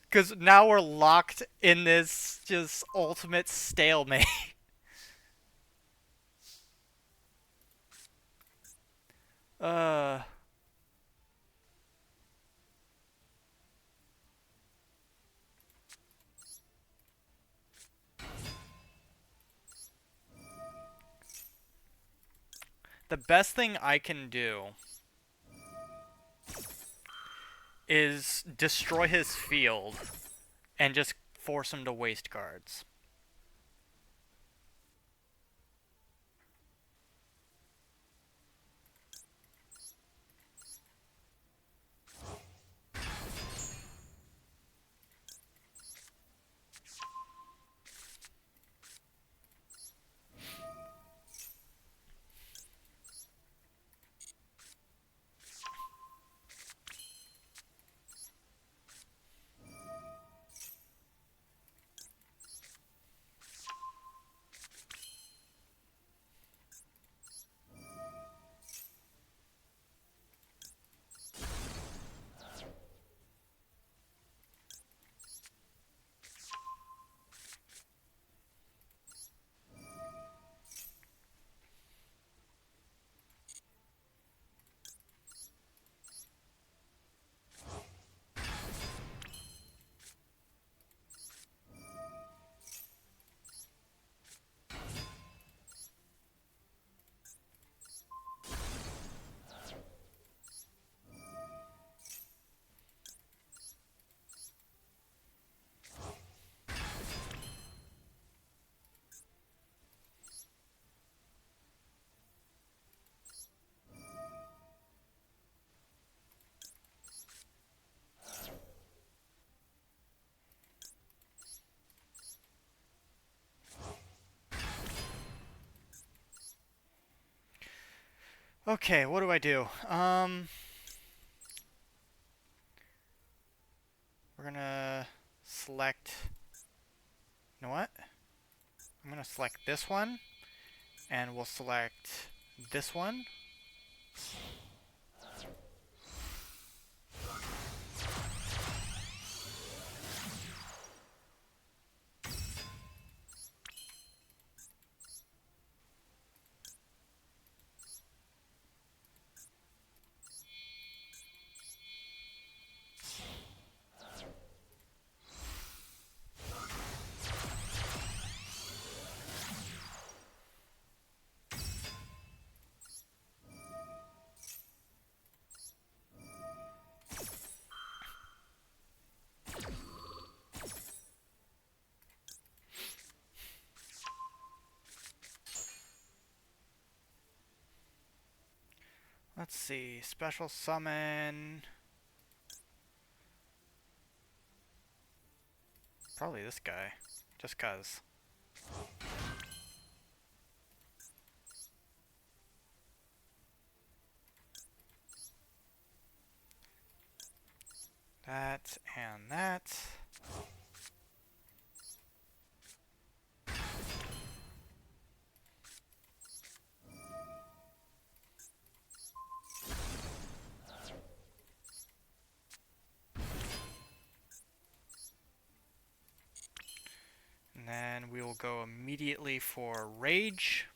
Because now we're locked in this just ultimate stalemate. uh... The best thing I can do is destroy his field and just force him to waste cards. Okay, what do I do? We're gonna select... You know what? I'm gonna select this one, and we'll select this one. Let's see. Special summon. Probably this guy. Just cuz. That and that. And then we will go immediately for Rage.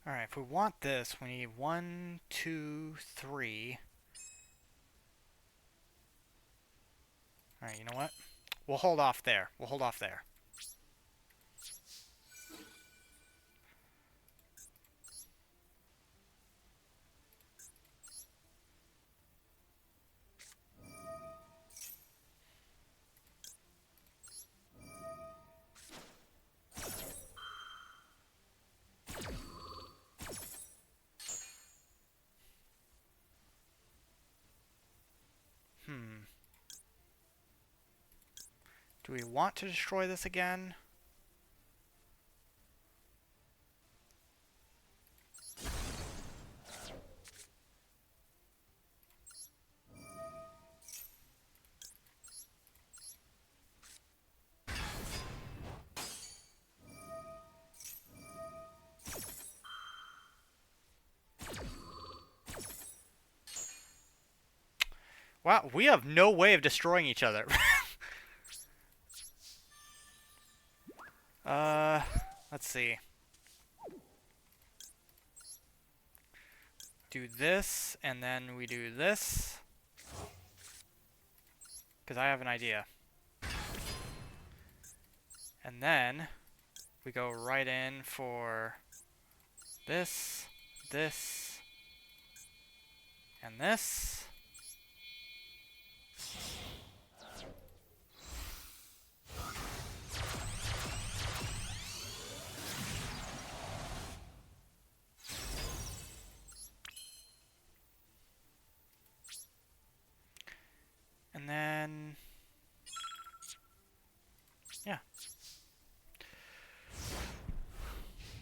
Alright, if we want this, we need 1, 2, 3. Alright, you know what? We'll hold off there. We'll hold off there. Do we want to destroy this again? Wow, we have no way of destroying each other. Let's see. Do this, and then we do this. Because I have an idea. And then we go right in for this, this, and this. And then, yeah.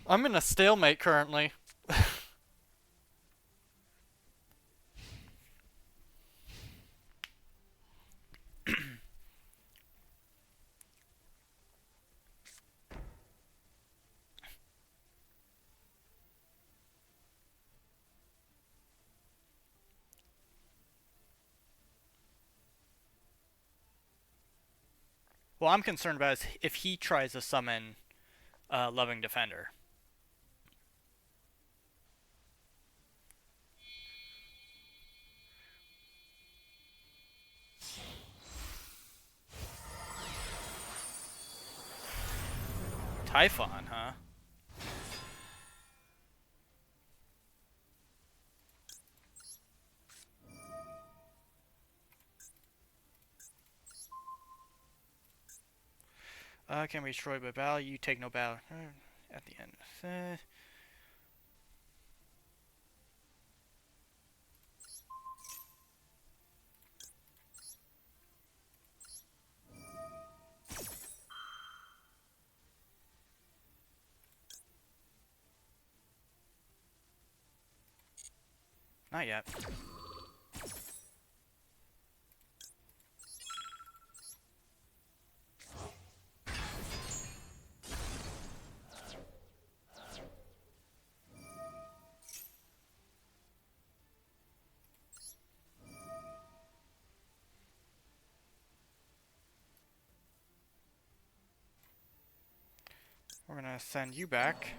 I'm in a stalemate currently. What I'm concerned about is if he tries to summon Loving Defender. Typhon, huh? Can be destroyed by battle. You take no battle at the end. Not yet. We're gonna send you back.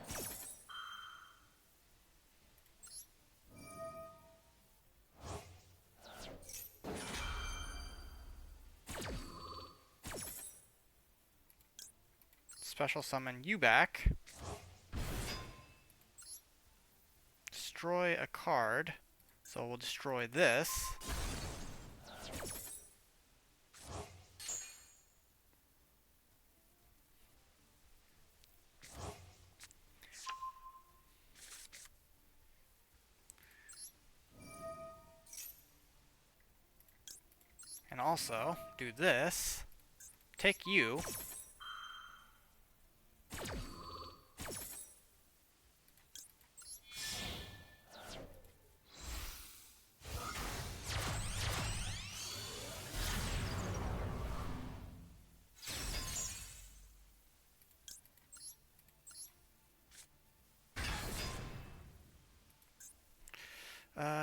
Special summon you back. Destroy a card. So we'll destroy this. And also do this. Take you.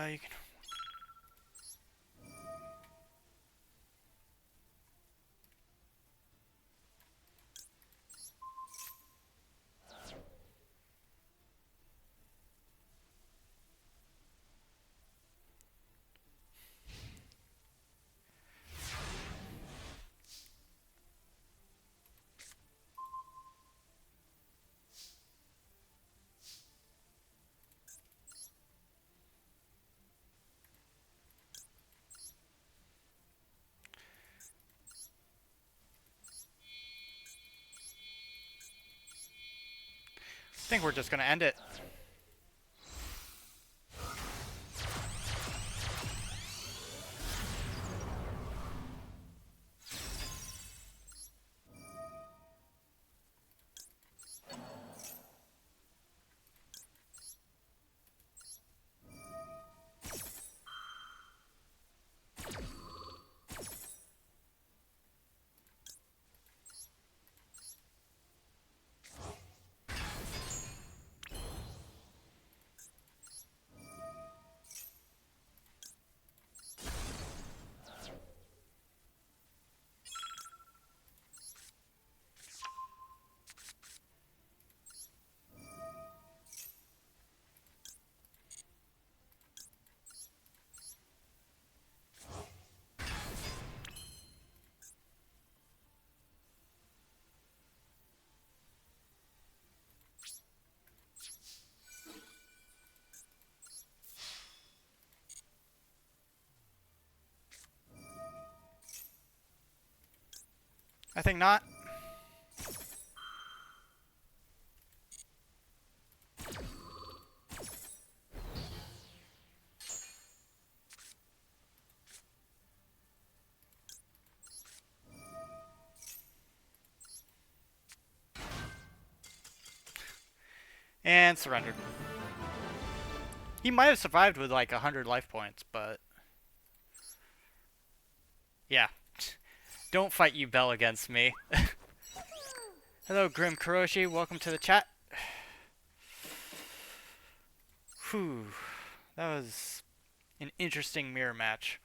You can. I think we're just gonna end it. I think not. And surrendered. He might have survived with like 100 life points, but yeah. Don't fight you, Bell, against me. Hello, Grim Kuroshi. Welcome to the chat. Whew. That was an interesting mirror match.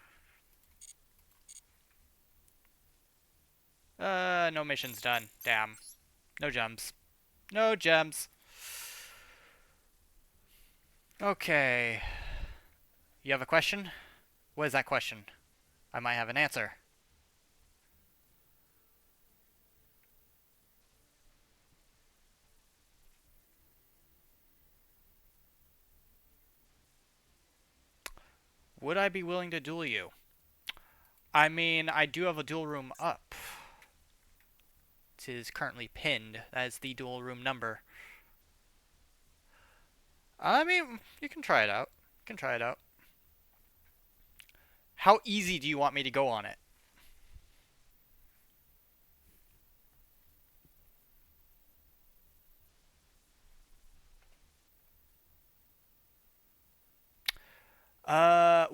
No missions done. Damn. No gems. No gems. Okay. You have a question? What is that question? I might have an answer. Would I be willing to duel you? I mean, I do have a duel room up. It is currently pinned. That is the duel room number. I mean, you can try it out. You can try it out. How easy do you want me to go on it?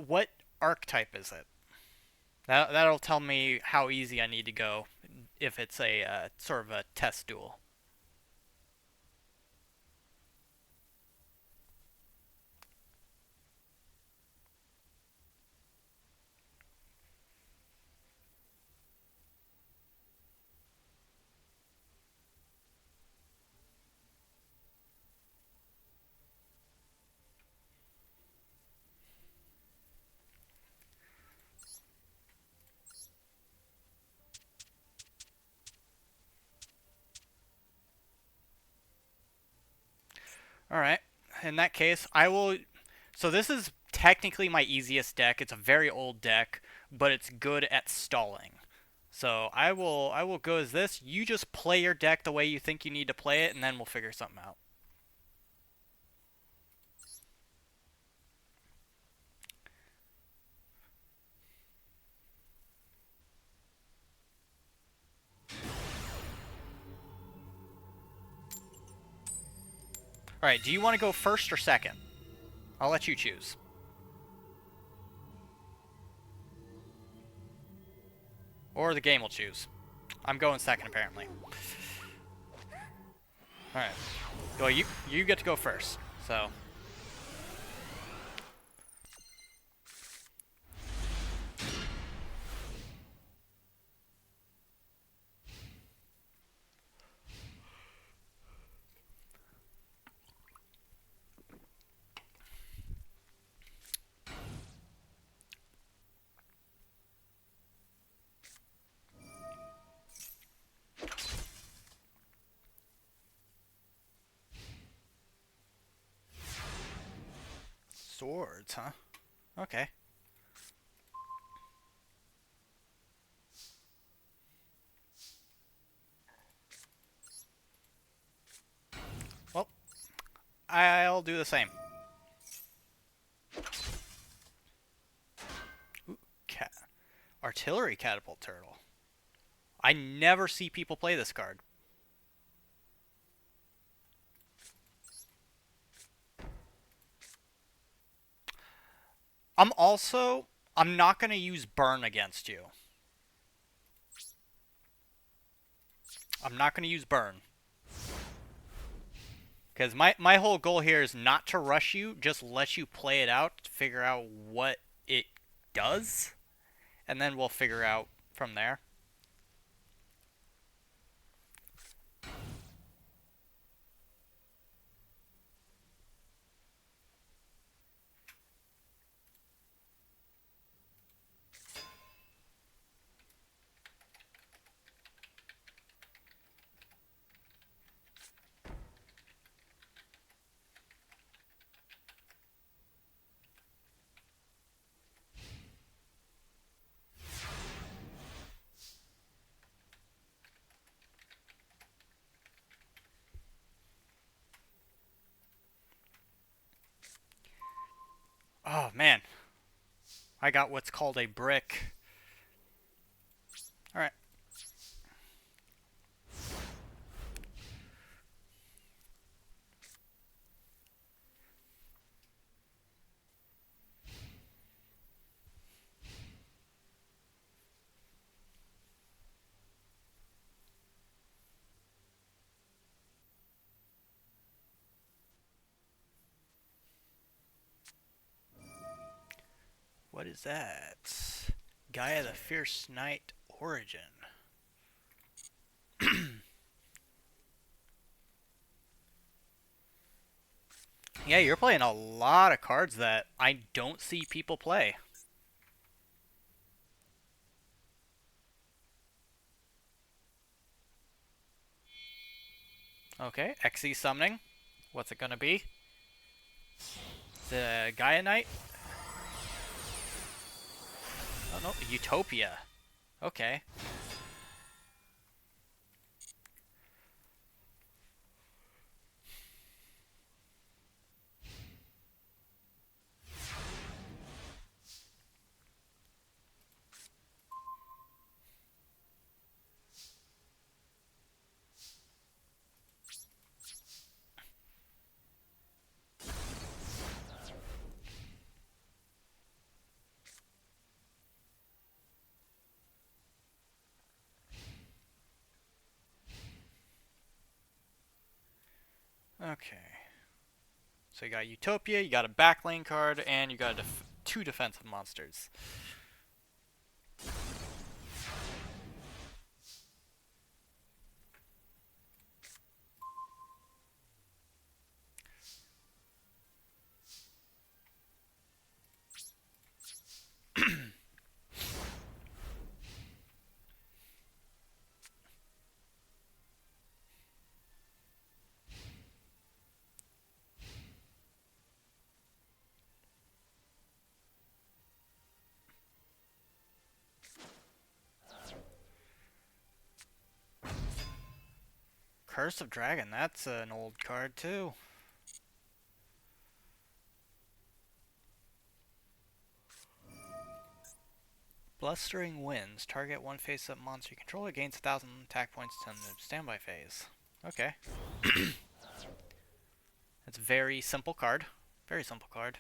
What archetype is it? That'll tell me how easy I need to go if it's a sort of a test duel. All right. In that case, I will. So this is technically my easiest deck. It's a very old deck, but it's good at stalling. So I will go as this. You just play your deck the way you think you need to play it, and then we'll figure something out. All right. Do you want to go first or second? I'll let you choose. Or the game will choose. I'm going second apparently. All right. Well, you get to go first. So swords, huh? Okay. Well, I'll do the same. Ooh, artillery catapult turtle. I never see people play this card. I'm not going to use burn against you. I'm not going to use burn. Because my whole goal here is not to rush you, just let you play it out, to figure out what it does, and then we'll figure out from there. Oh, man. I got what's called a brick. Alright. What is that? Gaia the Fierce Knight Origin. Yeah, you're playing a lot of cards that I don't see people play. Okay, XE summoning. What's it gonna be? The Gaia Knight? Oh no, Utopia. Okay. Okay. So you got Utopia, you got a backlane card, and you got two defensive monsters. Curse of Dragon, that's an old card too. Blustering Winds. Target one face-up monster you control. It gains 1,000 attack points in the standby phase. Okay. That's a very simple card. Very simple card.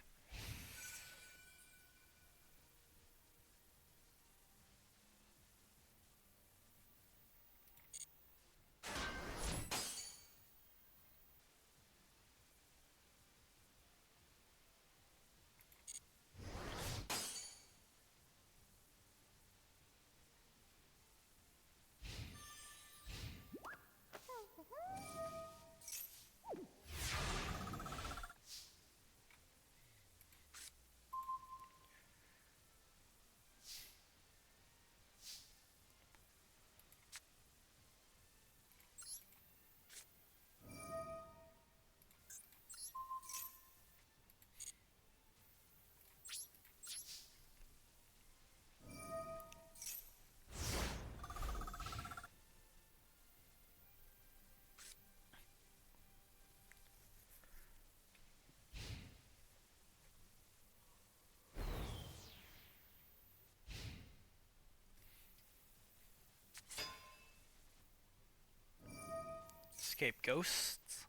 Escape Ghosts.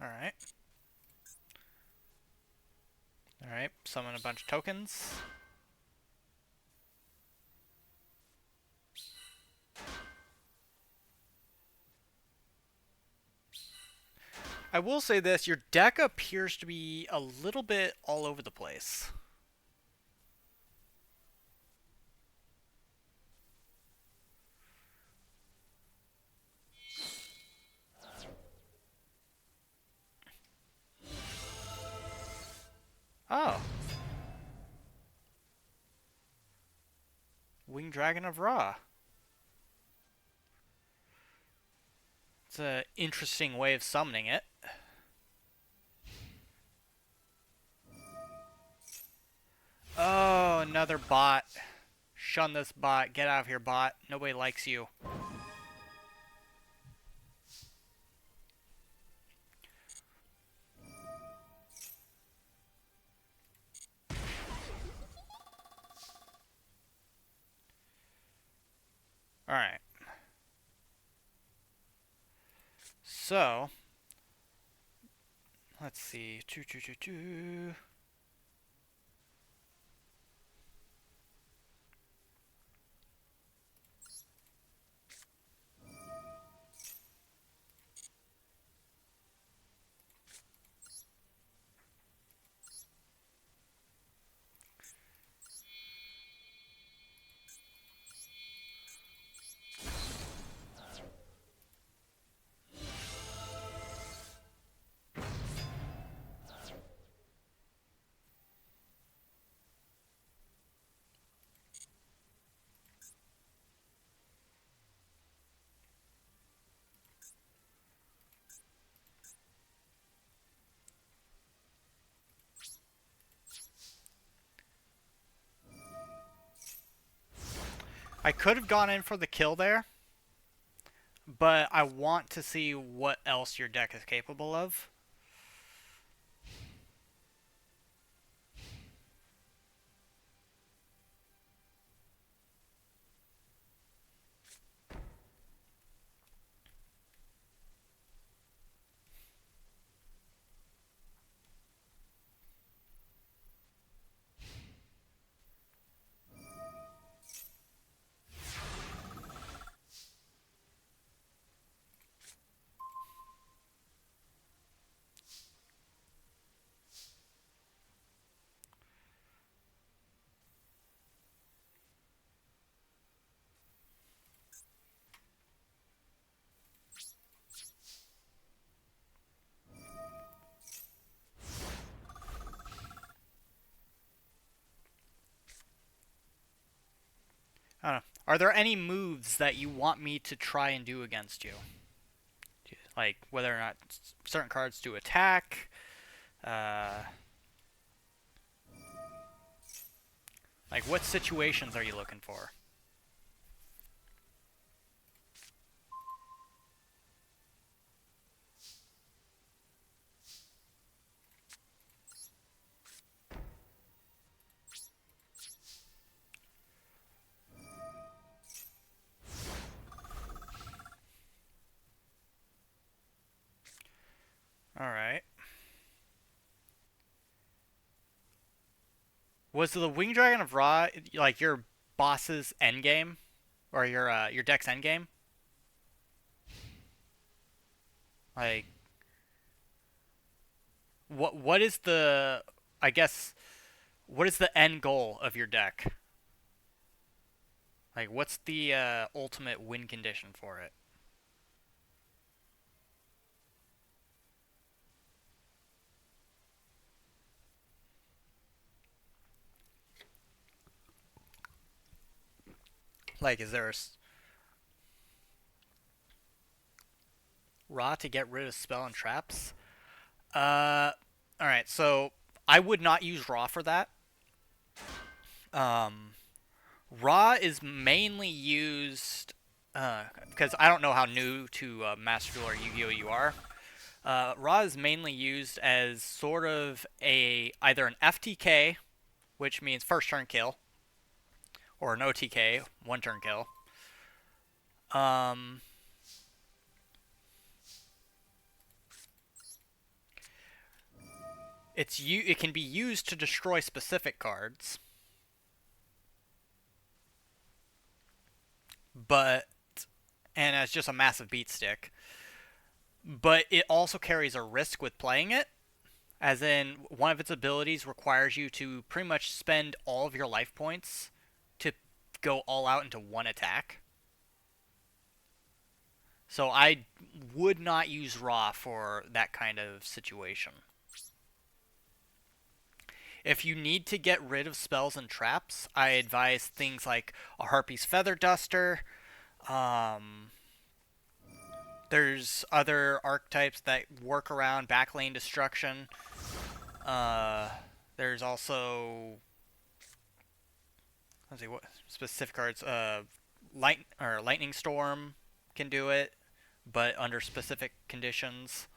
Alright. Alright, summon a bunch of tokens. I will say this, your deck appears to be a little bit all over the place. Oh. Winged Dragon of Ra. It's an interesting way of summoning it. Oh, another bot. Shun this bot. Get out of here, bot. Nobody likes you. Alright. So, let's see. I could have gone in for the kill there, but I want to see what else your deck is capable of. I don't know. Are there any moves that you want me to try and do against you? Like whether or not certain cards do attack. Like what situations are you looking for? Was the Wing Dragon of Ra like your boss's endgame or your deck's endgame? Like what is the I guess what is the end goal of your deck? Like what's the ultimate win condition for it? Like is there a Ra to get rid of spell and traps? All right, so I would not use Ra for that. Um, Ra is mainly used because I don't know how new to Master Duel or Yu-Gi-Oh you are. Ra is mainly used as sort of a either an FTK, which means first turn kill, or an OTK, one turn kill. Um, it can be used to destroy specific cards, but and as just a massive beat stick. But it also carries a risk with playing it, as in one of its abilities requires you to pretty much spend all of your life points to go all out into one attack. So I would not use Raw for that kind of situation. If you need to get rid of spells and traps, I advise things like a Harpy's Feather Duster. Um, there's other archetypes that work around backlane destruction. Uh, there's also let's see what specific cards. Lightning Storm can do it, but under specific conditions.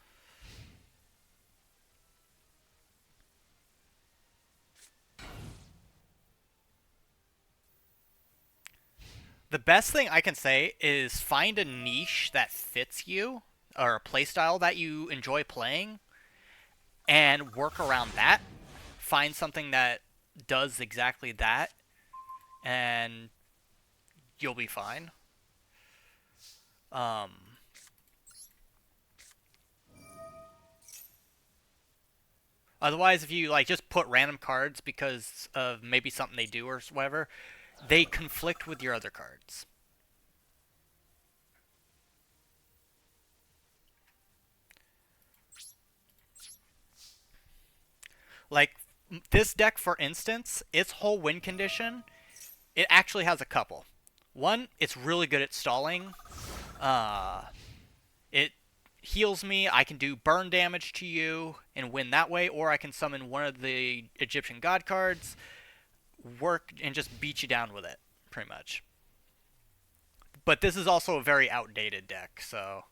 The best thing I can say is find a niche that fits you or a playstyle that you enjoy playing and work around that. Find something that does exactly that and you'll be fine. Um, Otherwise, if you like just put random cards because of maybe something they do or whatever, they conflict with your other cards. Like this deck, for instance, its whole win condition, it actually has a couple. One, it's really good at stalling. Uh, it heals me. I can do burn damage to you and win that way, or I can summon one of the Egyptian god cards, work and just beat you down with it, pretty much. But this is also a very outdated deck, so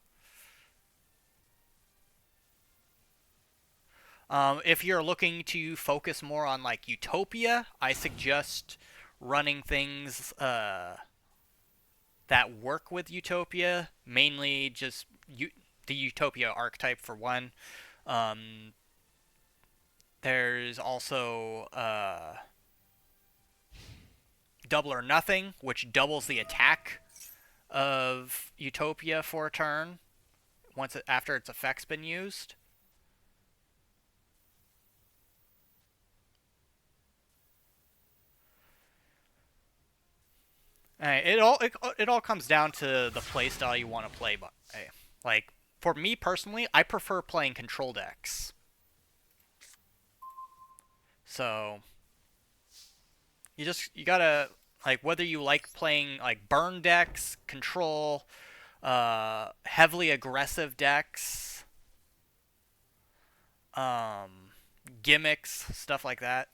if you're looking to focus more on like Utopia, I suggest running things that work with Utopia, mainly just the Utopia archetype for one. Um, there's also Double or Nothing, which doubles the attack of Utopia for a turn after its effect's been used. It all comes down to the playstyle you want to play by. Like for me personally, I prefer playing control decks. So you gotta like whether you like playing like burn decks, control, heavily aggressive decks, um, gimmicks, stuff like that.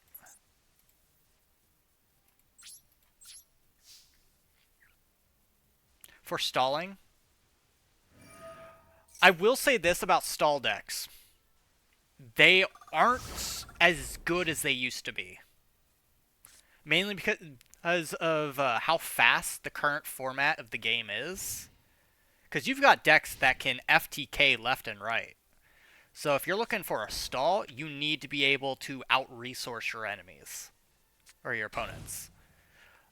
For stalling, I will say this about stall decks: they aren't as good as they used to be. Mainly because of how fast the current format of the game is. Because you've got decks that can FTK left and right. So if you're looking for a stall, you need to be able to out resource your enemies. or your opponents.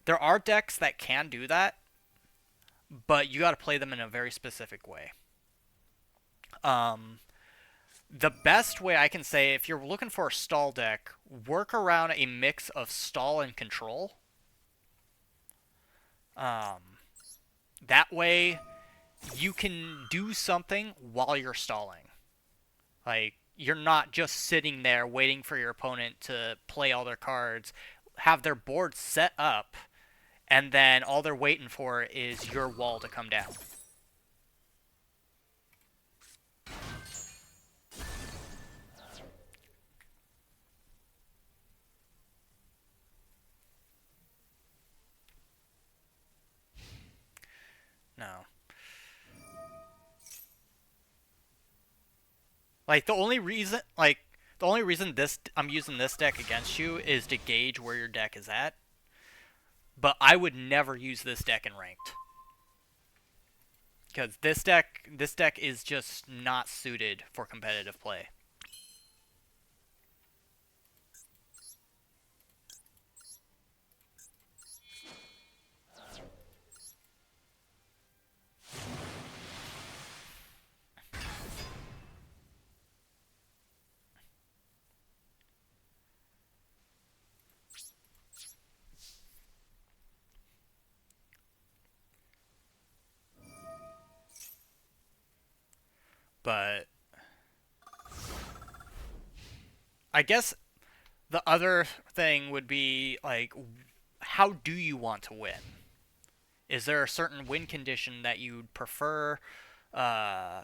There are decks that can do that, but you got to play them in a very specific way. Um, the best way I can say, if you're looking for a stall deck, work around a mix of stall and control. Um, that way, you can do something while you're stalling. Like, you're not just sitting there waiting for your opponent to play all their cards, have their board set up, and then all they're waiting for is your wall to come down. No. Like the only reason this I'm using this deck against you is to gauge where your deck is at. But I would never use this deck in ranked. Because this deck is just not suited for competitive play. But I guess the other thing would be like, how do you want to win? Is there a certain win condition that you'd prefer? Uh,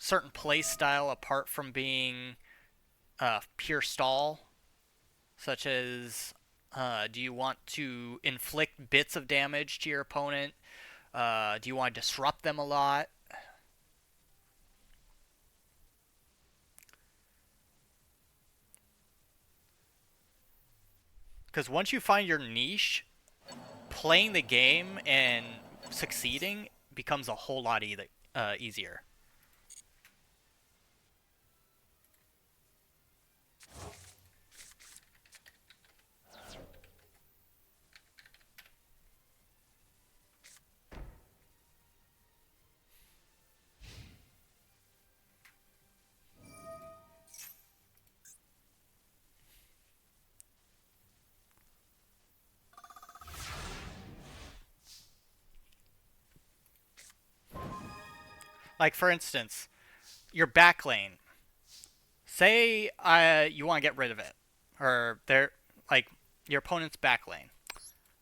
Certain play style apart from being pure stall, such as do you want to inflict bits of damage to your opponent? Do you want to disrupt them a lot? Because once you find your niche, playing the game and succeeding becomes a whole lot easier. Like for instance, your back lane. Say you want to get rid of it, or they're like your opponent's back lane.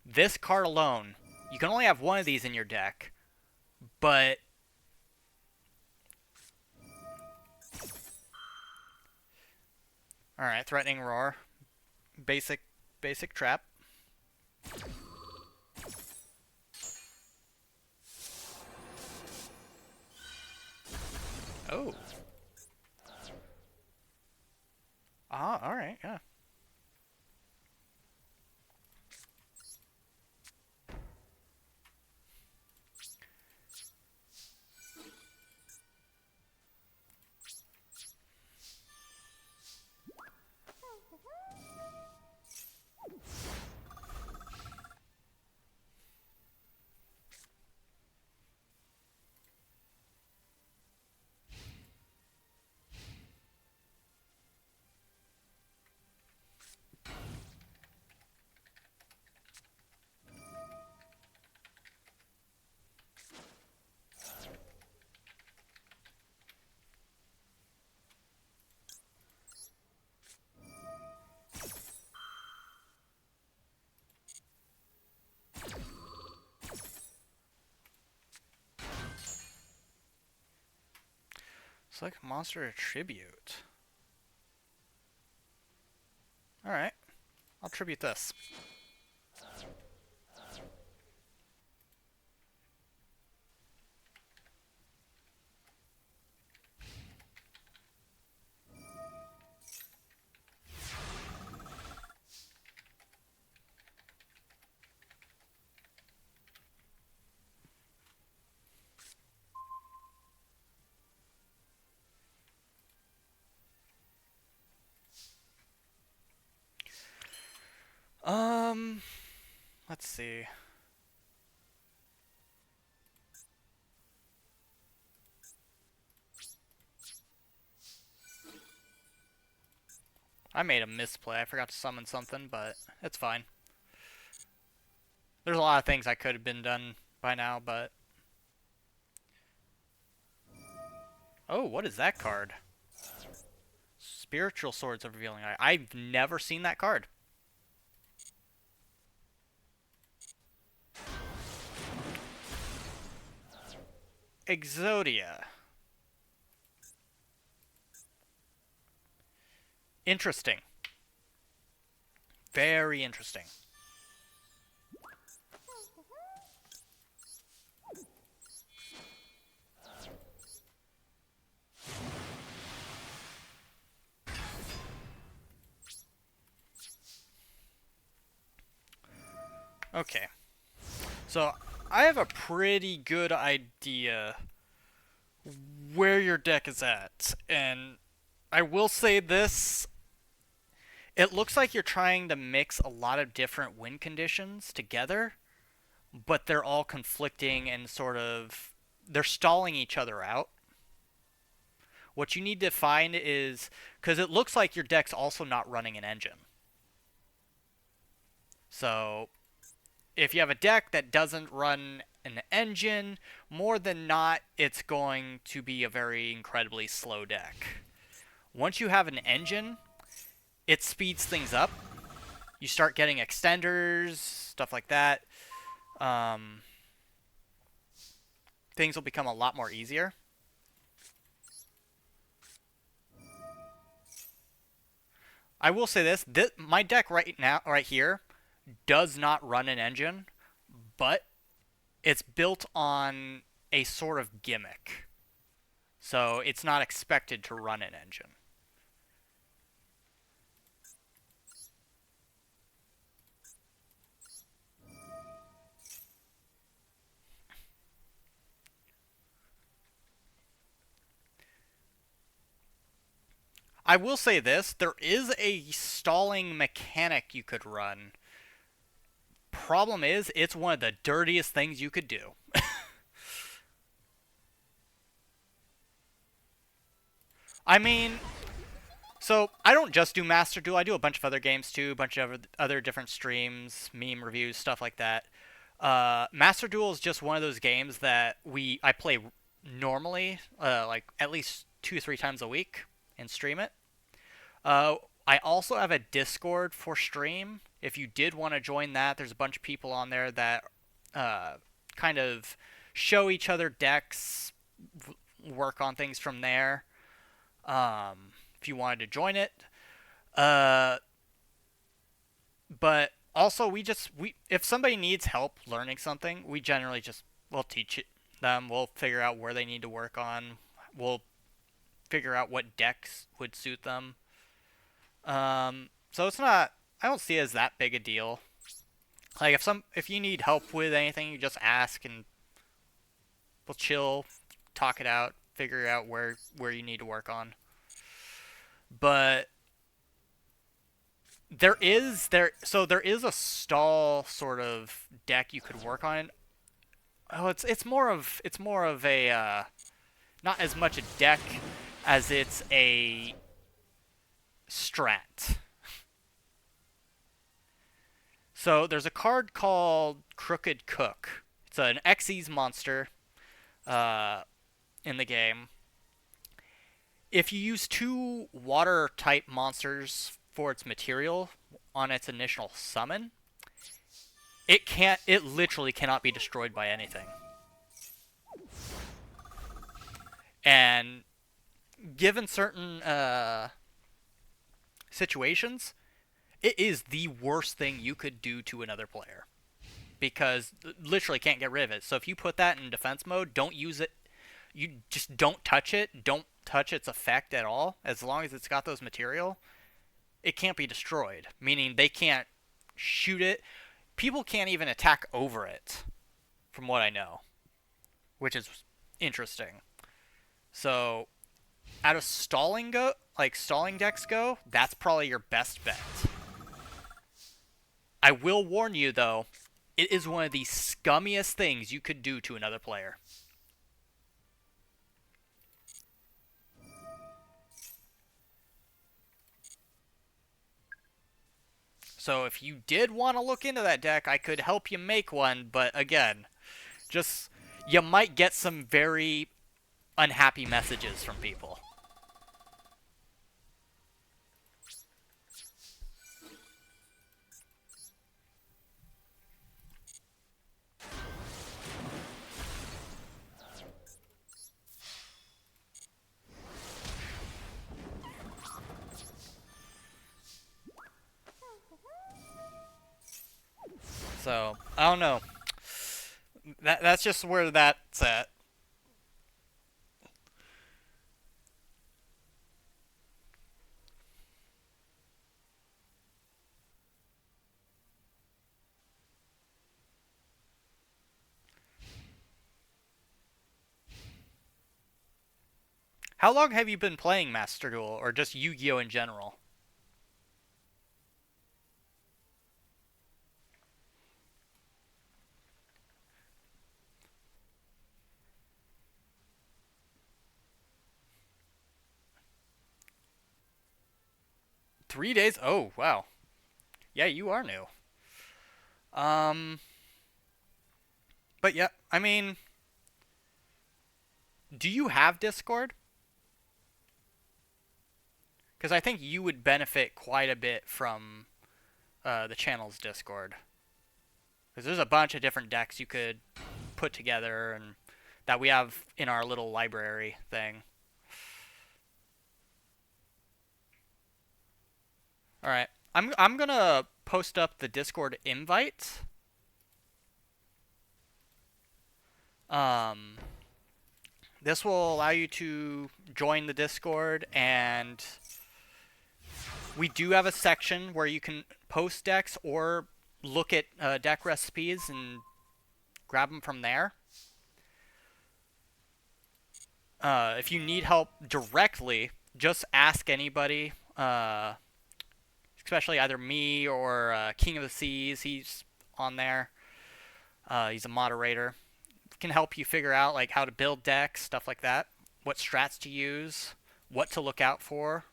This card alone, you can only have one of these in your deck, but all right, threatening roar, basic basic trap. Oh, all right, yeah. Select monster attribute. All right, I'll tribute this. Let's see. I made a misplay. I forgot to summon something, but it's fine. There's a lot of things I could have been done by now, but... Oh, what is that card? Spiritual Swords of Revealing Eye. I've never seen that card. Exodia. Interesting. Very interesting. Okay. So, I have a pretty good idea where your deck is at. And I will say this. It looks like you're trying to mix a lot of different win conditions together, but they're all conflicting and sort of... They're stalling each other out. What you need to find is... Because it looks like your deck's also not running an engine. So, if you have a deck that doesn't run an engine, more than not, it's going to be a very incredibly slow deck. Once you have an engine, it speeds things up. You start getting extenders, stuff like that. Things will become a lot more easier. I will say this my deck right here, does not run an engine, but it's built on a sort of gimmick. So it's not expected to run an engine. I will say this, there is a stalling mechanic you could run. Problem is, it's one of the dirtiest things you could do. I mean, so I don't just do Master Duel. I do a bunch of other games too, a bunch of other different streams, meme reviews, stuff like that. Master Duel is just one of those games that I play normally, like at least 2 or 3 times a week, and stream it. Uh, I also have a Discord for stream. If you did want to join that, there's a bunch of people on there that uh, kind of show each other decks, work on things from there. If you wanted to join it, uh, but also we if somebody needs help learning something, we generally just we'll teach it them. We'll figure out where they need to work on. We'll figure out what decks would suit them. So it's not. I don't see it as that big a deal. Like if you need help with anything, you just ask and we'll chill, talk it out, figure out where you need to work on. But there is a stall sort of deck you could work on. Oh, it's more of a not as much a deck as it's a strat. So there's a card called Crooked Cook. It's an Xyz monster uh, in the game. If you use 2 water-type monsters for its material on its initial summon, it literally cannot be destroyed by anything. And given certain situations, it is the worst thing you could do to another player. Because literally can't get rid of it. So if you put that in defense mode, don't use it. You just don't touch it. Don't touch its effect at all. As long as it's got those material, it can't be destroyed. Meaning they can't shoot it. People can't even attack over it, from what I know. Which is interesting. So, out of stalling decks go, that's probably your best bet. I will warn you though, It is one of the scummiest things you could do to another player. So if you did want to look into that deck, I could help you make one, but again, just you might get some very unhappy messages from people. So, I don't know. That's just where that's at. How long have you been playing Master Duel, or just Yu-Gi-Oh in general? 3 days? Oh, wow. Yeah, you are new. Um, but yeah, I mean, do you have Discord? Because I think you would benefit quite a bit from the channel's Discord. Because there's a bunch of different decks you could put together and that we have in our little library thing. All right, I'm gonna post up the Discord invite. Um, this will allow you to join the Discord, and we do have a section where you can post decks or look at deck recipes and grab them from there. If you need help directly, just ask anybody, especially either me or King of the Seas. He's on there. He's a moderator. Can help you figure out like how to build decks, stuff like that, what strats to use, what to look out for.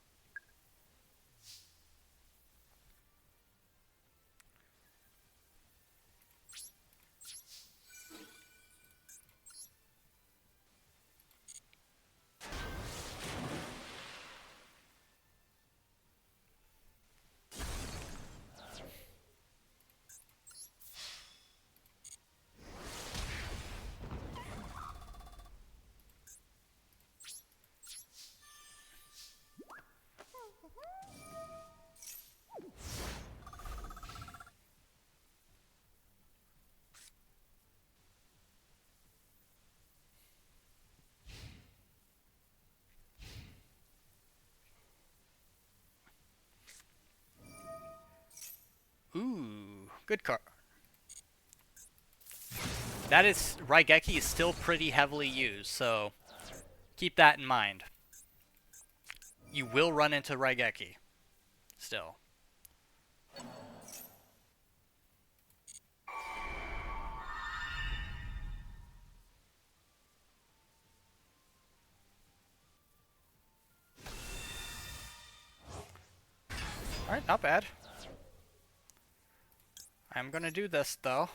Ooh, good card. That is, Raigeki is still pretty heavily used, so keep that in mind. You will run into Raigeki still. Alright, not bad. I'm gonna do this though.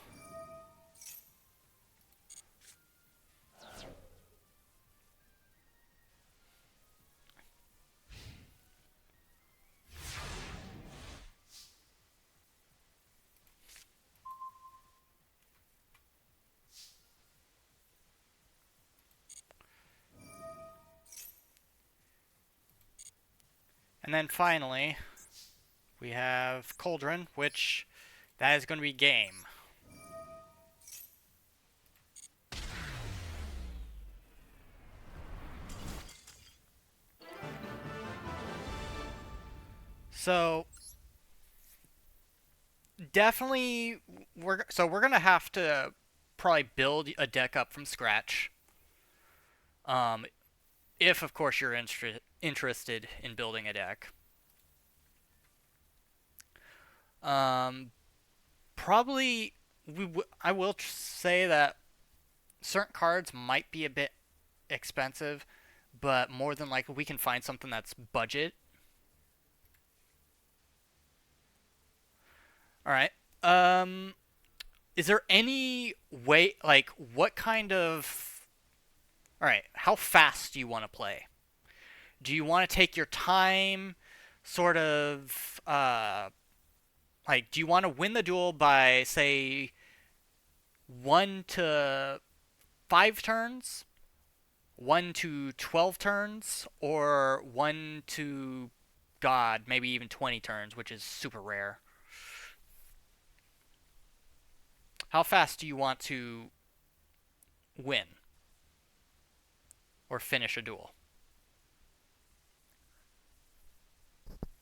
And then finally, we have Cauldron, which that is going to be game. So definitely we're going to have to probably build a deck up from scratch. Um, if of course you're interested in building a deck. Um, probably I will say that certain cards might be a bit expensive, but more than likely we can find something that's budget. All right. Um, is there any way, like, what kind of? All right, how fast do you want to play? Do you want to take your time, sort of, like, do you want to win the duel by, say, 1 to 5 turns, 1 to 12 turns, or 1 to, God, maybe even 20 turns, which is super rare? How fast do you want to win or finish a duel?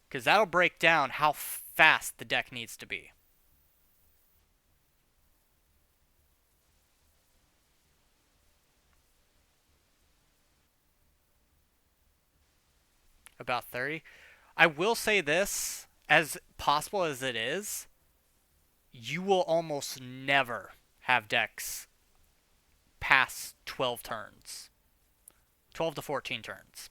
Because that'll break down how fast the deck needs to be. About 30. I will say this, as possible as it is, you will almost never have decks past 12 turns. 12 to 14 turns.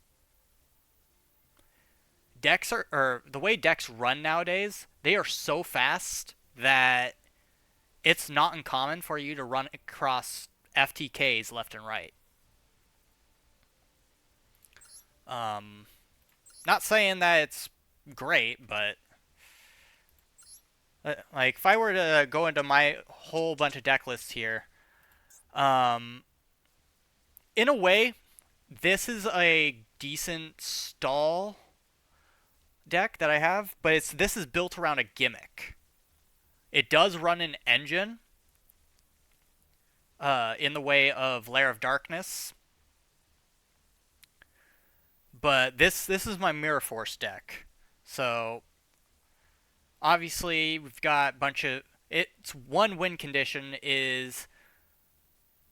Decks are, or the way decks run nowadays, they are so fast that it's not uncommon for you to run across FTKs left and right. Um, Not saying that it's great, but like if I were to go into my whole bunch of deck lists here, um, in a way, this is a decent stall deck that I have, but this is built around a gimmick. It does run an engine, in the way of Lair of Darkness, but this is my Mirror Force deck. So obviously we've got a bunch of its one win condition is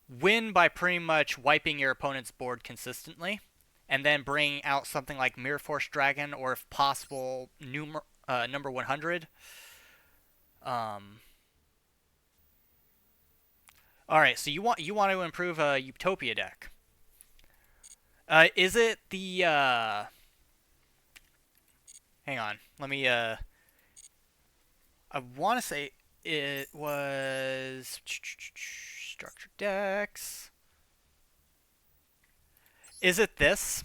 win by pretty much wiping your opponent's board consistently, and then bring out something like Mirror Force Dragon, or if possible, number 100. Um, all right, so you want to improve a Utopia deck. Is it the? Hang on, let me. I want to say it was structured decks. Is it this?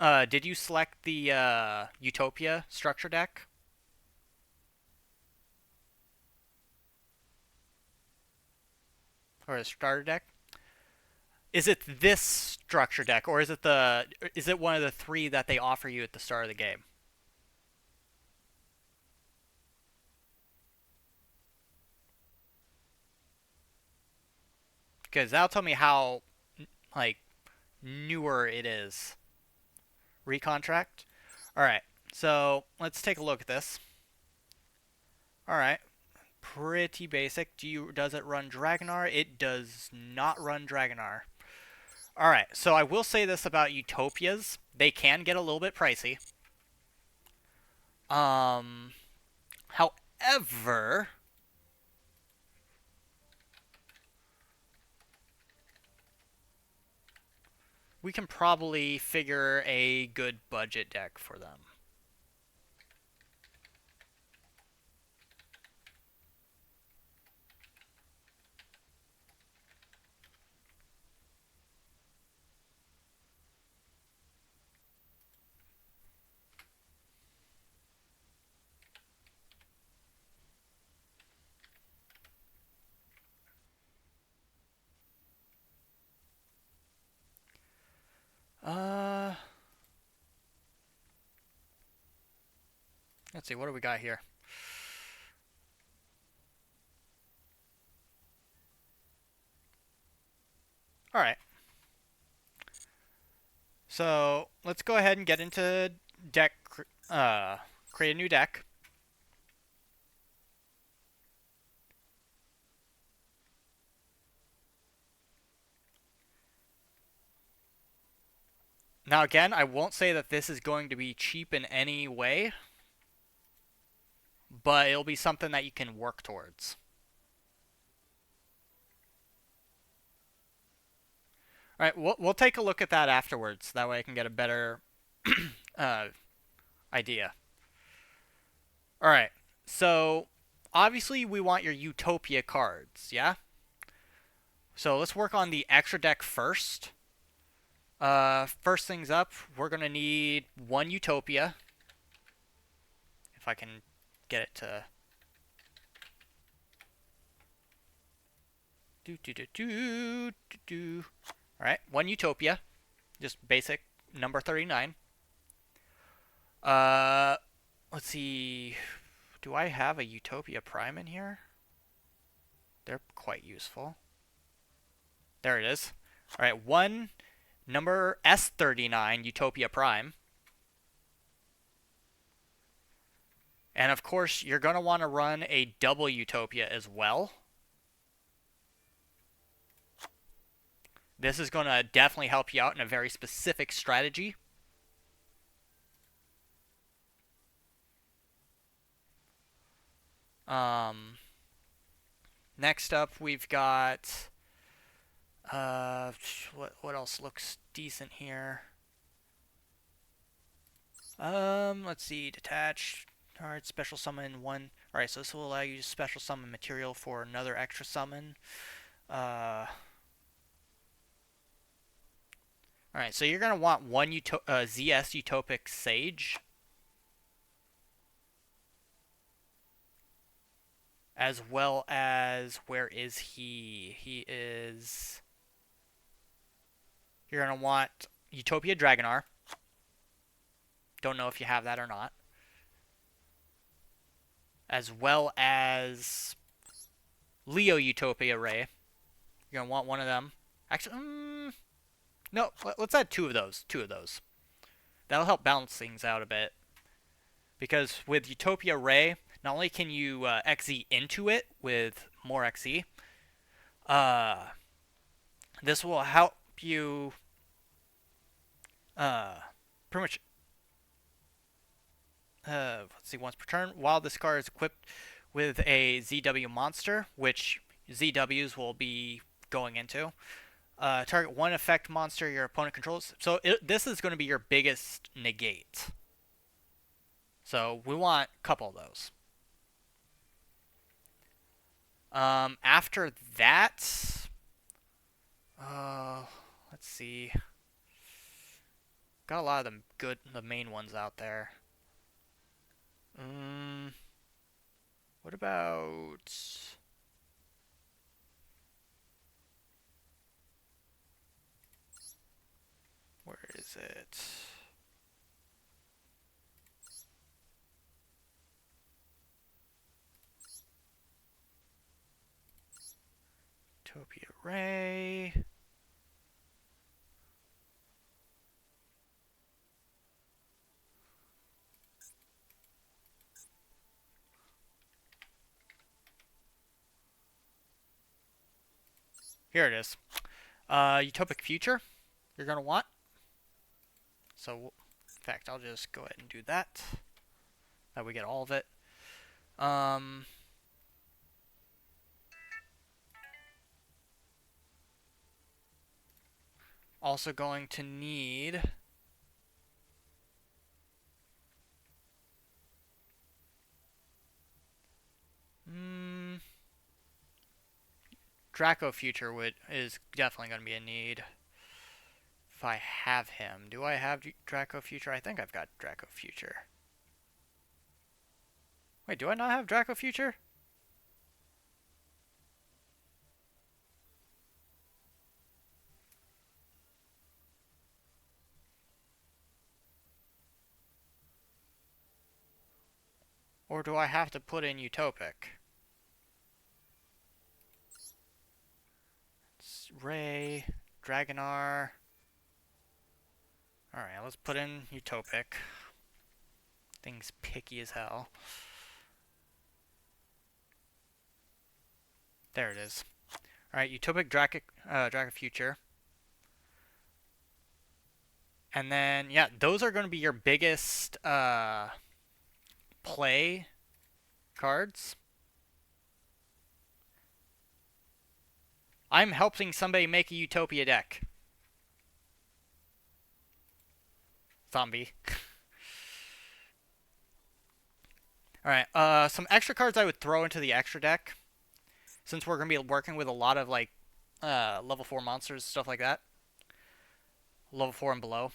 Did you select the Utopia structure deck? Or a starter deck? Is it this structure deck, or is it one of the three that they offer you at the start of the game? Because that'll tell me how, like, newer it is. Recontract? Alright, so let's take a look at this. Alright, pretty basic. Does it run Dragonar? It does not run Dragonar. Alright, so I will say this about Utopias. They can get a little bit pricey. However, we can probably figure a good budget deck for them. Uh, let's see, what do we got here? Alright. So, let's go ahead and get into deck, create a new deck. Now again, I won't say that this is going to be cheap in any way, but it'll be something that you can work towards. All right, we'll take a look at that afterwards. That way I can get a better uh, idea. All right, so obviously we want your Utopia cards, yeah? So let's work on the extra deck first. First things up, we're going to need one Utopia. If I can get it to... Alright, one Utopia. Just basic number 39. Let's see. Do I have a Utopia Prime in here? They're quite useful. There it is. Alright, one number S39 Utopia Prime. And of course, you're going to want to run a double Utopia as well. This is going to definitely help you out in a very specific strategy. Next up, we've got... what else looks decent here? Let's see. Detach. Alright, special summon one. Alright, so this will allow you to special summon material for another extra summon. Alright, so you're going to want one ZS Utopic Sage. As well as, where is he? He is... You're going to want Utopia Dragonar. Don't know if you have that or not. As well as Leo Utopia Ray. You're going to want one of them. Actually, no, let's add two of those. That'll help balance things out a bit. Because with Utopia Ray, not only can you XZ into it with more XZ, this will help you pretty much, let's see, once per turn, while this card is equipped with a ZW monster, which ZWs will be going into. Target one effect monster your opponent controls. So this is going to be your biggest negate. So we want a couple of those. After that, let's see. Got a lot of the main ones out there. What about... Where is it? Utopia Ray. Here it is. Utopic Future, you're going to want. So, in fact, I'll just go ahead and do that. That we get all of it. Also going to need... Draco Future is definitely going to be a need. If I have him. Do I have Draco Future? I think I've got Draco Future. Wait, do I not have Draco Future? Or do I have to put in Utopic? It's Ray, Dragonar. Alright, let's put in Utopic. Thing's picky as hell. There it is. Alright, Utopic Draco Future. And then, yeah, those are going to be your biggest play cards. I'm helping somebody make a Utopia deck. Zombie. Alright, some extra cards I would throw into the extra deck. Since we're going to be working with a lot of, like, level 4 monsters, stuff like that. Level 4 and below.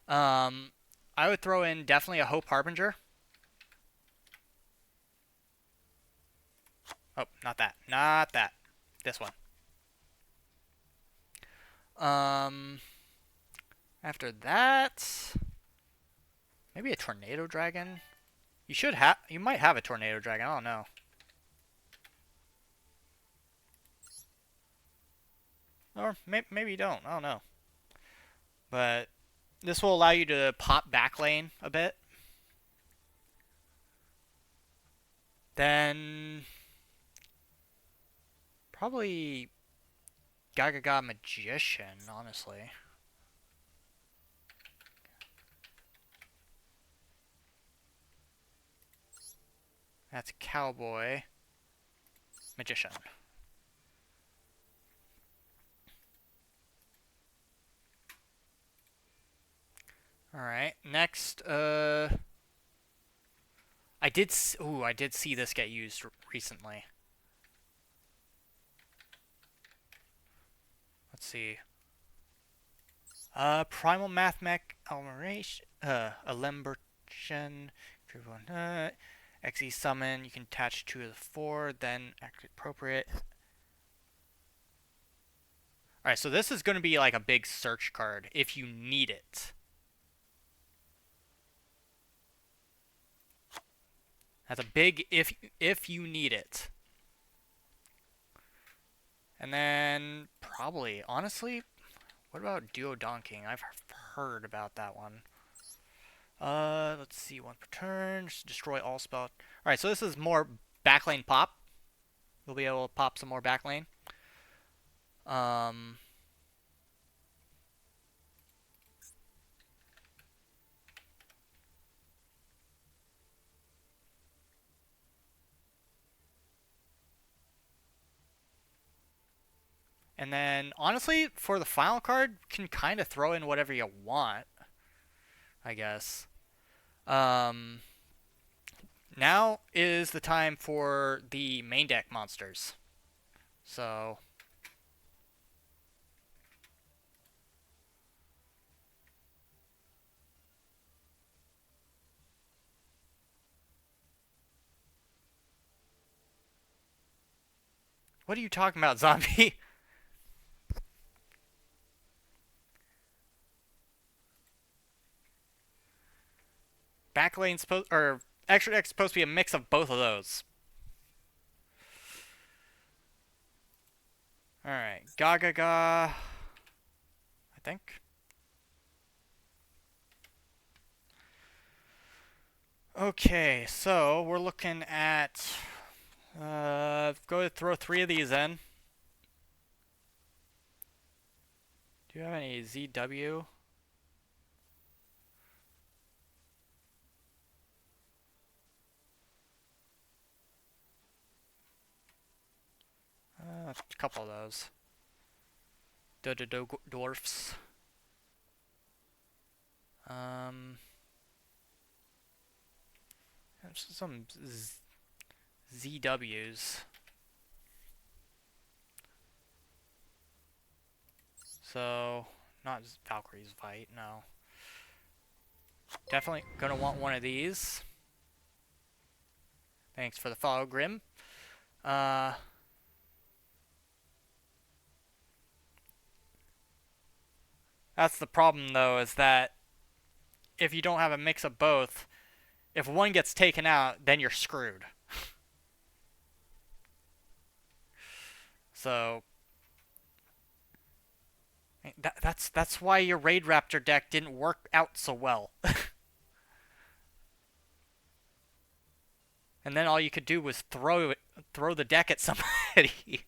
I would throw in definitely a Hope Harbinger. Oh, not that. Not that. This one. After that, maybe a Tornado Dragon. You might have a Tornado Dragon. I don't know. Or maybe you don't. I don't know. But this will allow you to pop back lane a bit. Then probably Gaga Magician, honestly. That's Cowboy. Magician. Alright, next, I did see this get used recently. Let's see. Primal Mathmech Alembertion, XE Summon, you can attach 2 of the 4, then act appropriate. Alright, so this is going to be like a big search card if you need it. That's a big if you need it. And then probably, honestly, what about Duo Donking? I've heard about that one. Let's see, 1 per turn, just destroy all spell. Alright, so this is more backlane pop. We'll be able to pop some more backlane. And then, honestly, for the final card, can kind of throw in whatever you want, I guess. Now is the time for the main deck monsters. So, what are you talking about, zombie? Backlane's supposed, or extra deck's supposed to be a mix of both of those. Alright, Gaga, I think. Okay, so we're looking at, go to throw 3 of these in. Do you have any ZW? A couple of those. Dwarfs. Some ZWs. So, not Valkyrie's Fight, no. Definitely gonna want one of these. Thanks for the follow, Grim. That's the problem, though, is that if you don't have a mix of both, if one gets taken out, then you're screwed. So that's why your Raid Raptor deck didn't work out so well. And then all you could do was throw the deck at somebody.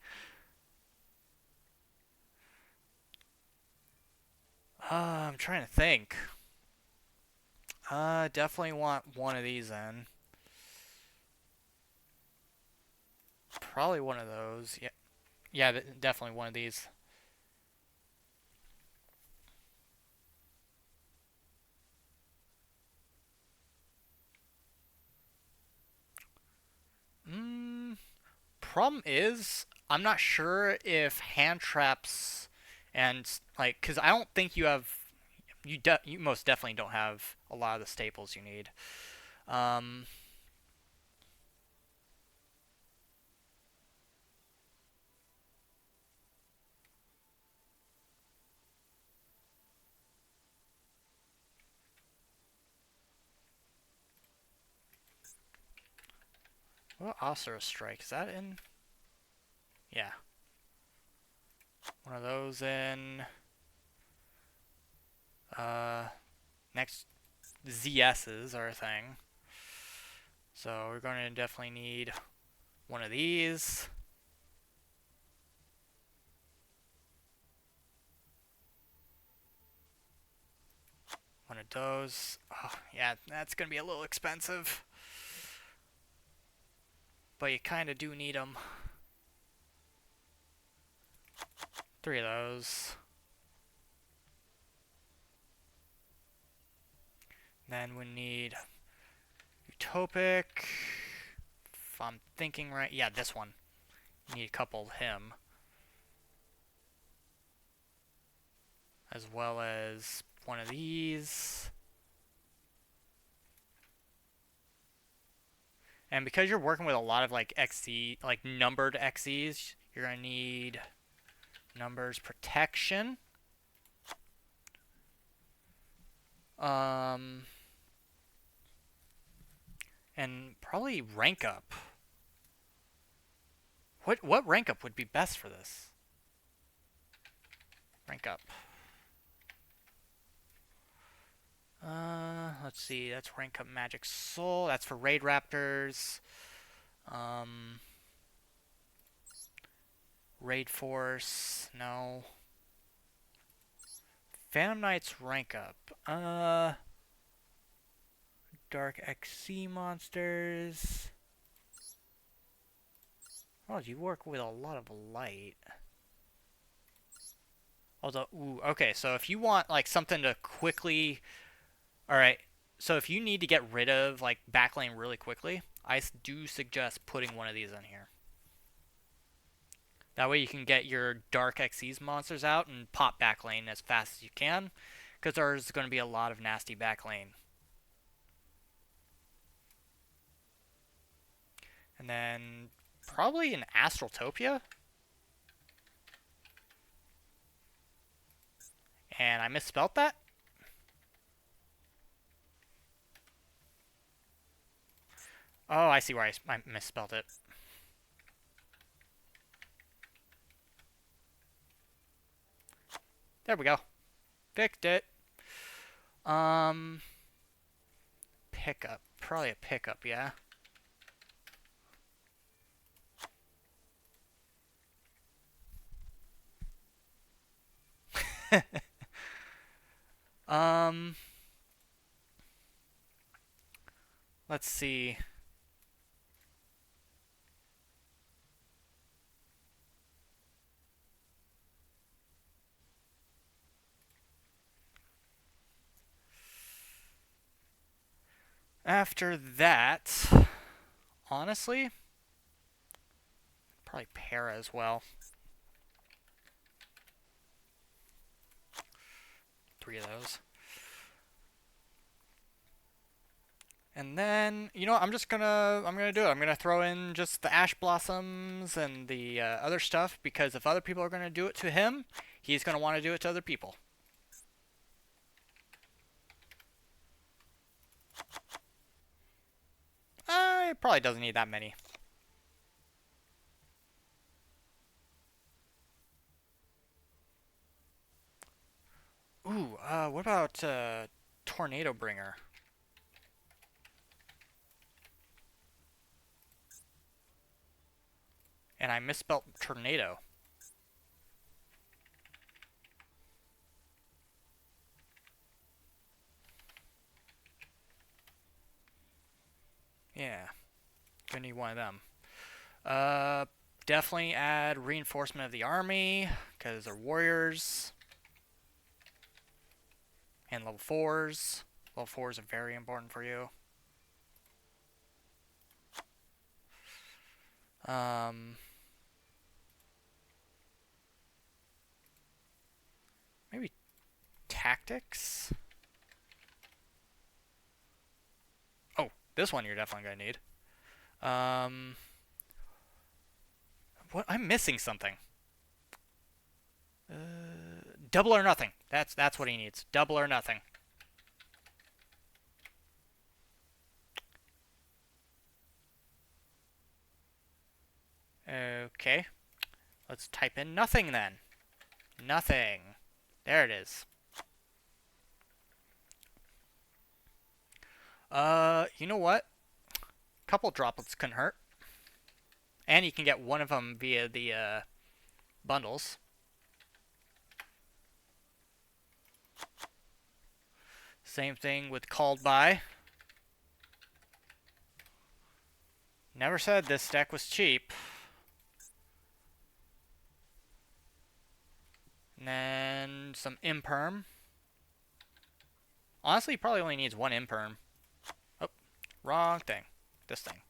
I'm trying to think. Definitely want one of these in. Probably one of those. Yeah, yeah, definitely one of these. Mm, problem is, I'm not sure if hand traps and like, cause I don't think you have you most definitely don't have a lot of the staples you need. Um, what Osir Strike is that in? Yeah, one of those in. Uh, next ZSs are a thing, so we're going to definitely need one of these. One of those. Oh, yeah, that's gonna be a little expensive, but you kind of do need them. Three of those. Then we need Utopic. If I'm thinking right, yeah, this one. You need a couple of him, as well as one of these. And because you're working with a lot of like XC, like numbered XCs, you're gonna need numbers protection. Um, and probably rank up. What rank up would be best for this? Rank up. Let's see. That's rank up Magic Soul. That's for Raid Raptors. Um, Raid Force. No. Phantom Knights rank up. Dark XC monsters. Oh, you work with a lot of light. Although, ooh, okay. So if you want like something to quickly, all right. So if you need to get rid of like backlane really quickly, I do suggest putting one of these in here. That way you can get your Dark XC's monsters out and pop backlane as fast as you can, because there's going to be a lot of nasty backlane. And then probably an Astraltopia. And I misspelt that? Oh, I see where I misspelled it. There we go. Fixed it. Um, Pickup. Probably a pickup, yeah. um, let's see. After that, honestly, probably Para as well. Three of those. And then, you know what, I'm gonna do it. I'm gonna throw in just the Ash Blossoms and the other stuff, because if other people are gonna do it to him, he's gonna want to do it to other people. It probably doesn't need that many. Ooh, what about Tornado Bringer? And I misspelt tornado. Yeah, gonna need one of them. Uh, Definitely add reinforcement of the army because they're warriors and level fours. Level fours are very important for you. Um, Maybe tactics. Oh, this one you're definitely gonna need. Um, what? I'm missing something. Double or nothing. That's what he needs. Double or nothing. Okay. Let's type in nothing then. Nothing. There it is. You know what? Couple droplets couldn't hurt. And you can get one of them via the bundles. Same thing with called by. Never said this deck was cheap. And then some imperm. Honestly, he probably only needs one imperm. Oh, wrong thing. This thing.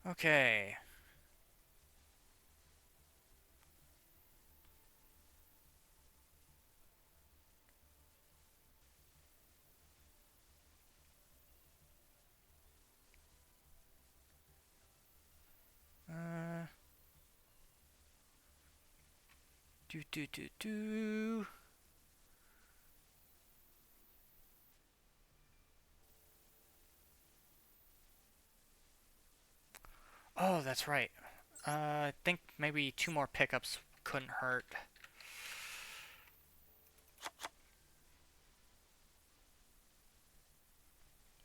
Okay. Uh, do. Oh, that's right. I think maybe two more pickups couldn't hurt.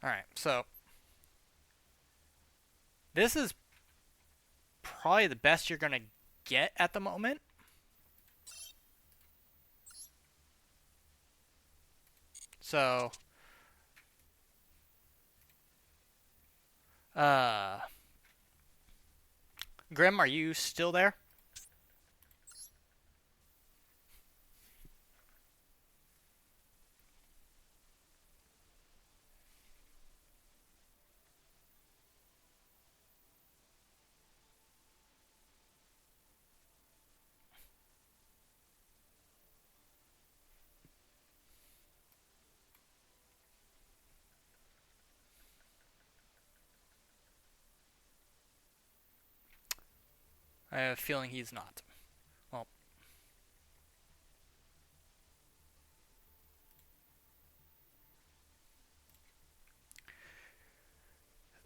Alright, so this is probably the best you're going to get at the moment. So, uh, Grim, are you still there? I have a feeling he's not. Well,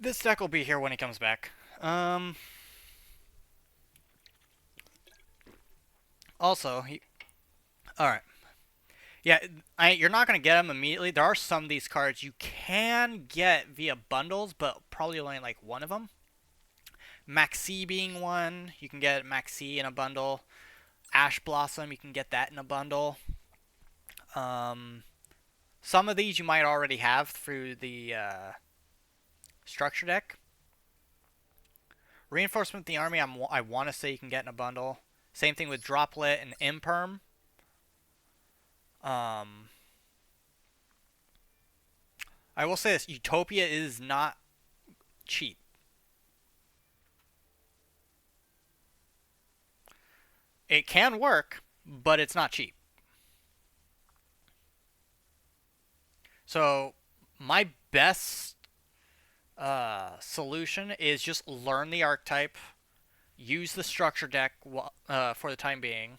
this deck will be here when he comes back. Also, all right. Yeah, you're not going to get them immediately. There are some of these cards you can get via bundles, but probably only like one of them. Maxi being one. You can get Maxi in a bundle. Ash Blossom, you can get that in a bundle. Um, some of these you might already have through the structure deck. Reinforcement of the Army, I want to say you can get in a bundle. Same thing with Droplet and Imperm. I will say this: Utopia is not cheap. It can work, but it's not cheap. So my best solution is just learn the archetype, use the structure deck for the time being.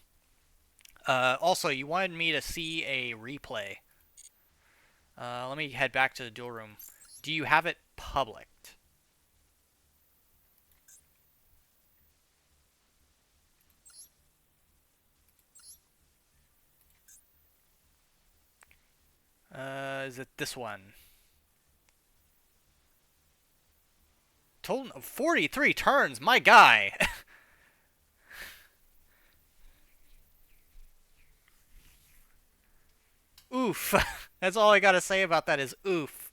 Also, you wanted me to see a replay. Let me head back to the duel room. Do you have it publicked? Is it this one? Total 43 turns, my guy. Oof. That's all I gotta say about that is oof.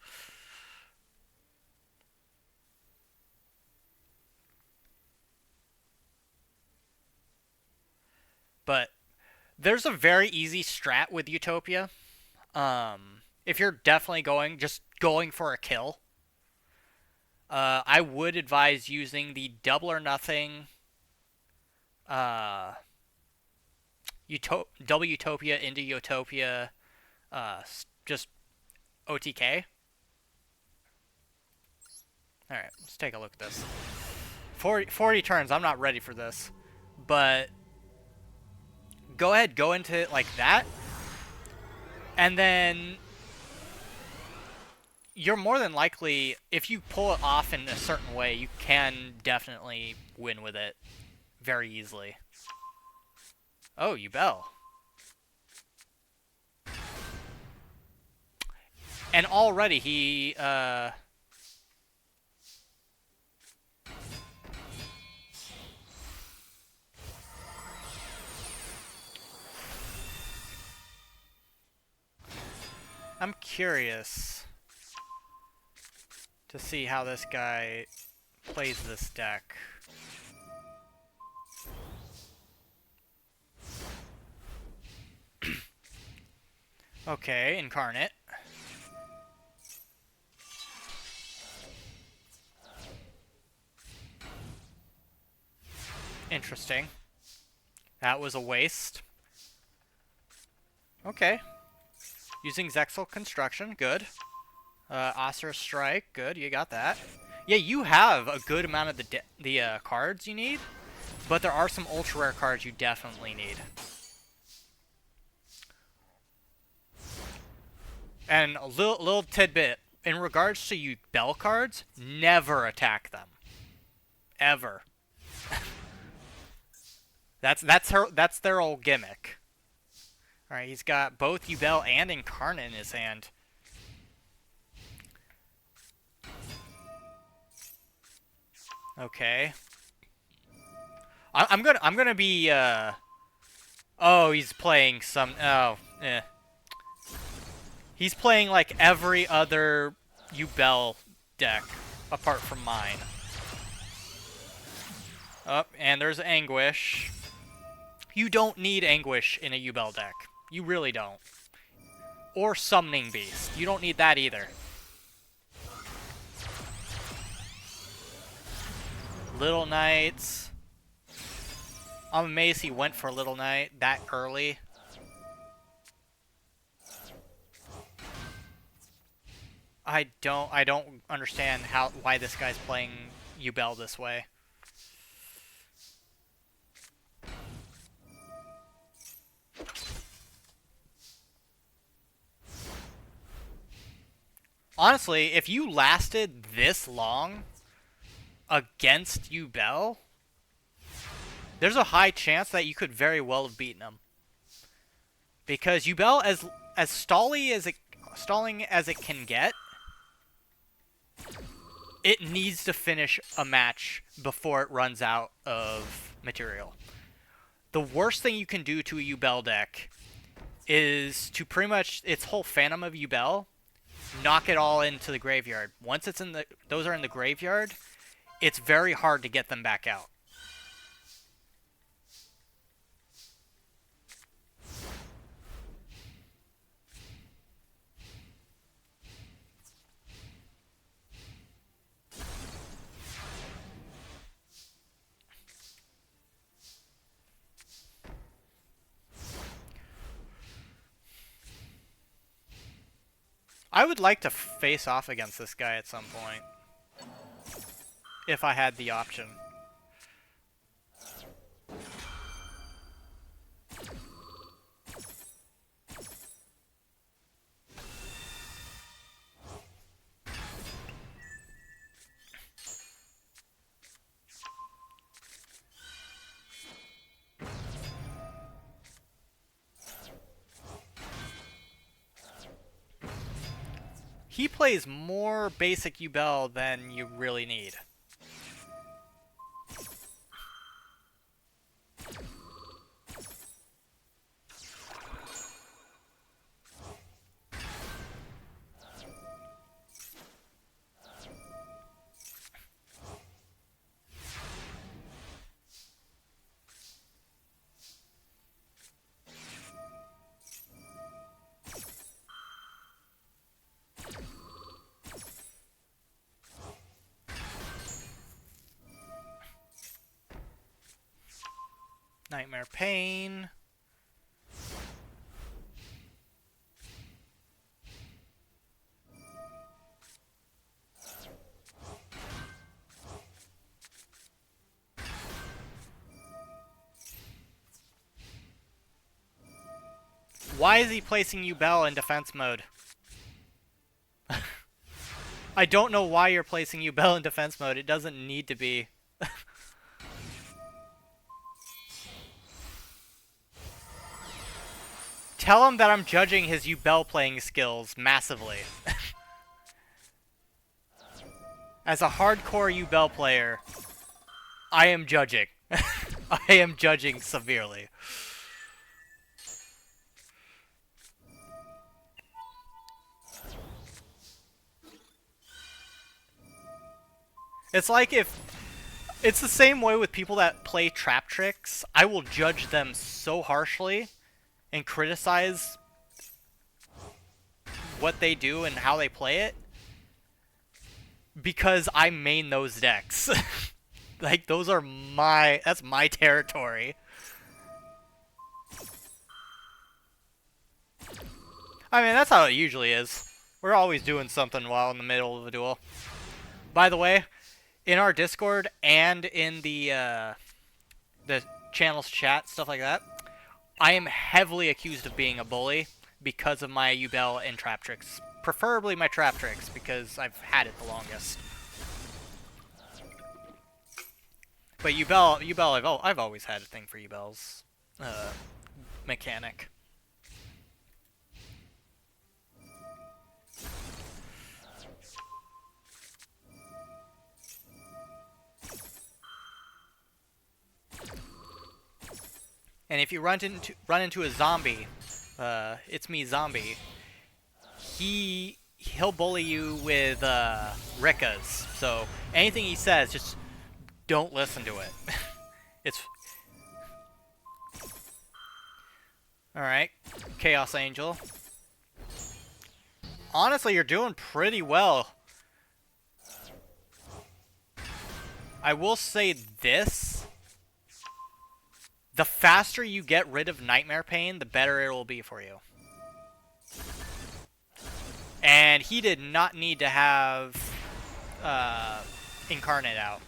There's a very easy strat with Utopia. If you're definitely going for a kill, I would advise using the double or nothing uh, double Utopia into Utopia, just OTK. Alright, let's take a look at this. 40 turns, I'm not ready for this. But go ahead, go into it like that. And then you're more than likely, if you pull it off in a certain way, you can definitely win with it very easily. Oh, you bell. And already he, I'm curious to see how this guy plays this deck. Okay, Incarnate. Interesting. That was a waste. Okay. Using Zexal Construction, good. Osir Strike, good, you got that. Yeah, you have a good amount of the cards you need, but there are some ultra rare cards you definitely need. And a little tidbit, in regards to you bell cards, never attack them. Ever. That's their old gimmick. Alright, he's got both Yubel and Incarnate in his hand. Okay. I'm gonna be oh, he's playing some he's playing like every other Yubel deck apart from mine. Oh, and there's Anguish. You don't need Anguish in a Yubel deck. You really don't. Or Summoning Beast. You don't need that either. Little Knights. I'm amazed he went for Little Knight that early. I don't understand why this guy's playing Yubel this way. Honestly, if you lasted this long against Yubel, there's a high chance that you could very well have beaten him. Because Yubel, as stalling as it can get, it needs to finish a match before it runs out of material. The worst thing you can do to a Yubel deck is to pretty much its whole Phantom of Yubel, knock it all into the graveyard. Once those are in the graveyard, it's very hard to get them back out. I would like to face off against this guy at some point. If I had the option. He plays more basic Yubel than you really need. Nightmare Pain. Why is he placing Yubel in defense mode? I don't know why you're placing Yubel in defense mode. It doesn't need to be. Tell him that I'm judging his Yubel playing skills massively. As a hardcore Yubel player, I am judging. I am judging severely. It's like if... It's the same way with people that play trap tricks. I will judge them so harshly and criticize what they do and how they play it because I main those decks. Like, those are my... That's my territory. I mean, that's how it usually is. We're always doing something while in the middle of a duel. By the way, in our Discord and in the channel's chat, stuff like that, I am heavily accused of being a bully because of my Yubel and trap tricks. Preferably my trap tricks, because I've had it the longest. But Yubel, I've always had a thing for Yubel's mechanic. And if you run into a zombie, it's me zombie, he'll bully you with Rikkas. So anything he says, just don't listen to it. It's alright. Chaos Angel. Honestly, you're doing pretty well. I will say this. The faster you get rid of Nightmare Pain, the better it will be for you. And he did not need to have Incarnate out.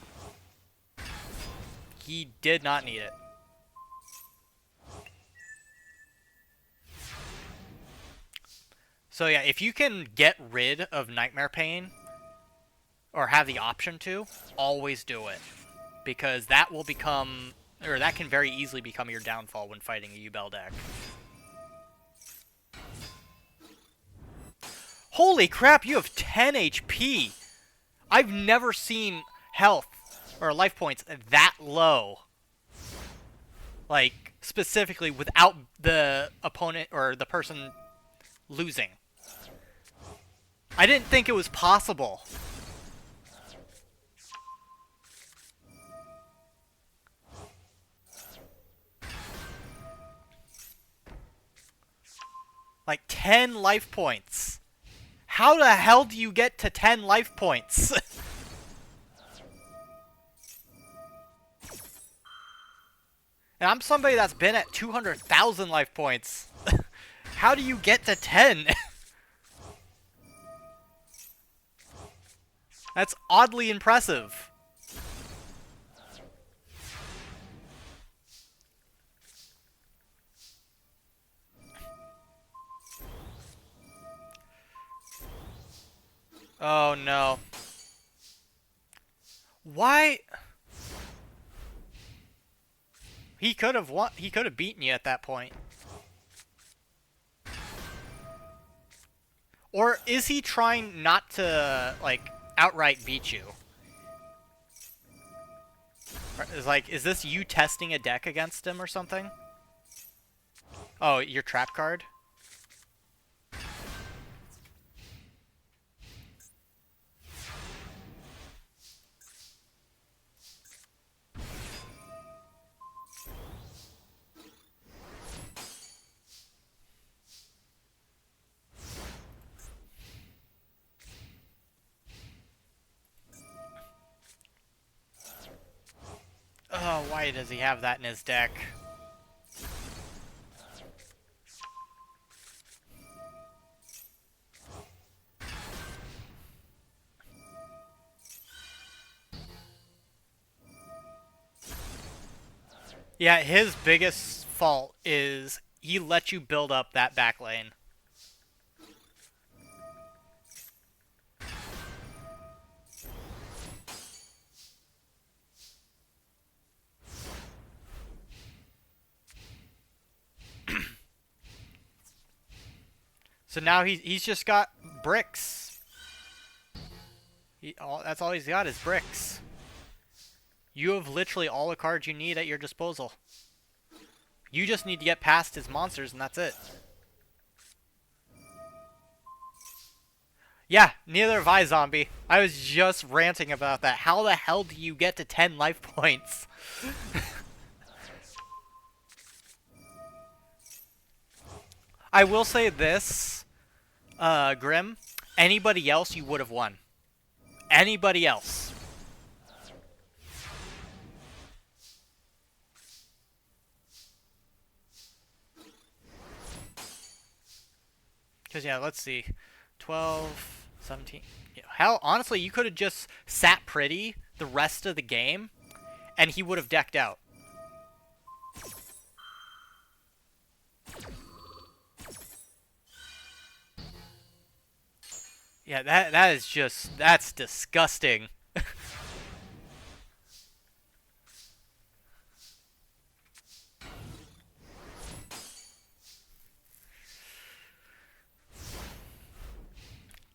He did not need it. So yeah, if you can get rid of Nightmare Pain, or have the option to, always do it. Because that will become... Or that can very easily become your downfall when fighting a Yubel deck. Holy crap, you have 10 HP! I've never seen health, or life points, that low. Like, specifically without the opponent, or the person losing. I didn't think it was possible. Like, 10 life points. How the hell do you get to 10 life points? And I'm somebody that's been at 200,000 life points. How do you get to 10? That's oddly impressive. Oh no. Why? He could have won. He could have beaten you at that point. Or is he trying not to, like, outright beat you? Is this you testing a deck against him or something? Oh, your trap card? Oh, why does he have that in his deck? Yeah, his biggest fault is he let you build up that back lane. So now he's just got bricks. That's all he's got is bricks. You have literally all the cards you need at your disposal. You just need to get past his monsters, and that's it. Yeah, neither have I, zombie. I was just ranting about that. How the hell do you get to 10 life points? I will say this, Grim. Anybody else, you would have won. Anybody else. Because, yeah, let's see. 12, 17. Hell, honestly, you could have just sat pretty the rest of the game, and he would have decked out. Yeah, that is just... That's disgusting.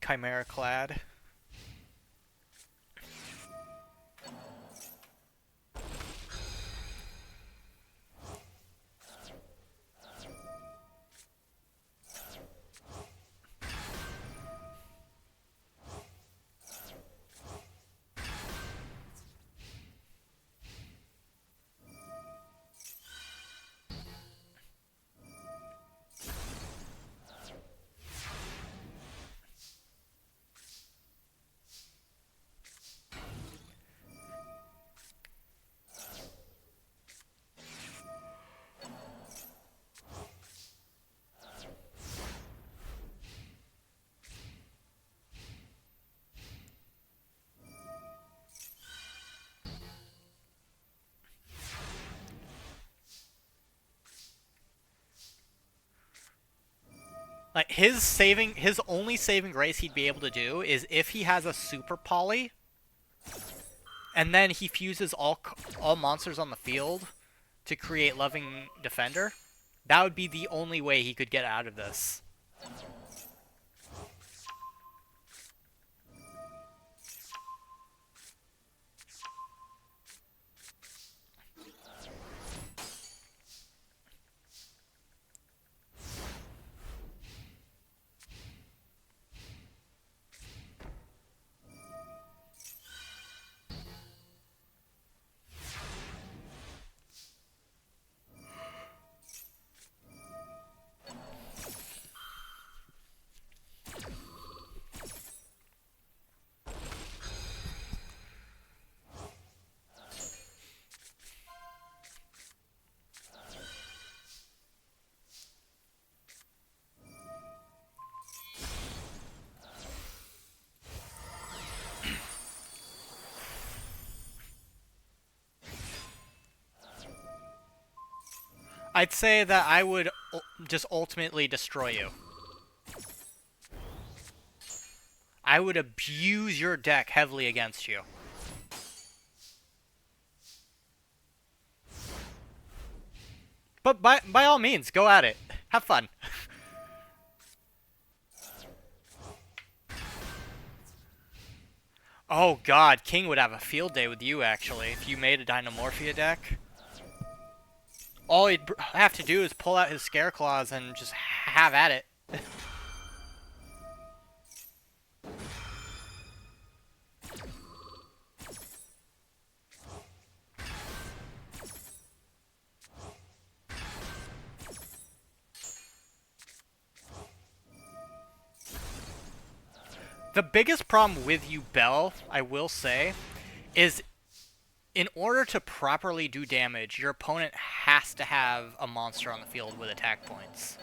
Chimera clad. Like, his only saving grace he'd be able to do is if he has a super poly, and then he fuses all monsters on the field to create Loving Defender. That would be the only way he could get out of this. I'd say that I would just ultimately destroy you. I would abuse your deck heavily against you. But by all means, go at it. Have fun. Oh god, King would have a field day with you, actually, if you made a Dynamorphia deck. All he'd have to do is pull out his Scare Claws and just have at it. The biggest problem with you, Bell, I will say, is in order to properly do damage, your opponent has to have a monster on the field with attack points.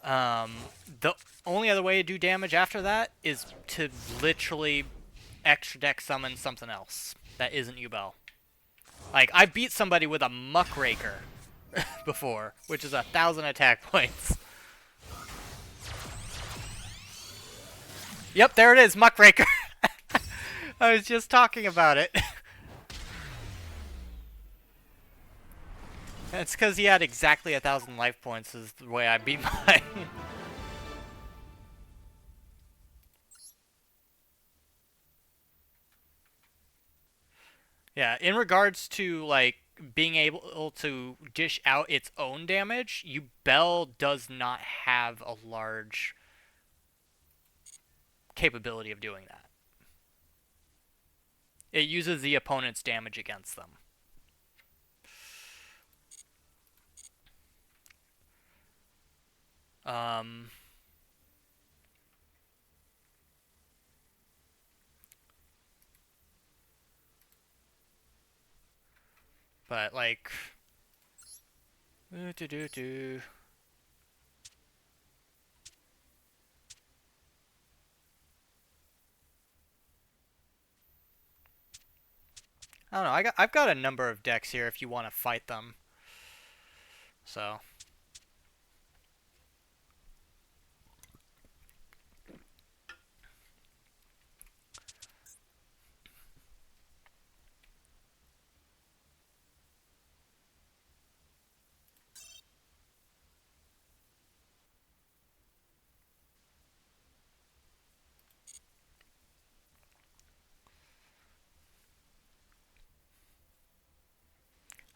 The only other way to do damage after that is to literally extra deck summon something else that isn't Yubel. Like, I beat somebody with a muckraker before, which is 1,000 attack points. Yep, there it is, muckraker. I was just talking about it. It's because he had exactly 1,000 life points is the way I beat mine. Yeah, in regards to, like, being able to dish out its own damage, Bell does not have a large capability of doing that. It uses the opponent's damage against them. Um, but, like... Do-do-do-do. I don't know, I've got a number of decks here if you want to fight them. So...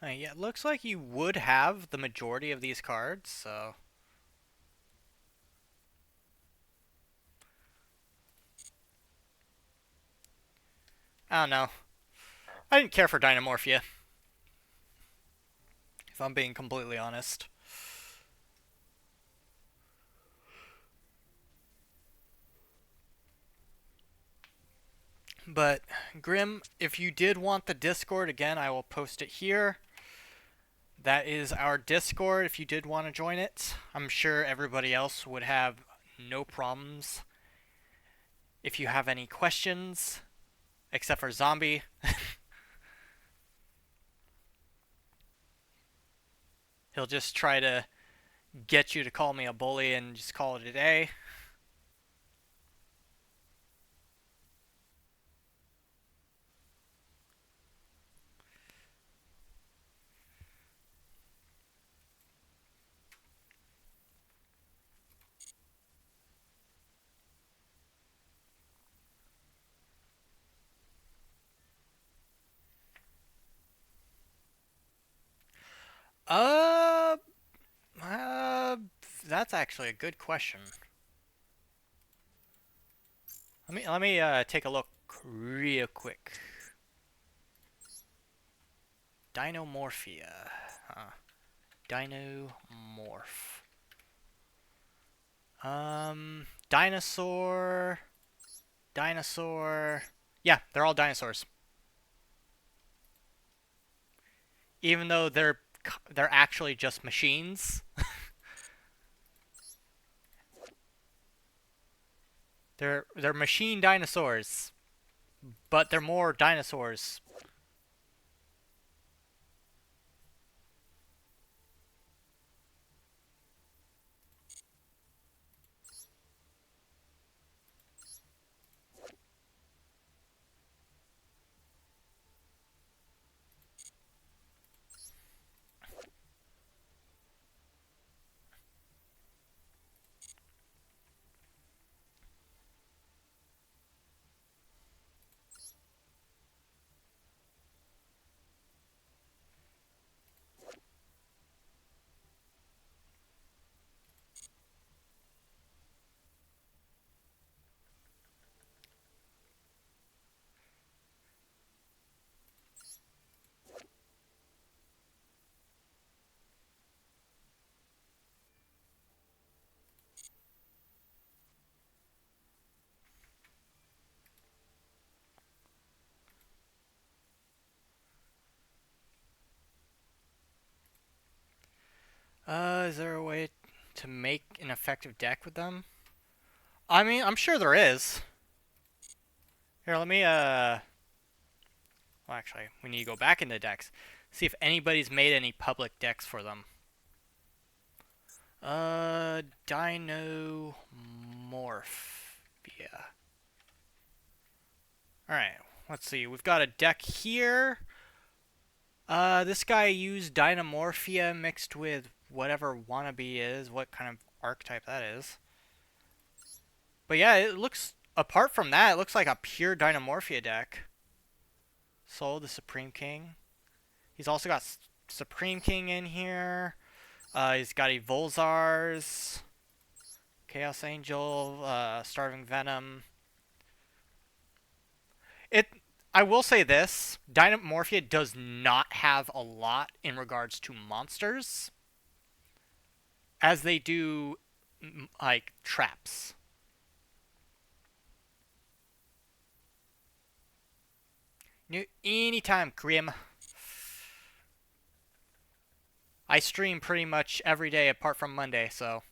yeah, it looks like you would have the majority of these cards, so... I don't know. I didn't care for Dynamorphia, if I'm being completely honest. But, Grim, if you did want the Discord, again, I will post it here. That is our Discord if you did want to join it. I'm sure everybody else would have no problems. If you have any questions, except for Zombie, he'll just try to get you to call me a bully and just call it a day. Uh, uh, that's actually a good question. Let me take a look real quick. Dinomorphia. Dinomorph. Dinosaur. Dinosaur. Yeah, they're all dinosaurs. Even though they're actually just machines. They're machine dinosaurs, but they're more dinosaurs. Is there a way to make an effective deck with them? I mean, I'm sure there is. Here, let me Well, actually, we need to go back into decks. See if anybody's made any public decks for them. Dino Morph. Yeah. Alright, let's see. We've got a deck here. This guy used Dynamorphia mixed with whatever wannabe is, what kind of archetype that is. But yeah, it looks, apart from that, it looks like a pure Dynamorphia deck. Soul the Supreme King. He's also got Supreme King in here. He's got Evolzars, Chaos Angel, Starving Venom. I will say this: Dynamorphia does not have a lot in regards to monsters, as they do like traps. Anytime, Grim. I stream pretty much every day apart from Monday, so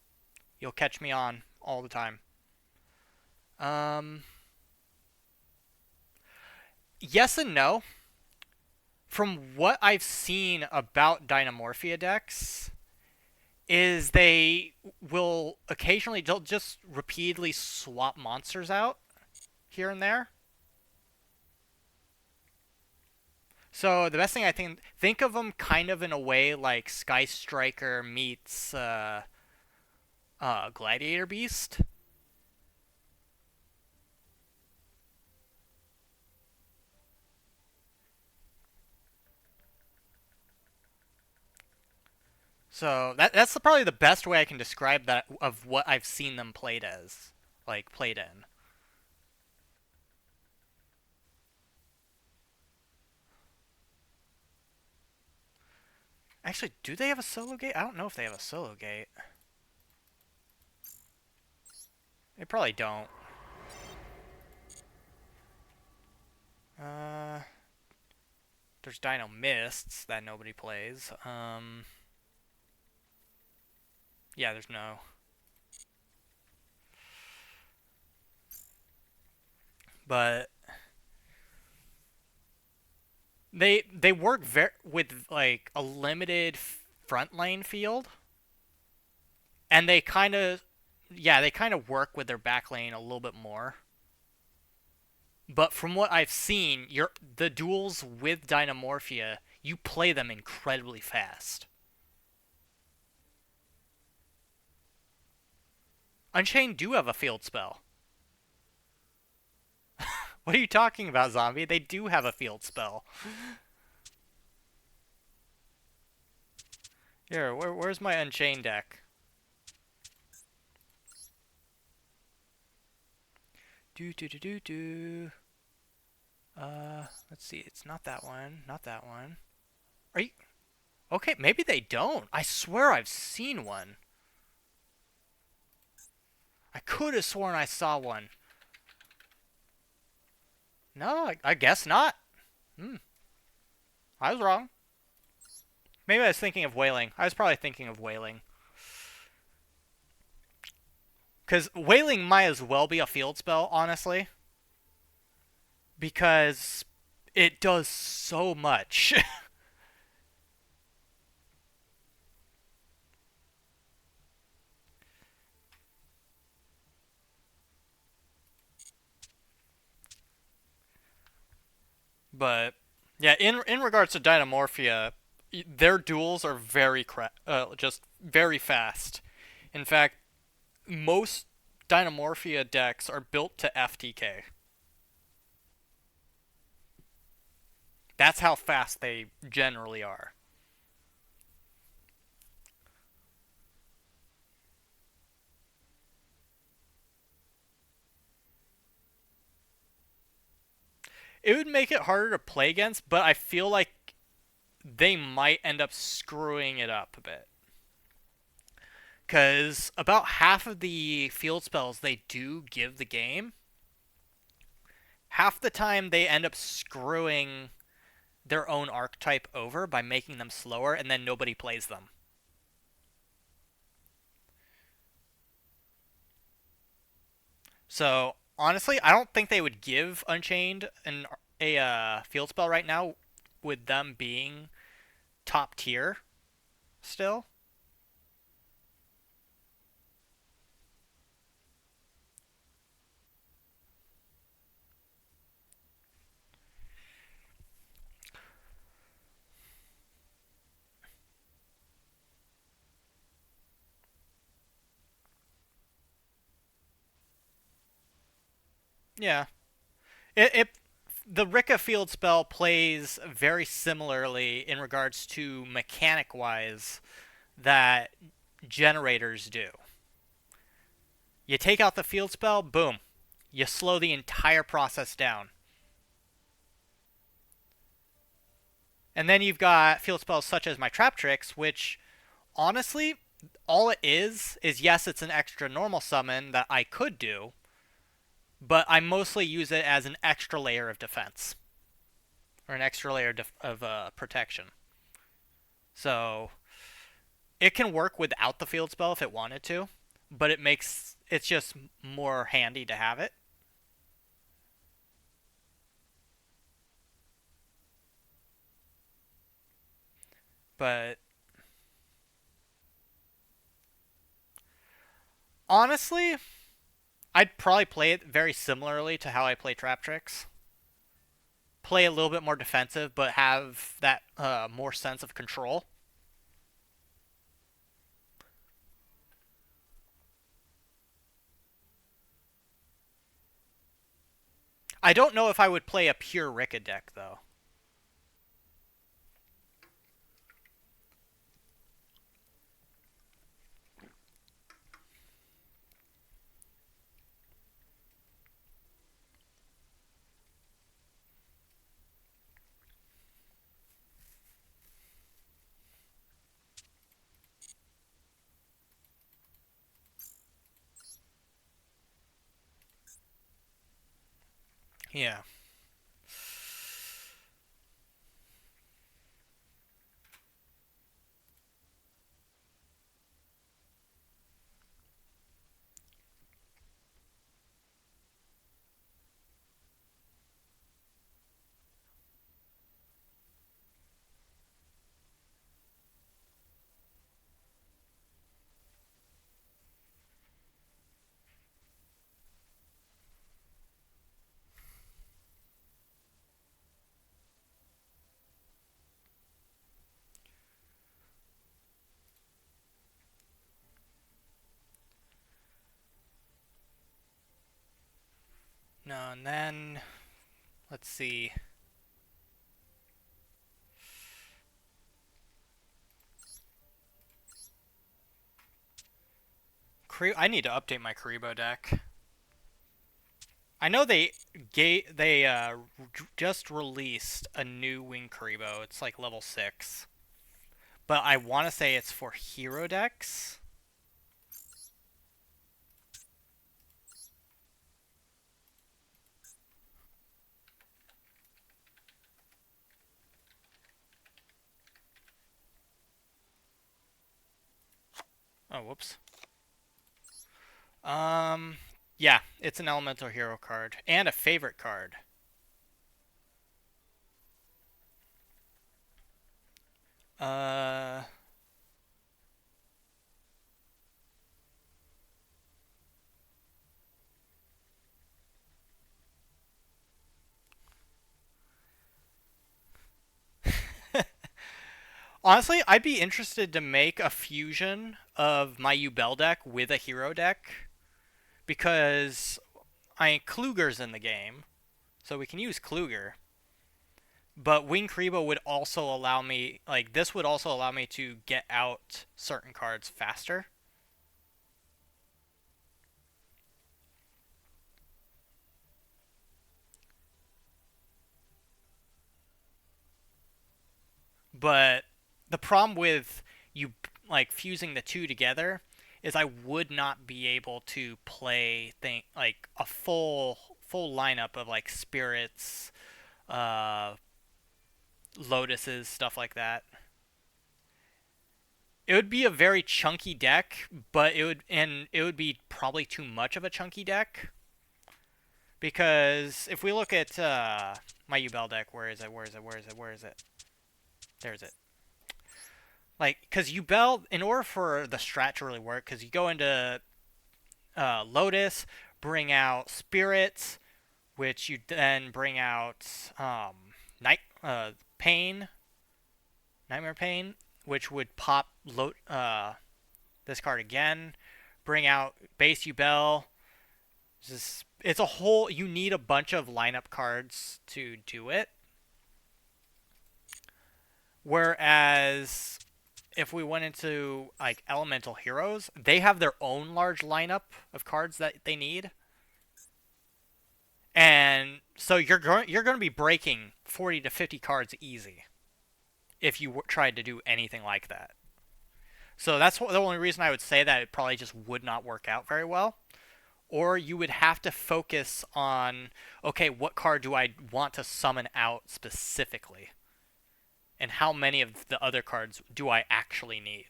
you'll catch me on all the time. Yes and no. From what I've seen about Dynamorphia decks, is they will occasionally they'll just repeatedly swap monsters out here and there. So the best thing I think of them kind of in a way like Sky Striker meets Gladiator Beast. So that's probably the best way I can describe that of what I've seen them played as, like played in. Actually, do they have a solo gate? I don't know if they have a solo gate. They probably don't. Uh, there's Dino Mists that nobody plays. Yeah, there's no. But they work with like a limited front lane field, and they kind of work with their back lane a little bit more. But from what I've seen, the duels with Dynamorphia, you play them incredibly fast. Unchained do have a field spell. What are you talking about, Zombie? They do have a field spell. Here, where's my Unchained deck? Do do do do do. Let's see. It's not that one. Not that one. Are you? Okay, maybe they don't. I swear I've seen one. I could have sworn I saw one. No, I guess not. I was wrong. Maybe I was thinking of Wailing. I was probably thinking of Wailing. Because Wailing might as well be a field spell, honestly. Because it does so much. But yeah, in regards to Dynamorphia, their duels are just very fast. In fact, most Dynamorphia decks are built to FTK. That's how fast they generally are. It would make it harder to play against, but I feel like they might end up screwing it up a bit. Because about half of the field spells they do give the game, half the time they end up screwing their own archetype over by making them slower, and then nobody plays them. So honestly, I don't think they would give Unchained a field spell right now with them being top tier still. Yeah. It the Rika field spell plays very similarly in regards to mechanic wise that generators do. You take out the field spell, boom. You slow the entire process down. And then you've got field spells such as my trap tricks, which honestly, all it is yes, it's an extra normal summon that I could do, but I mostly use it as an extra layer of defense or an extra layer of protection. So it can work without the field spell if it wanted to, but it's just more handy to have it. But honestly, I'd probably play it very similarly to how I play trap tricks. Play a little bit more defensive, but have that more sense of control. I don't know if I would play a pure Rika deck though. Yeah. No, and then let's see. I need to update my Karibo deck. I know they just released a new Wing Karibo. It's like level 6. But I want to say it's for hero decks. Oh, whoops. Um, yeah, it's an elemental hero card and a favorite card. Uh, honestly, I'd be interested to make a fusion of my Ubel deck with a hero deck because Kluger's in the game, so we can use Kluger. But Wing Kribo would also allow me, like, this would also allow me to get out certain cards faster. But the problem with you, like, fusing the two together is I would not be able to play like a full lineup of like spirits, uh, lotuses, stuff like that. It would be a very chunky deck, but it would be probably too much of a chunky deck. Because if we look at my Ubel deck, where is it? Where is it? Where is it? Where is it? There's it. Like, because Ubel, in order for the strat to really work, because you go into Lotus, bring out Spirits, which you then bring out Night Pain, Nightmare Pain, which would pop this card again, bring out base Ubel. It's a whole. You need a bunch of lineup cards to do it. Whereas if we went into like Elemental Heroes, they have their own large lineup of cards that they need. And so you're going to be breaking 40 to 50 cards easy if you tried to do anything like that. So that's the only reason I would say that it probably just would not work out very well. Or you would have to focus on, okay, what card do I want to summon out specifically? And how many of the other cards do I actually need?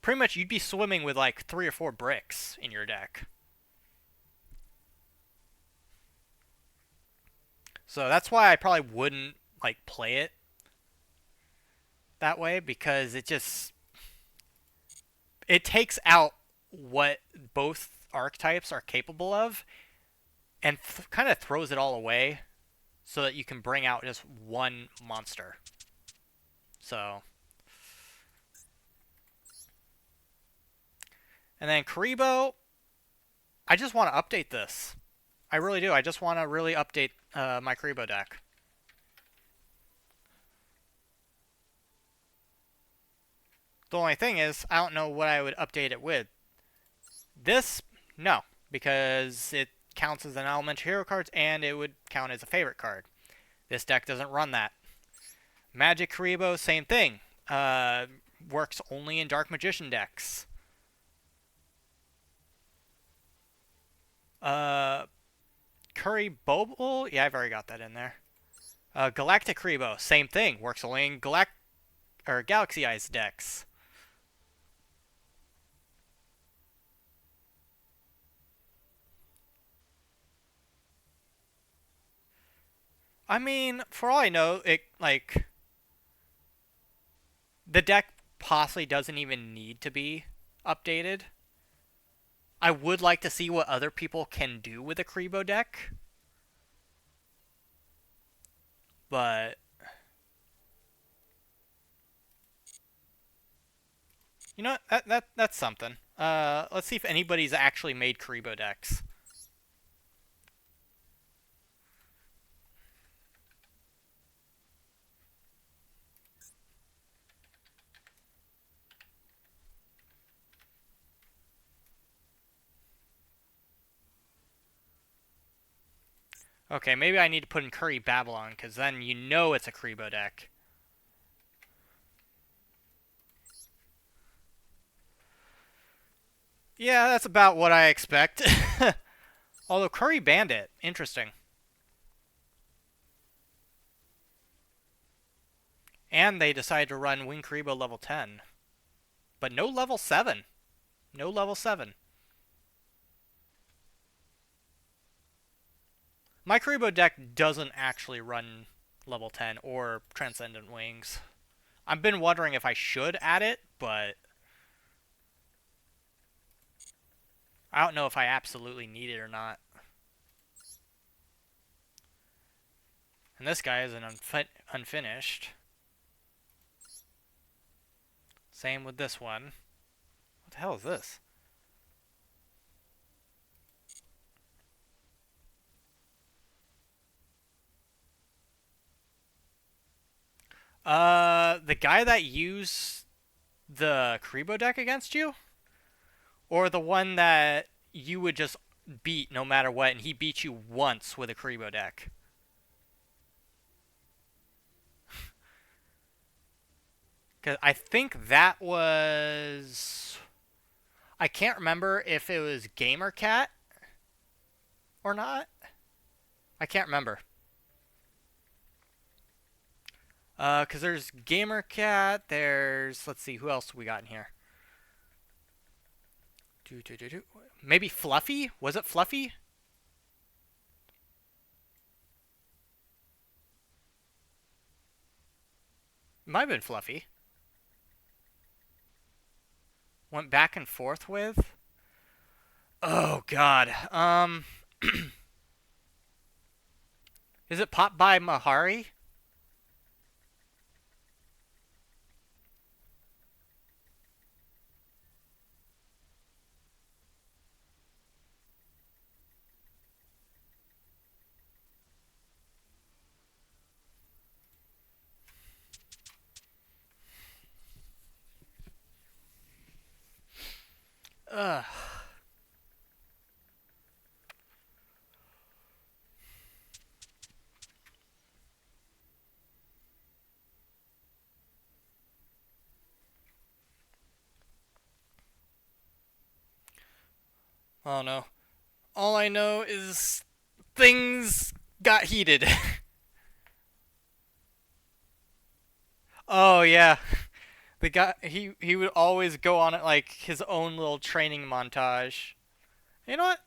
Pretty much you'd be swimming with like 3 or 4 bricks in your deck. So that's why I probably wouldn't like play it that way, because it takes out what both archetypes are capable of and kind of throws it all away so that you can bring out just one monster. So, and then Karibo, I just want to update this. I really do. I just want to really update my Karibo deck. The only thing is, I don't know what I would update it with. This, no, because it counts as an elemental hero card and it would count as a favorite card. This deck doesn't run that. Magic Karibo, same thing. Works only in Dark Magician decks. Curry Bobble? Yeah, I've already got that in there. Galactic Karibo, same thing. Works only in Galaxy Eyes decks. I mean, for all I know, it like the deck possibly doesn't even need to be updated. I would like to see what other people can do with a Karibo deck. But you know what? That's something. Let's see if anybody's actually made Karibo decks. Okay, maybe I need to put in Curry Babylon, because then you know it's a Karibo deck. Yeah, that's about what I expect. Although Curry Bandit, interesting. And they decided to run Wing Karibo level 10. But no level 7. No level 7. My Karibo deck doesn't actually run level 10 or Transcendent Wings. I've been wondering if I should add it, but I don't know if I absolutely need it or not. And this guy is an unfinished. Same with this one. What the hell is this? The guy that used the Karibo deck against you? Or the one that you would just beat no matter what, and he beat you once with a Karibo deck? Because I think that was... I can't remember if it was GamerCat or not. I can't remember. Because there's GamerCat, there's... Let's see, who else we got in here? Maybe Fluffy? Was it Fluffy? might have been Fluffy. Went back and forth with. Oh God. Is it Pop by Mahari? Ugh. Oh no. All I know is things got heated. Oh yeah. The guy he would always go on it like his own little training montage. You know what?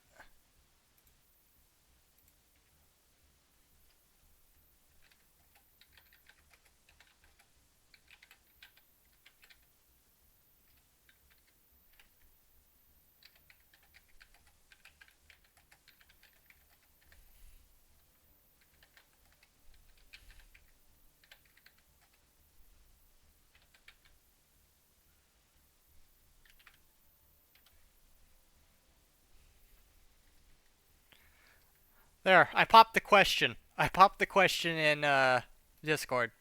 There, I popped the question. I popped the question in Discord.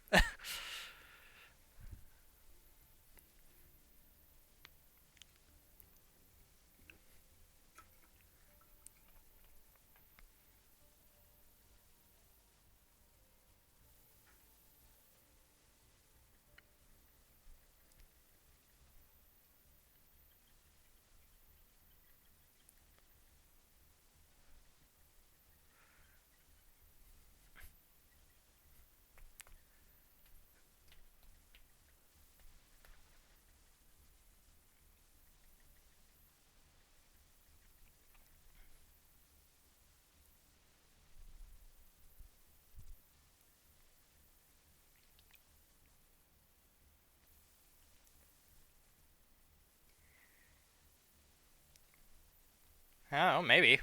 I don't know, maybe.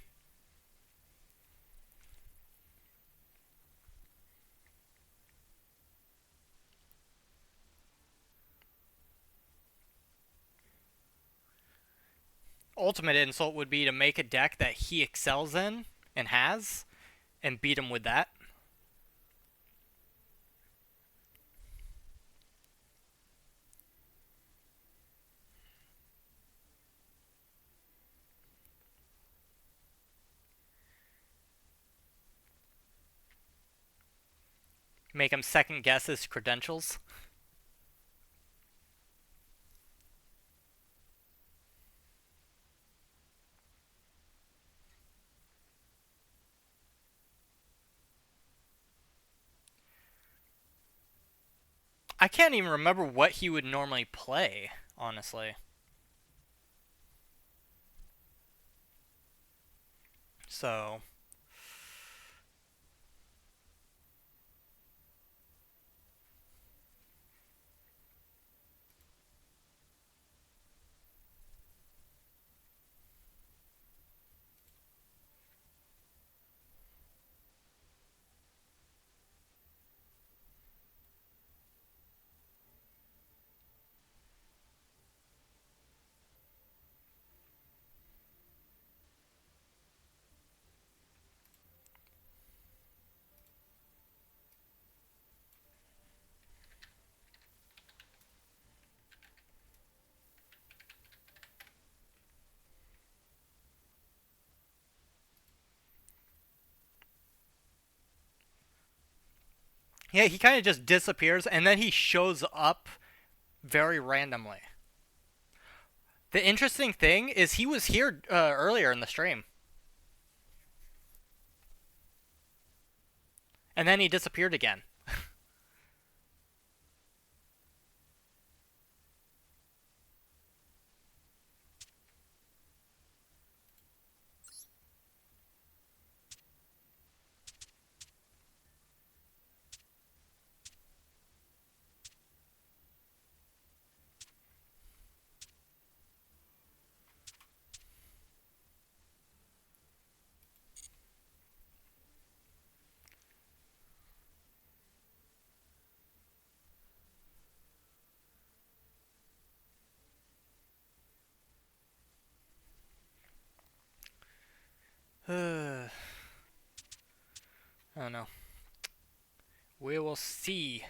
Ultimate insult would be to make a deck that he excels in and has, and beat him with that. Make him second guess his credentials. I can't even remember what he would normally play, honestly. So, yeah, he kind of just disappears and then he shows up very randomly. The interesting thing is he was here earlier in the stream. And then he disappeared again. know. We will see.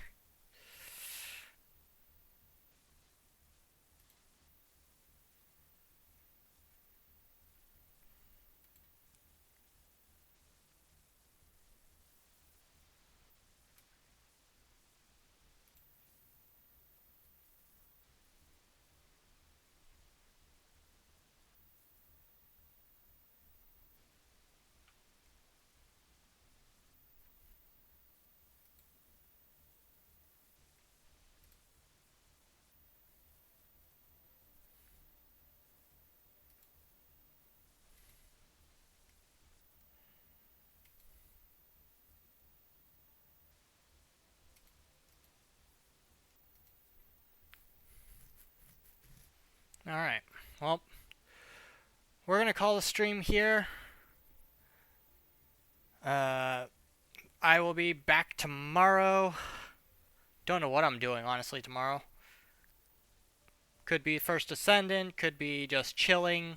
Alright. Well, we're going to call the stream here. I will be back tomorrow. Don't know what I'm doing, honestly, tomorrow. Could be First Ascendant, could be just chilling.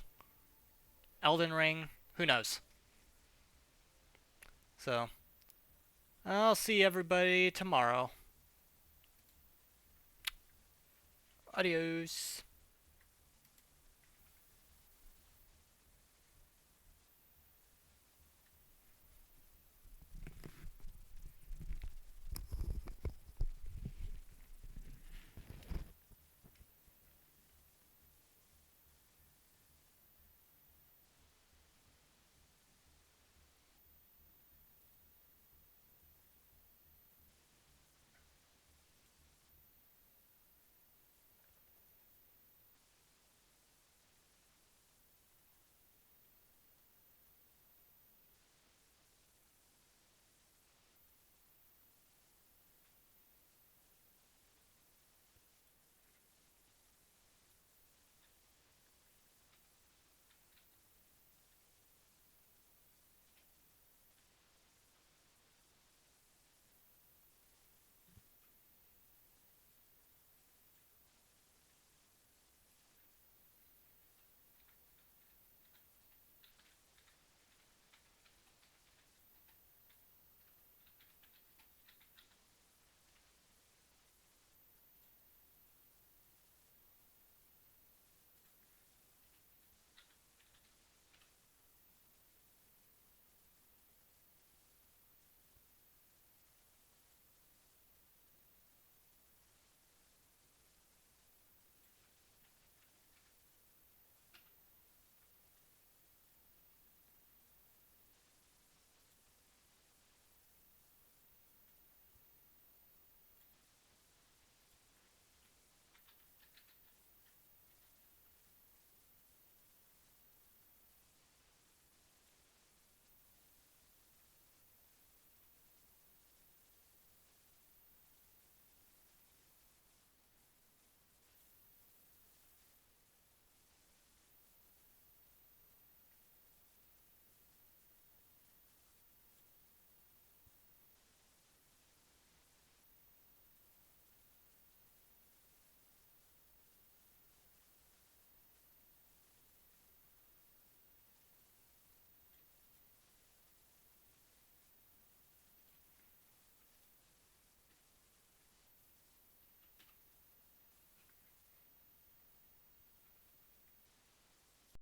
Elden Ring, who knows? So, I'll see everybody tomorrow. Adios.